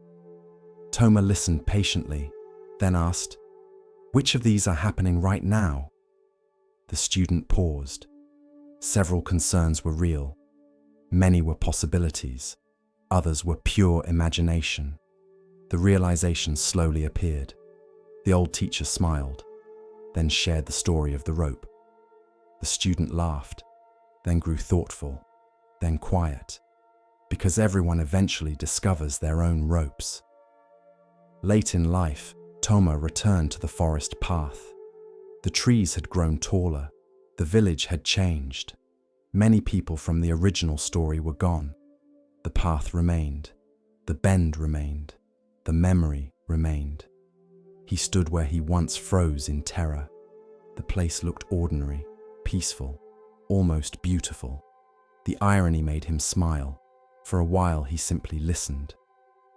Toma listened patiently, then asked, "Which of these are happening right now?" The student paused. Several concerns were real. Many were possibilities. Others were pure imagination. The realization slowly appeared. The old teacher smiled, then shared the story of the rope. The student laughed, then grew thoughtful, then quiet, because everyone eventually discovers their own ropes. Late in life, Toma returned to the forest path. The trees had grown taller. The village had changed. Many people from the original story were gone. The path remained. The bend remained. The memory remained. He stood where he once froze in terror. The place looked ordinary, peaceful, almost beautiful. The irony made him smile. For a while he simply listened.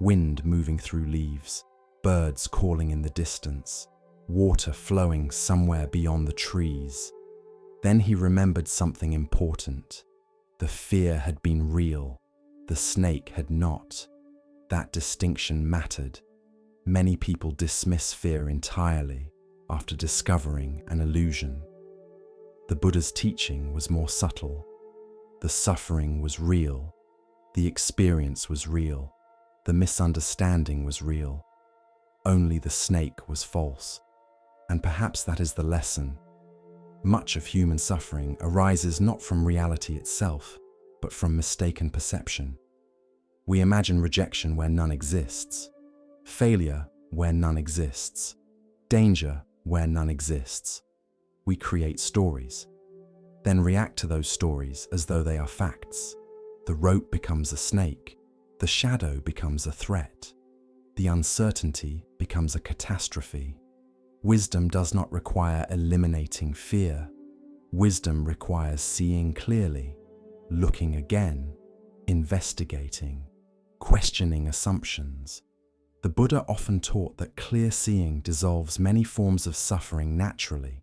Wind moving through leaves, birds calling in the distance, water flowing somewhere beyond the trees. Then he remembered something important. The fear had been real. The snake had not. That distinction mattered. Many people dismiss fear entirely after discovering an illusion. The Buddha's teaching was more subtle. The suffering was real. The experience was real. The misunderstanding was real. Only the snake was false. And perhaps that is the lesson. Much of human suffering arises not from reality itself, but from mistaken perception. We imagine rejection where none exists, failure where none exists, danger where none exists. We create stories, then react to those stories as though they are facts. The rope becomes a snake, the shadow becomes a threat, the uncertainty becomes a catastrophe. Wisdom does not require eliminating fear. Wisdom requires seeing clearly, looking again, investigating, questioning assumptions. The Buddha often taught that clear seeing dissolves many forms of suffering naturally,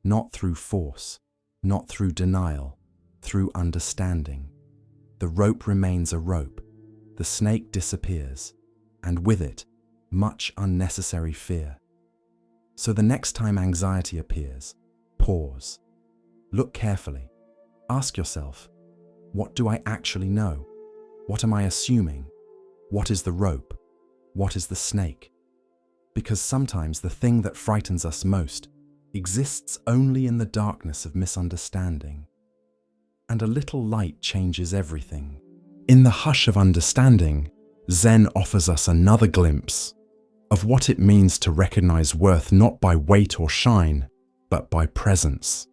not through force, not through denial, through understanding. The rope remains a rope, the snake disappears, and with it, much unnecessary fear. So the next time anxiety appears, pause. Look carefully. Ask yourself, what do I actually know? What am I assuming? What is the rope? What is the snake? Because sometimes the thing that frightens us most exists only in the darkness of misunderstanding. And a little light changes everything. In the hush of understanding, Zen offers us another glimpse of what it means to recognize worth not by weight or shine, but by presence.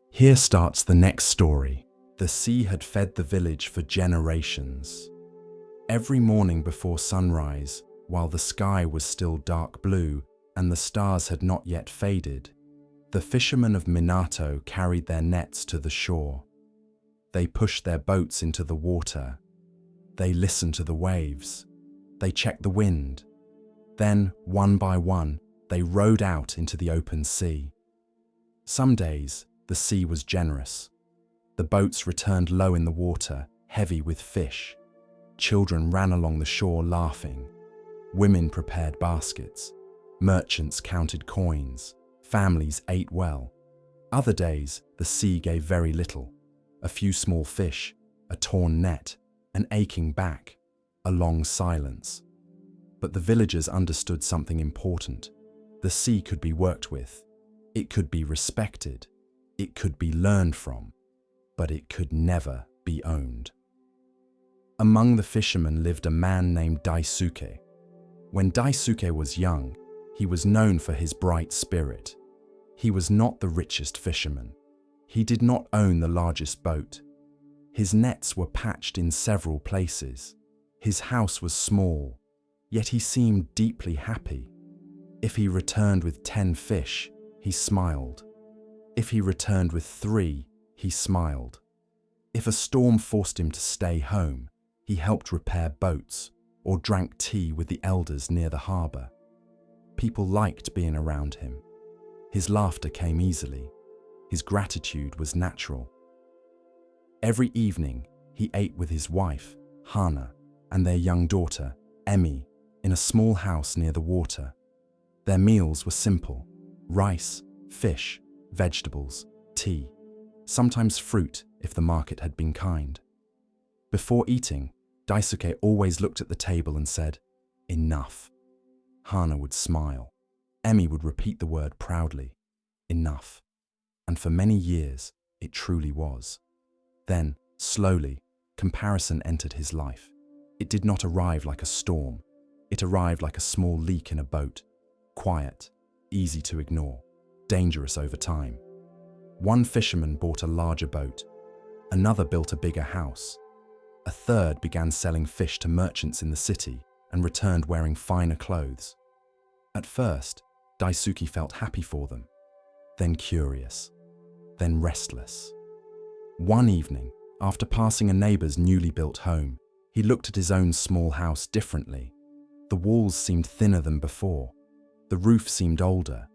Here starts the next story. The sea had fed the village for generations. Every morning before sunrise, while the sky was still dark blue and the stars had not yet faded, the fishermen of Minato carried their nets to the shore. They pushed their boats into the water. They listened to the waves. They checked the wind. Then, one by one, they rowed out into the open sea. Some days, the sea was generous. The boats returned low in the water, heavy with fish. Children ran along the shore laughing. Women prepared baskets. Merchants counted coins. Families ate well. Other days, the sea gave very little. A few small fish, a torn net, an aching back, a long silence. But the villagers understood something important. The sea could be worked with. It could be respected. It could be learned from. But it could never be owned. Among the fishermen lived a man named Daisuke. When Daisuke was young, he was known for his bright spirit. He was not the richest fisherman. He did not own the largest boat. His nets were patched in several places. His house was small. Yet he seemed deeply happy. If he returned with 10 fish, he smiled. If he returned with 3, he smiled. If a storm forced him to stay home, he helped repair boats or drank tea with the elders near the harbour. People liked being around him. His laughter came easily. His gratitude was natural. Every evening, he ate with his wife, Hana, and their young daughter, Emmy, in a small house near the water. Their meals were simple: rice, fish, vegetables, tea, sometimes fruit if the market had been kind. Before eating, Daisuke always looked at the table and said, "Enough." Hana would smile. Emmy would repeat the word proudly, "Enough." And for many years, it truly was. Then, slowly, comparison entered his life. It did not arrive like a storm. It arrived like a small leak in a boat, quiet, easy to ignore, dangerous over time. One fisherman bought a larger boat. Another built a bigger house. A third began selling fish to merchants in the city and returned wearing finer clothes. At first, Daisuke felt happy for them, then curious, then restless. One evening, after passing a neighbor's newly built home, he looked at his own small house differently. The walls seemed thinner than before. The roof seemed older.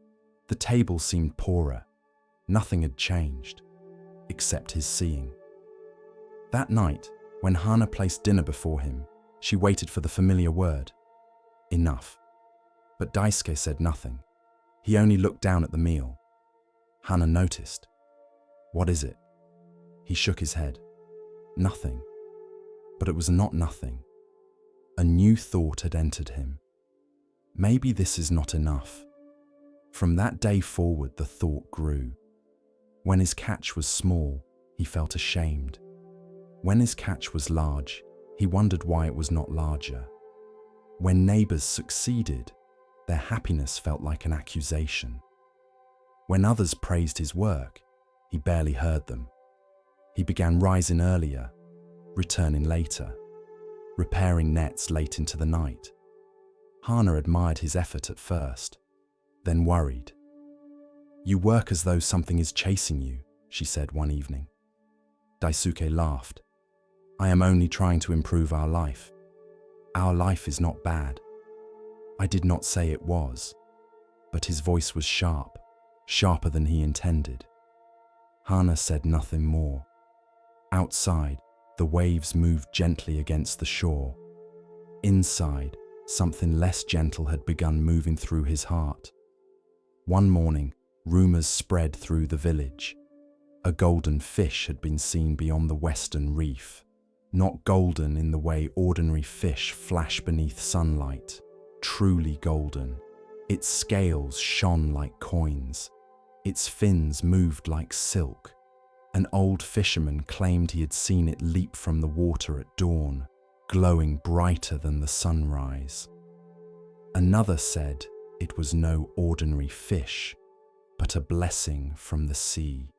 The table seemed poorer. Nothing had changed, except his seeing. That night, when Hana placed dinner before him, she waited for the familiar word, "Enough." But Daisuke said nothing. He only looked down at the meal. Hana noticed. "What is it?" He shook his head. "Nothing." But it was not nothing. A new thought had entered him. Maybe this is not enough. From that day forward, the thought grew. When his catch was small, he felt ashamed. When his catch was large, he wondered why it was not larger. When neighbors succeeded, their happiness felt like an accusation. When others praised his work, he barely heard them. He began rising earlier, returning later, repairing nets late into the night. Hana admired his effort at first, then worried. "You work as though something is chasing you," she said one evening. Daisuke laughed. "I am only trying to improve our life. Our life is not bad." I did not say it was, but his voice was sharp, sharper than he intended. Hana said nothing more. Outside, the waves moved gently against the shore. Inside, something less gentle had begun moving through his heart. One morning, rumors spread through the village. A golden fish had been seen beyond the western reef. Not golden in the way ordinary fish flash beneath sunlight. Truly golden. Its scales shone like coins. Its fins moved like silk. An old fisherman claimed he had seen it leap from the water at dawn, glowing brighter than the sunrise. Another said it was no ordinary fish, but a blessing from the sea.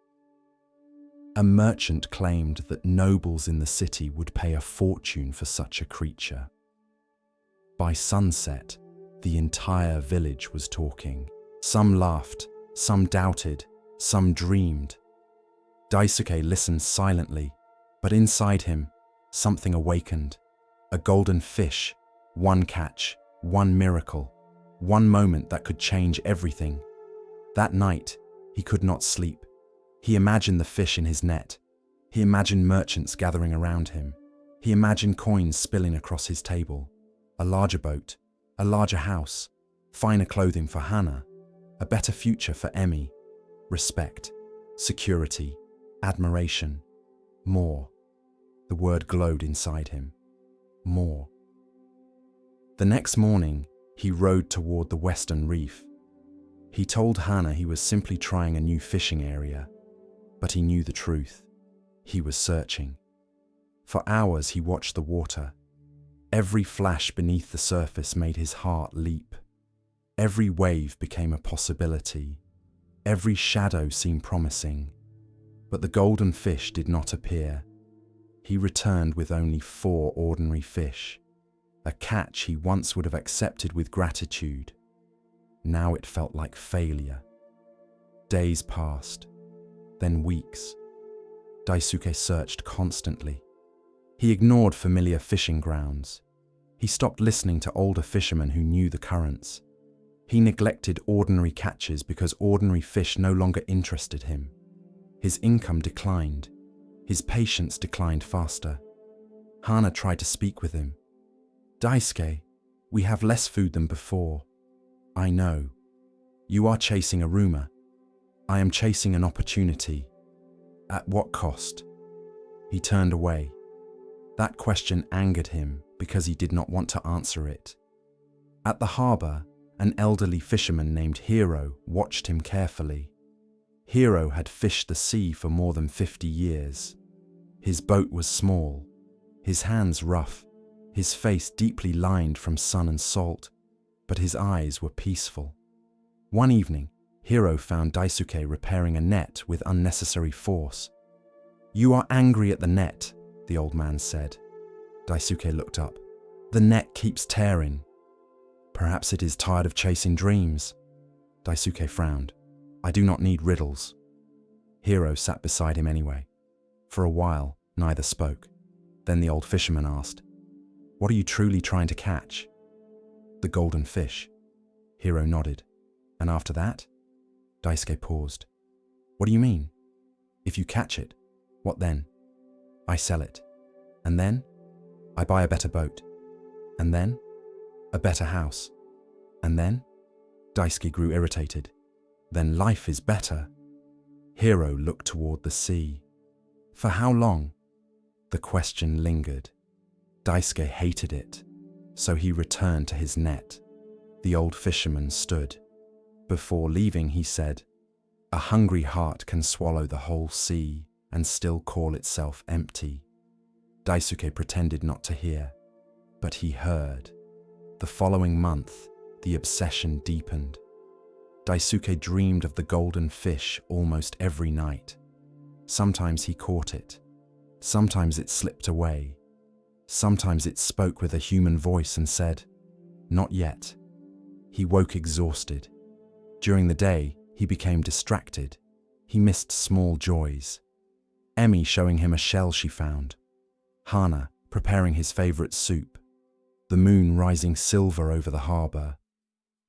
A merchant claimed that nobles in the city would pay a fortune for such a creature. By sunset, the entire village was talking. Some laughed, some doubted, some dreamed. Daisuke listened silently, but inside him, something awakened. A golden fish, one catch, one miracle, one moment that could change everything. That night, he could not sleep. He imagined the fish in his net. He imagined merchants gathering around him. He imagined coins spilling across his table. A larger boat, a larger house, finer clothing for Hana, a better future for Emmy, respect, security, admiration, more. The word glowed inside him. More. The next morning, he rowed toward the western reef. He told Hana he was simply trying a new fishing area, but he knew the truth. He was searching. For hours he watched the water. Every flash beneath the surface made his heart leap. Every wave became a possibility. Every shadow seemed promising. But the golden fish did not appear. He returned with only 4 ordinary fish. a catch he once would have accepted with gratitude. Now it felt like failure. Days passed, then weeks. Daisuke searched constantly. He ignored familiar fishing grounds. He stopped listening to older fishermen who knew the currents. He neglected ordinary catches because ordinary fish no longer interested him. His income declined. His patience declined faster. Hana tried to speak with him. "Daisuke, we have less food than before. I know. You are chasing a rumor. I am chasing an opportunity. At what cost?" He turned away. That question angered him because he did not want to answer it. At the harbor, an elderly fisherman named Hiro watched him carefully. Hiro had fished the sea for more than 50 years. His boat was small, his hands rough, his face deeply lined from sun and salt, but his eyes were peaceful. One evening, Hiro found Daisuke repairing a net with unnecessary force. "You are angry at the net," the old man said. Daisuke looked up. "The net keeps tearing." "Perhaps it is tired of chasing dreams." Daisuke frowned. "I do not need riddles." Hiro sat beside him anyway. For a while, neither spoke. Then the old fisherman asked, "What are you truly trying to catch?" "The golden fish." Hiro nodded. "And after that?" Daisuke paused. "What do you mean? If you catch it, what then?" "I sell it. And then? I buy a better boat. And then? A better house. And then?" Daisuke grew irritated. "Then life is better." Hiro looked toward the sea. "For how long?" The question lingered. Daisuke hated it, so he returned to his net. The old fisherman stood. Before leaving, he said, "A hungry heart can swallow the whole sea and still call itself empty." Daisuke pretended not to hear, but he heard. The following month, the obsession deepened. Daisuke dreamed of the golden fish almost every night. Sometimes he caught it. Sometimes it slipped away. Sometimes it spoke with a human voice and said, "Not yet." He woke exhausted. During the day, he became distracted. He missed small joys. Emmy showing him a shell she found. Hana preparing his favorite soup. The moon rising silver over the harbor.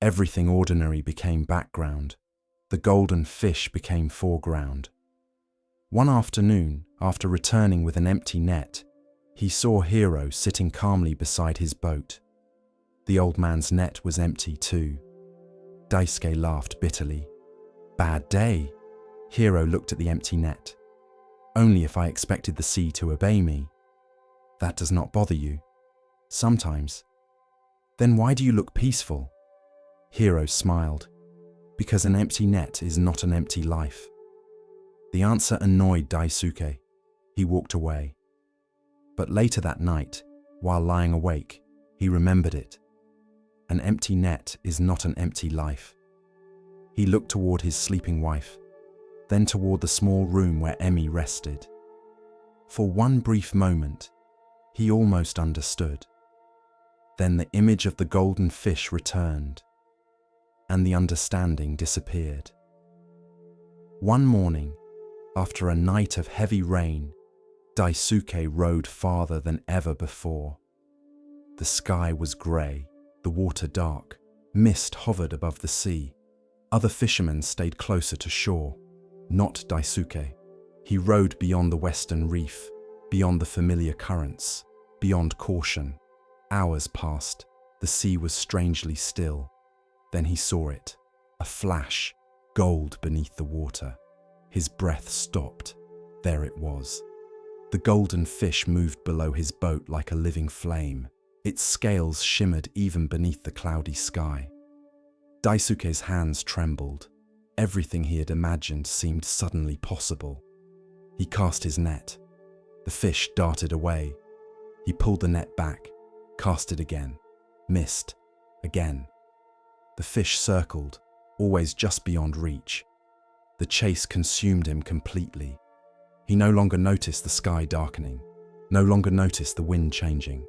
Everything ordinary became background. The golden fish became foreground. One afternoon, after returning with an empty net, he saw Hiro sitting calmly beside his boat. The old man's net was empty too. Daisuke laughed bitterly. "Bad day." Hiro looked at the empty net. "Only if I expected the sea to obey me." "That does not bother you." "Sometimes." "Then why do you look peaceful?" Hiro smiled. "Because an empty net is not an empty life." The answer annoyed Daisuke. He walked away. But later that night, while lying awake, he remembered it. An empty net is not an empty life. He looked toward his sleeping wife, then toward the small room where Emmy rested. For one brief moment, he almost understood. Then the image of the golden fish returned, and the understanding disappeared. One morning, after a night of heavy rain, Daisuke rowed farther than ever before. The sky was grey, the water dark, mist hovered above the sea. Other fishermen stayed closer to shore. Not Daisuke. He rowed beyond the western reef, beyond the familiar currents, beyond caution. Hours passed. The sea was strangely still. Then he saw it, a flash, gold beneath the water. His breath stopped. There it was. The golden fish moved below his boat like a living flame. Its scales shimmered even beneath the cloudy sky. Daisuke's hands trembled. Everything he had imagined seemed suddenly possible. He cast his net. The fish darted away. He pulled the net back, cast it again, missed, again. The fish circled, always just beyond reach. The chase consumed him completely. He no longer noticed the sky darkening, no longer noticed the wind changing,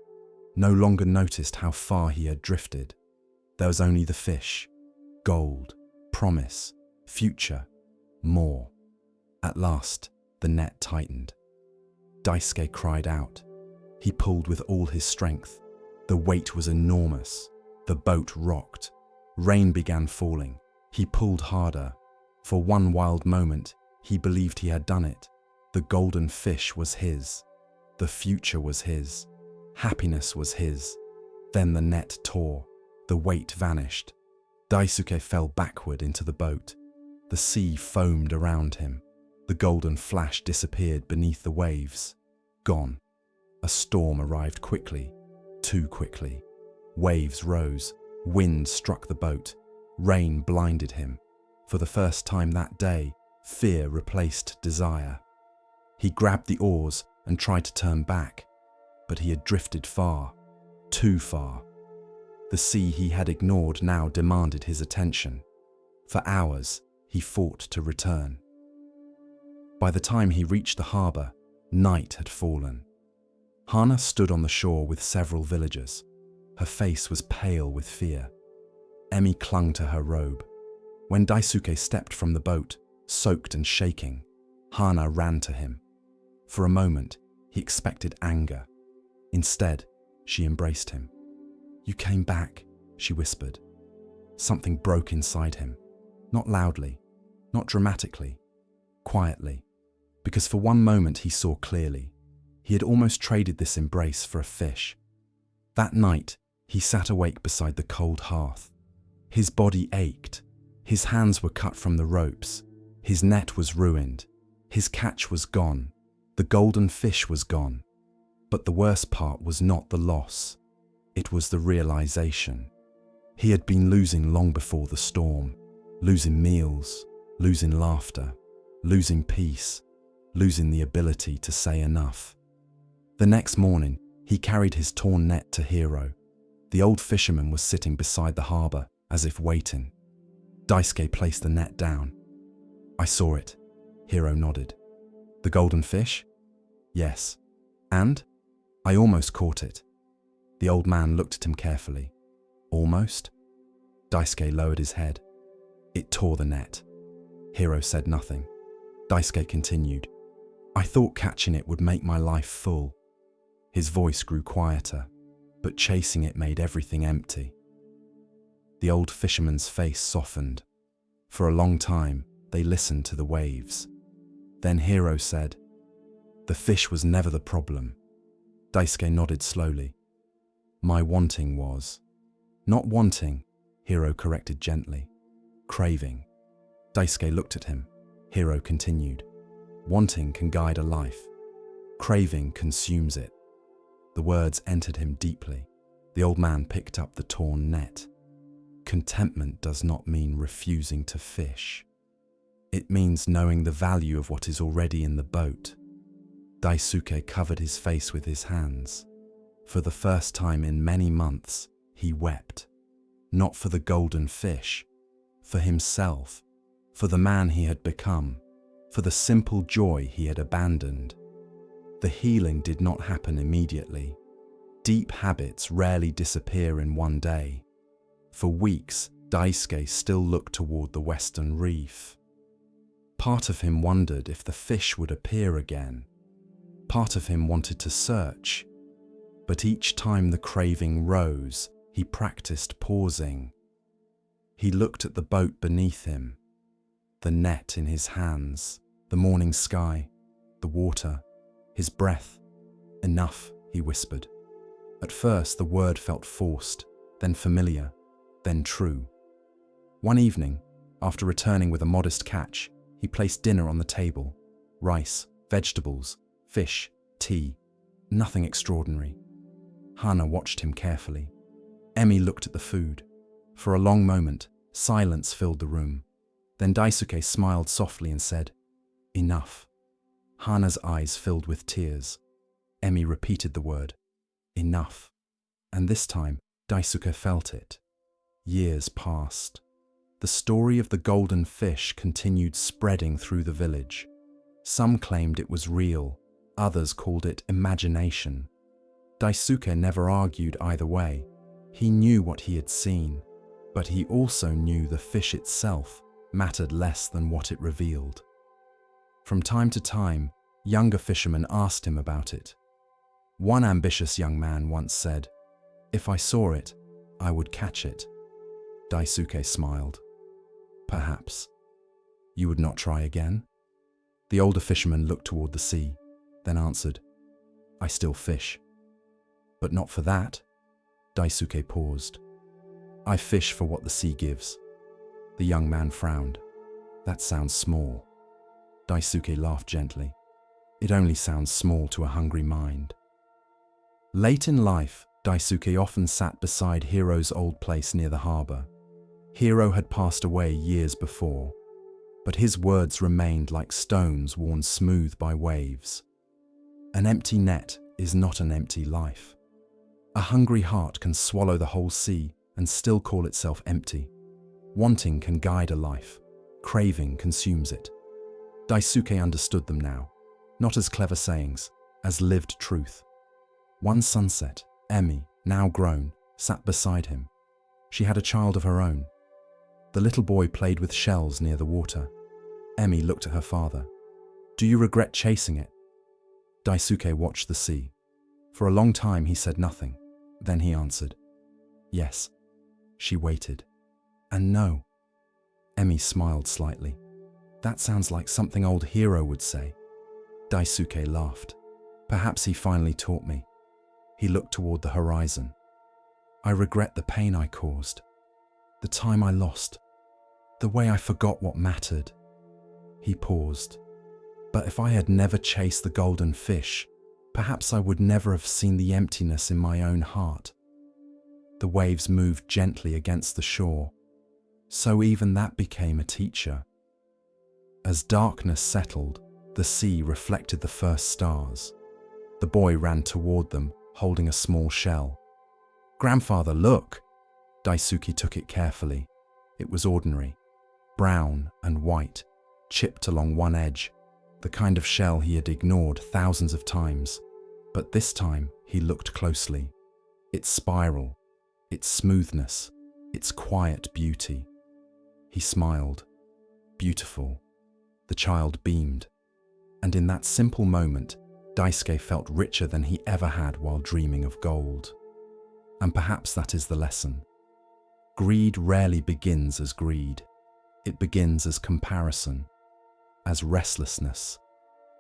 no longer noticed how far he had drifted. There was only the fish, gold, promise, future, more. At last, the net tightened. Daisuke cried out. He pulled with all his strength. The weight was enormous. The boat rocked. Rain began falling. He pulled harder. For one wild moment, he believed he had done it. The golden fish was his. The future was his. Happiness was his. Then the net tore. The weight vanished. Daisuke fell backward into the boat. The sea foamed around him. The golden flash disappeared beneath the waves. Gone. A storm arrived quickly, too quickly. Waves rose. Wind struck the boat. Rain blinded him. For the first time that day, fear replaced desire. He grabbed the oars and tried to turn back, but he had drifted far, too far. The sea he had ignored now demanded his attention. For hours, he fought to return. By the time he reached the harbour, night had fallen. Hana stood on the shore with several villagers. Her face was pale with fear. Emi clung to her robe. When Daisuke stepped from the boat, soaked and shaking, Hana ran to him. For a moment, he expected anger. Instead, she embraced him. "You came back," she whispered. Something broke inside him. Not loudly, not dramatically, quietly. Because for one moment he saw clearly. He had almost traded this embrace for a fish. That night, he sat awake beside the cold hearth. His body ached. His hands were cut from the ropes. His net was ruined. His catch was gone. The golden fish was gone. But the worst part was not the loss. It was the realization. He had been losing long before the storm. Losing meals, losing laughter, losing peace, losing the ability to say enough. The next morning, he carried his torn net to Hiro. The old fisherman was sitting beside the harbour, as if waiting. Daisuke placed the net down. "I saw it," Hiro nodded. "The golden fish?" "Yes. And? I almost caught it." The old man looked at him carefully. "Almost?" Daisuke lowered his head. "It tore the net." Hiro said nothing. Daisuke continued. "I thought catching it would make my life full." His voice grew quieter, but chasing it made everything empty. The old fisherman's face softened. For a long time, they listened to the waves. Then Hiro said, "The fish was never the problem." Daisuke nodded slowly. "My wanting was." "Not wanting," Hiro corrected gently. "Craving." Daisuke looked at him. Hiro continued. "Wanting can guide a life. Craving consumes it." The words entered him deeply. The old man picked up the torn net. Contentment does not mean refusing to fish. It means knowing the value of what is already in the boat. Daisuke covered his face with his hands. For the first time in many months, he wept. Not for the golden fish, for himself, for the man he had become, for the simple joy he had abandoned. The healing did not happen immediately. Deep habits rarely disappear in one day. For weeks, Daisuke still looked toward the western reef. Part of him wondered if the fish would appear again. Part of him wanted to search. But each time the craving rose, he practiced pausing. He looked at the boat beneath him, the net in his hands, the morning sky, the water, his breath. "Enough," he whispered. At first the word felt forced, then familiar, then true. One evening, after returning with a modest catch, he placed dinner on the table. Rice, vegetables, fish, tea, nothing extraordinary. Hana watched him carefully. Emi looked at the food. For a long moment, silence filled the room. Then Daisuke smiled softly and said, "Enough." Hana's eyes filled with tears. Emi repeated the word, "Enough." And this time, Daisuke felt it. Years passed. The story of the golden fish continued spreading through the village. Some claimed it was real, others called it imagination. Daisuke never argued either way. He knew what he had seen, but he also knew the fish itself mattered less than what it revealed. From time to time, younger fishermen asked him about it. One ambitious young man once said, "If I saw it, I would catch it." Daisuke smiled. "Perhaps. You would not try again?" The older fisherman looked toward the sea, then answered, "I still fish." "But not for that?" Daisuke paused. "I fish for what the sea gives." The young man frowned. "That sounds small." Daisuke laughed gently. "It only sounds small to a hungry mind." Late in life, Daisuke often sat beside Hiro's old place near the harbor. Hiro had passed away years before, but his words remained like stones worn smooth by waves. An empty net is not an empty life. A hungry heart can swallow the whole sea and still call itself empty. Wanting can guide a life. Craving consumes it. Daisuke understood them now, not as clever sayings, as lived truth. One sunset, Emi, now grown, sat beside him. She had a child of her own. The little boy played with shells near the water. Emi looked at her father. "Do you regret chasing it?" Daisuke watched the sea. For a long time he said nothing. Then he answered, "Yes." She waited. "And no." Emi smiled slightly. "That sounds like something old Hiro would say." Daisuke laughed. "Perhaps he finally taught me." He looked toward the horizon. "I regret the pain I caused, the time I lost, the way I forgot what mattered." He paused. "But if I had never chased the golden fish, perhaps I would never have seen the emptiness in my own heart." The waves moved gently against the shore, so even that became a teacher. As darkness settled, the sea reflected the first stars. The boy ran toward them, holding a small shell. "Grandfather, look!" Daisuke took it carefully. It was ordinary, brown and white, chipped along one edge, the kind of shell he had ignored thousands of times. But this time he looked closely. Its spiral, its smoothness, its quiet beauty. He smiled. Beautiful. The child beamed. And in that simple moment, Daisuke felt richer than he ever had while dreaming of gold. And perhaps that is the lesson. Greed rarely begins as greed. It begins as comparison, as restlessness,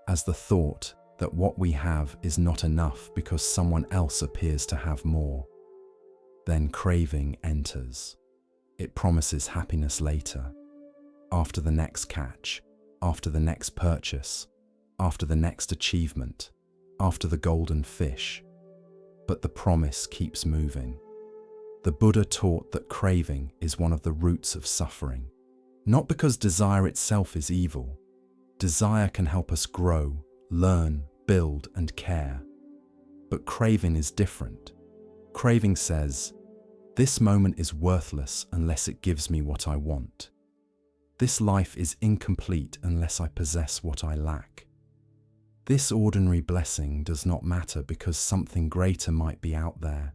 as the thought that what we have is not enough because someone else appears to have more. Then craving enters. It promises happiness later, after the next catch, after the next purchase, after the next achievement, after the golden fish. But the promise keeps moving. The Buddha taught that craving is one of the roots of suffering. Not because desire itself is evil. Desire can help us grow, learn, build, and care. But craving is different. Craving says, "This moment is worthless unless it gives me what I want. This life is incomplete unless I possess what I lack. This ordinary blessing does not matter because something greater might be out there.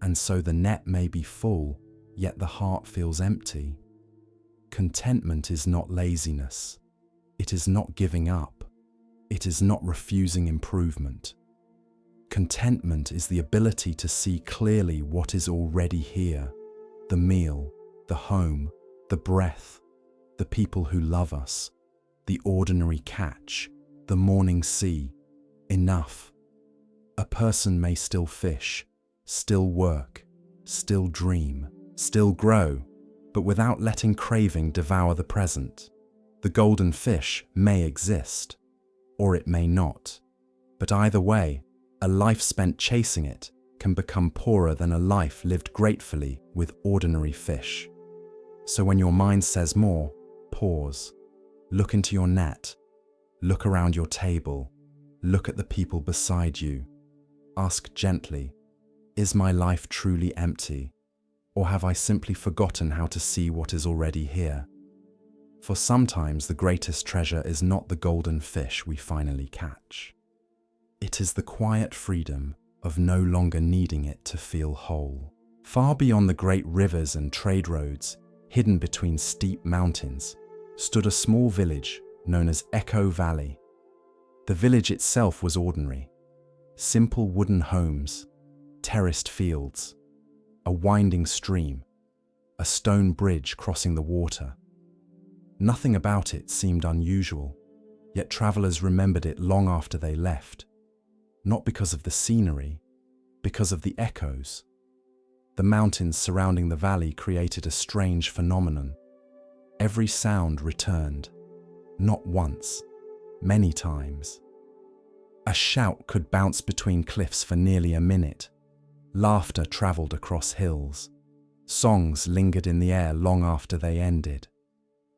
And so the net may be full, yet the heart feels empty." Contentment is not laziness. It is not giving up. It is not refusing improvement. Contentment is the ability to see clearly what is already here: the meal, the home, the breath, the people who love us, the ordinary catch, the morning sea. Enough. A person may still fish, still work, still dream, still grow, but without letting craving devour the present. The golden fish may exist, or it may not, but either way, a life spent chasing it can become poorer than a life lived gratefully with ordinary fish. So when your mind says more, pause. Look into your net. Look around your table. Look at the people beside you. Ask gently, is my life truly empty, or have I simply forgotten how to see what is already here? For sometimes the greatest treasure is not the golden fish we finally catch. It is the quiet freedom of no longer needing it to feel whole. Far beyond the great rivers and trade roads, hidden between steep mountains, stood a small village known as Echo Valley. The village itself was ordinary. Simple wooden homes, terraced fields, a winding stream, a stone bridge crossing the water. Nothing about it seemed unusual, yet travelers remembered it long after they left, not because of the scenery, because of the echoes. The mountains surrounding the valley created a strange phenomenon. Every sound returned, not once, many times. A shout could bounce between cliffs for nearly a minute. Laughter traveled across hills. Songs lingered in the air long after they ended.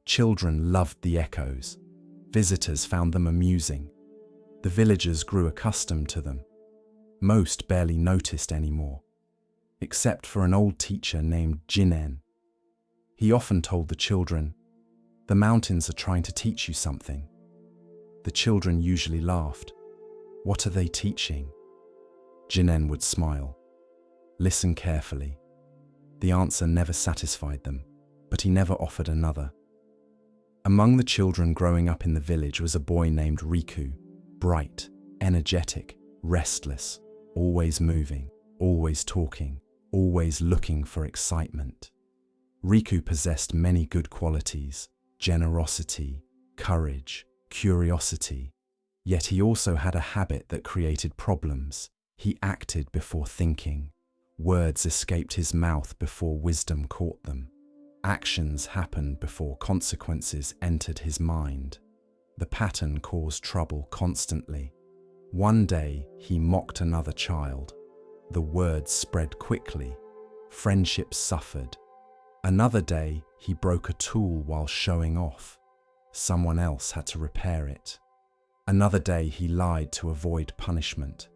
Children loved the echoes. Visitors found them amusing. The villagers grew accustomed to them. Most barely noticed anymore, except for an old teacher named Jinen. He often told the children, "The mountains are trying to teach you something." The children usually laughed. "What are they teaching?" Jinen would smile. Listen carefully. The answer never satisfied them, but he never offered another. Among the children growing up in the village was a boy named Riku, bright, energetic, restless, always moving, always talking, always looking for excitement. Riku possessed many good qualities: generosity, courage, curiosity. Yet he also had a habit that created problems. He acted before thinking. Words escaped his mouth before wisdom caught them. Actions happened before consequences entered his mind. The pattern caused trouble constantly. One day, he mocked another child. The words spread quickly. Friendships suffered. Another day, he broke a tool while showing off. Someone else had to repair it. Another day, he lied to avoid punishment.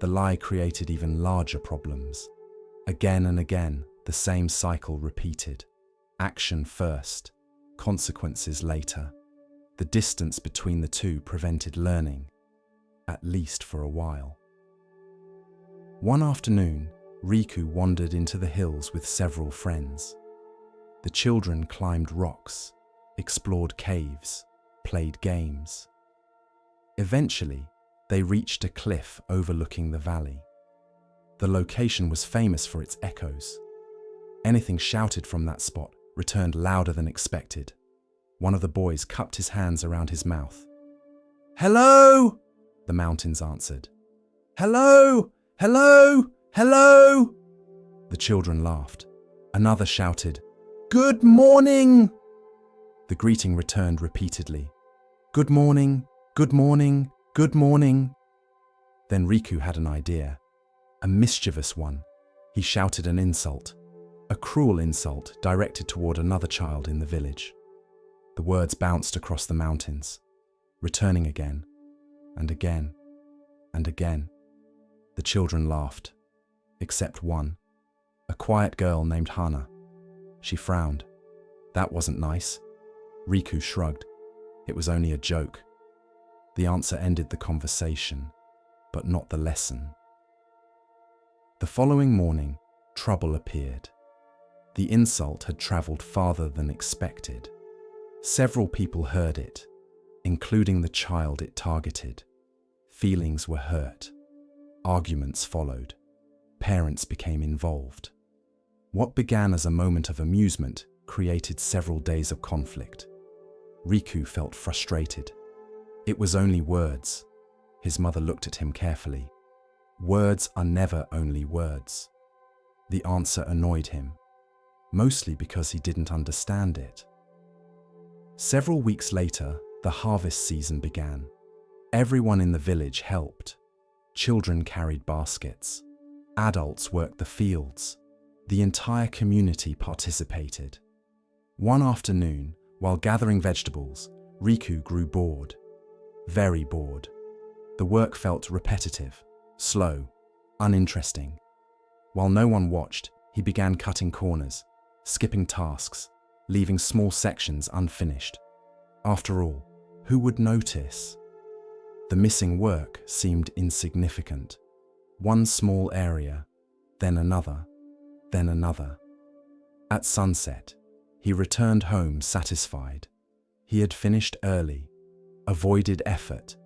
The lie created even larger problems. Again and again, the same cycle repeated. Action first, consequences later. The distance between the two prevented learning, at least for a while. One afternoon, Riku wandered into the hills with several friends. The children climbed rocks, explored caves, played games. Eventually, they reached a cliff overlooking the valley. The location was famous for its echoes. Anything shouted from that spot returned louder than expected. One of the boys cupped his hands around his mouth. "Hello!" the mountains answered. "Hello! Hello! Hello!" The children laughed. Another shouted, "Good morning!" The greeting returned repeatedly. "Good morning, good morning, good morning." Then Riku had an idea, a mischievous one. He shouted an insult, a cruel insult directed toward another child in the village. The words bounced across the mountains, returning again and again and again. The children laughed, except one, a quiet girl named Hana. She frowned. That wasn't nice. Riku shrugged. It was only a joke. The answer ended the conversation, but not the lesson. The following morning, trouble appeared. The insult had traveled farther than expected. Several people heard it, including the child it targeted. Feelings were hurt. Arguments followed. Parents became involved. What began as a moment of amusement created several days of conflict. Riku felt frustrated. It was only words. His mother looked at him carefully. Words are never only words. The answer annoyed him, mostly because he didn't understand it. Several weeks later, the harvest season began. Everyone in the village helped. Children carried baskets. Adults worked the fields. The entire community participated. One afternoon, while gathering vegetables, Riku grew bored. Very bored. The work felt repetitive, slow, uninteresting. While no one watched, he began cutting corners, skipping tasks, leaving small sections unfinished. After all, who would notice? The missing work seemed insignificant. One small area, then another, then another. At sunset, he returned home satisfied. He had finished early, avoided effort,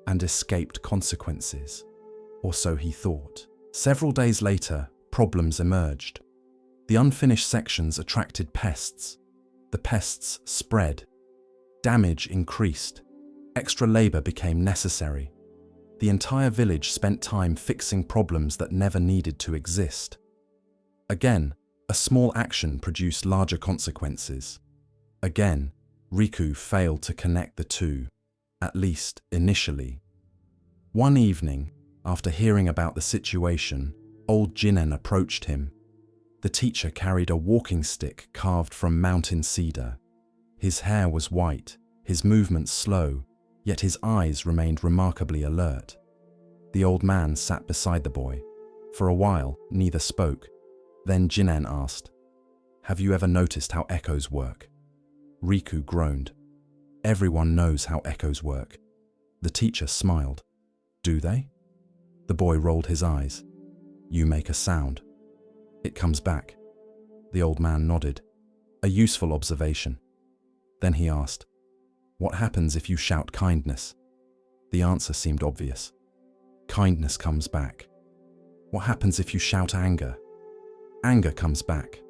and escaped consequences, or so he thought. Several days later, problems emerged. The unfinished sections attracted pests. The pests spread. Damage increased. Extra labor became necessary. The entire village spent time fixing problems that never needed to exist. Again, a small action produced larger consequences. Again, Riku failed to connect the two, at least initially. One evening, after hearing about the situation, old Jinen approached him. The teacher carried a walking stick carved from mountain cedar. His hair was white, his movements slow, yet his eyes remained remarkably alert. The old man sat beside the boy. For a while, neither spoke. Then Jinen asked, "Have you ever noticed how echoes work?" Riku groaned. "Everyone knows how echoes work." The teacher smiled. "Do they?" The boy rolled his eyes. "You make a sound. It comes back." The old man nodded. A useful observation. Then he asked, "What happens if you shout kindness?" The answer seemed obvious. Kindness comes back. "What happens if you shout anger?" Anger comes back.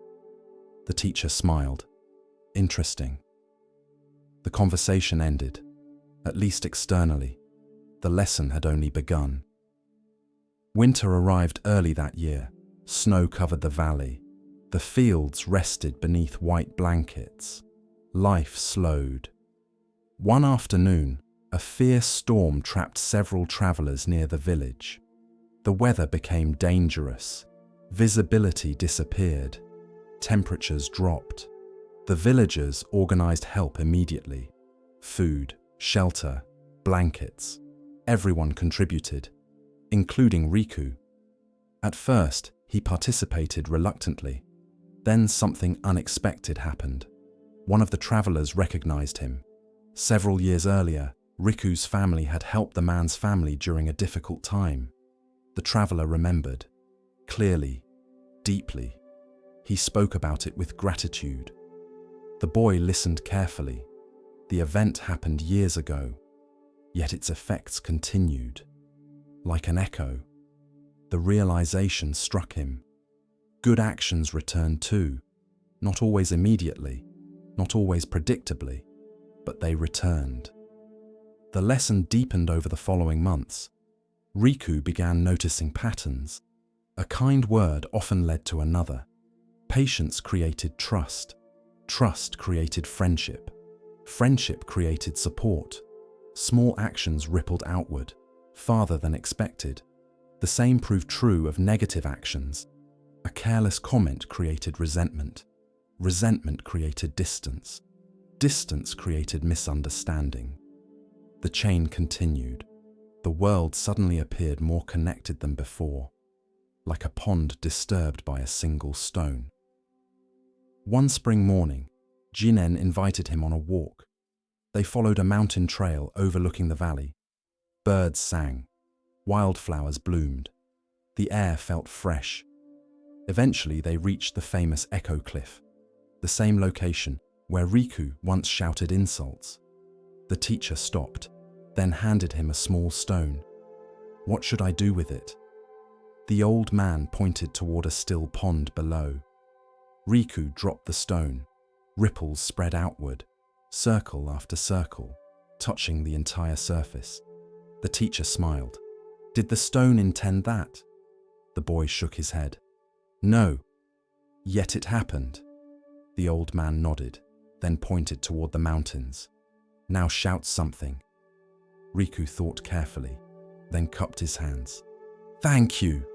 The teacher smiled. Interesting. The conversation ended, at least externally. The lesson had only begun. Winter arrived early that year. Snow covered the valley. The fields rested beneath white blankets. Life slowed. One afternoon, a fierce storm trapped several travelers near the village. The weather became dangerous. Visibility disappeared. Temperatures dropped. The villagers organized help immediately. Food, shelter, blankets. Everyone contributed, including Riku. At first, he participated reluctantly. Then something unexpected happened. One of the travelers recognized him. Several years earlier, Riku's family had helped the man's family during a difficult time. The traveler remembered. Clearly, deeply. He spoke about it with gratitude. The boy listened carefully. The event happened years ago, yet its effects continued. Like an echo, the realization struck him. Good actions return too, not always immediately, not always predictably, but they returned. The lesson deepened over the following months. Riku began noticing patterns. A kind word often led to another. Patience created trust. Trust created friendship. Friendship created support. Small actions rippled outward, farther than expected. The same proved true of negative actions. A careless comment created resentment. Resentment created distance. Distance created misunderstanding. The chain continued. The world suddenly appeared more connected than before, like a pond disturbed by a single stone. One spring morning, Jinen invited him on a walk. They followed a mountain trail overlooking the valley. Birds sang. Wildflowers bloomed. The air felt fresh. Eventually, they reached the famous Echo Cliff, the same location where Riku once shouted insults. The teacher stopped, then handed him a small stone. "What should I do with it?" The old man pointed toward a still pond below. Riku dropped the stone. Ripples spread outward, circle after circle, touching the entire surface. The teacher smiled. "Did the stone intend that?" The boy shook his head. "No. Yet it happened." The old man nodded, then pointed toward the mountains. "Now shout something." Riku thought carefully, then cupped his hands. "Thank you!"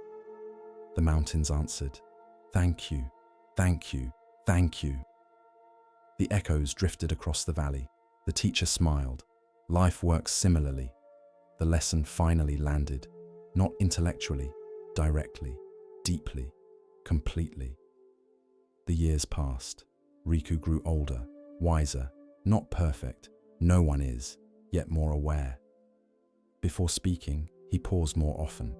The mountains answered. "Thank you, thank you, thank you." The echoes drifted across the valley. The teacher smiled. Life works similarly. The lesson finally landed, not intellectually, directly, deeply, completely. The years passed. Riku grew older, wiser, not perfect. No one is, yet more aware. Before speaking, he paused more often.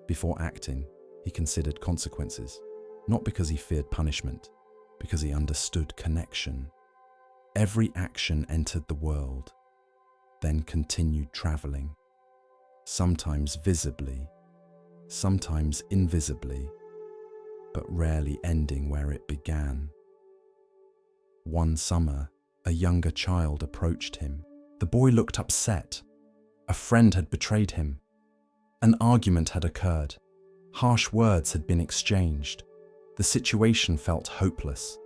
Before acting, he considered consequences, not because he feared punishment, because he understood connection. Every action entered the world, then continued traveling, sometimes visibly, sometimes invisibly, but rarely ending where it began. One summer, a younger child approached him. The boy looked upset. A friend had betrayed him. An argument had occurred. Harsh words had been exchanged. The situation felt hopeless.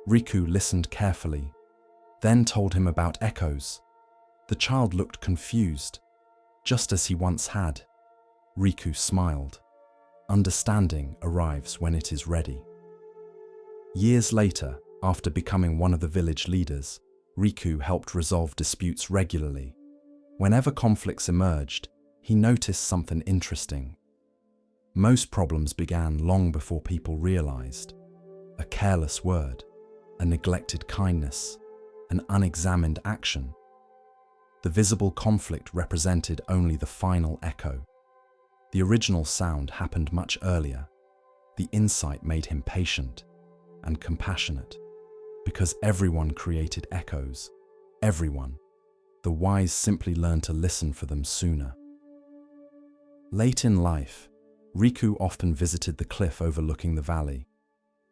Riku listened carefully, then told him about echoes. The child looked confused, just as he once had. Riku smiled. Understanding arrives when it is ready. Years later, after becoming one of the village leaders, Riku helped resolve disputes regularly. Whenever conflicts emerged, he noticed something interesting. Most problems began long before people realized. A careless word, a neglected kindness, an unexamined action. The visible conflict represented only the final echo. The original sound happened much earlier. The insight made him patient and compassionate, because everyone created echoes. Everyone. The wise simply learned to listen for them sooner. Late in life, Riku often visited the cliff overlooking the valley.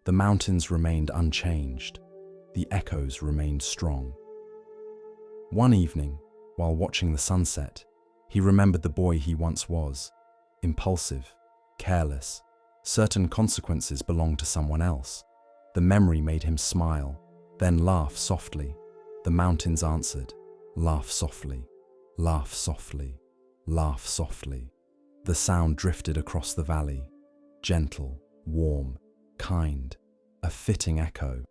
The mountains remained unchanged. The echoes remained strong. One evening, while watching the sunset, he remembered the boy he once was. Impulsive, careless. Certain consequences belonged to someone else. The memory made him smile, then laugh softly. The mountains answered, "Laugh softly, laugh softly, laugh softly." The sound drifted across the valley, gentle, warm, kind, a fitting echo.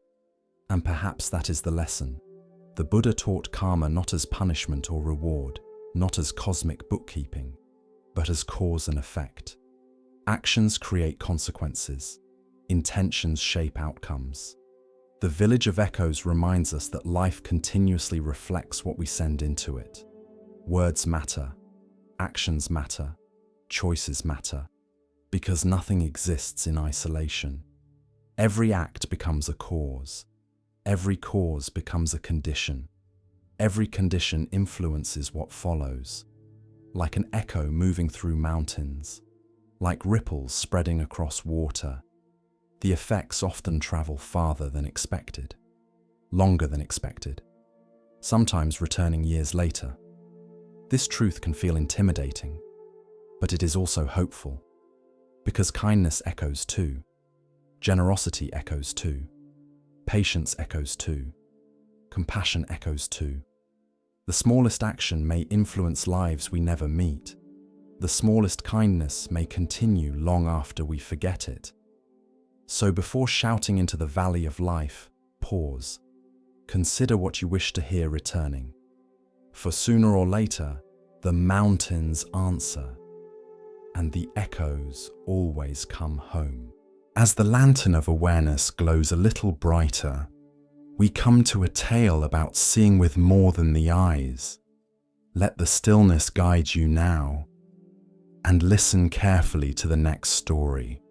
And perhaps that is the lesson. The Buddha taught karma not as punishment or reward, not as cosmic bookkeeping, but as cause and effect. Actions create consequences. Intentions shape outcomes. The Village of Echoes reminds us that life continuously reflects what we send into it. Words matter. Actions matter. Choices matter. Because nothing exists in isolation. Every act becomes a cause. Every cause becomes a condition. Every condition influences what follows. Like an echo moving through mountains, like ripples spreading across water. The effects often travel farther than expected, longer than expected, sometimes returning years later. This truth can feel intimidating, but it is also hopeful, because kindness echoes too, generosity echoes too, patience echoes too, compassion echoes too. The smallest action may influence lives we never meet. The smallest kindness may continue long after we forget it. So before shouting into the valley of life, pause. Consider what you wish to hear returning. For sooner or later, the mountains answer, and the echoes always come home. As the lantern of awareness glows a little brighter, we come to a tale about seeing with more than the eyes. Let the stillness guide you now, and listen carefully to the next story.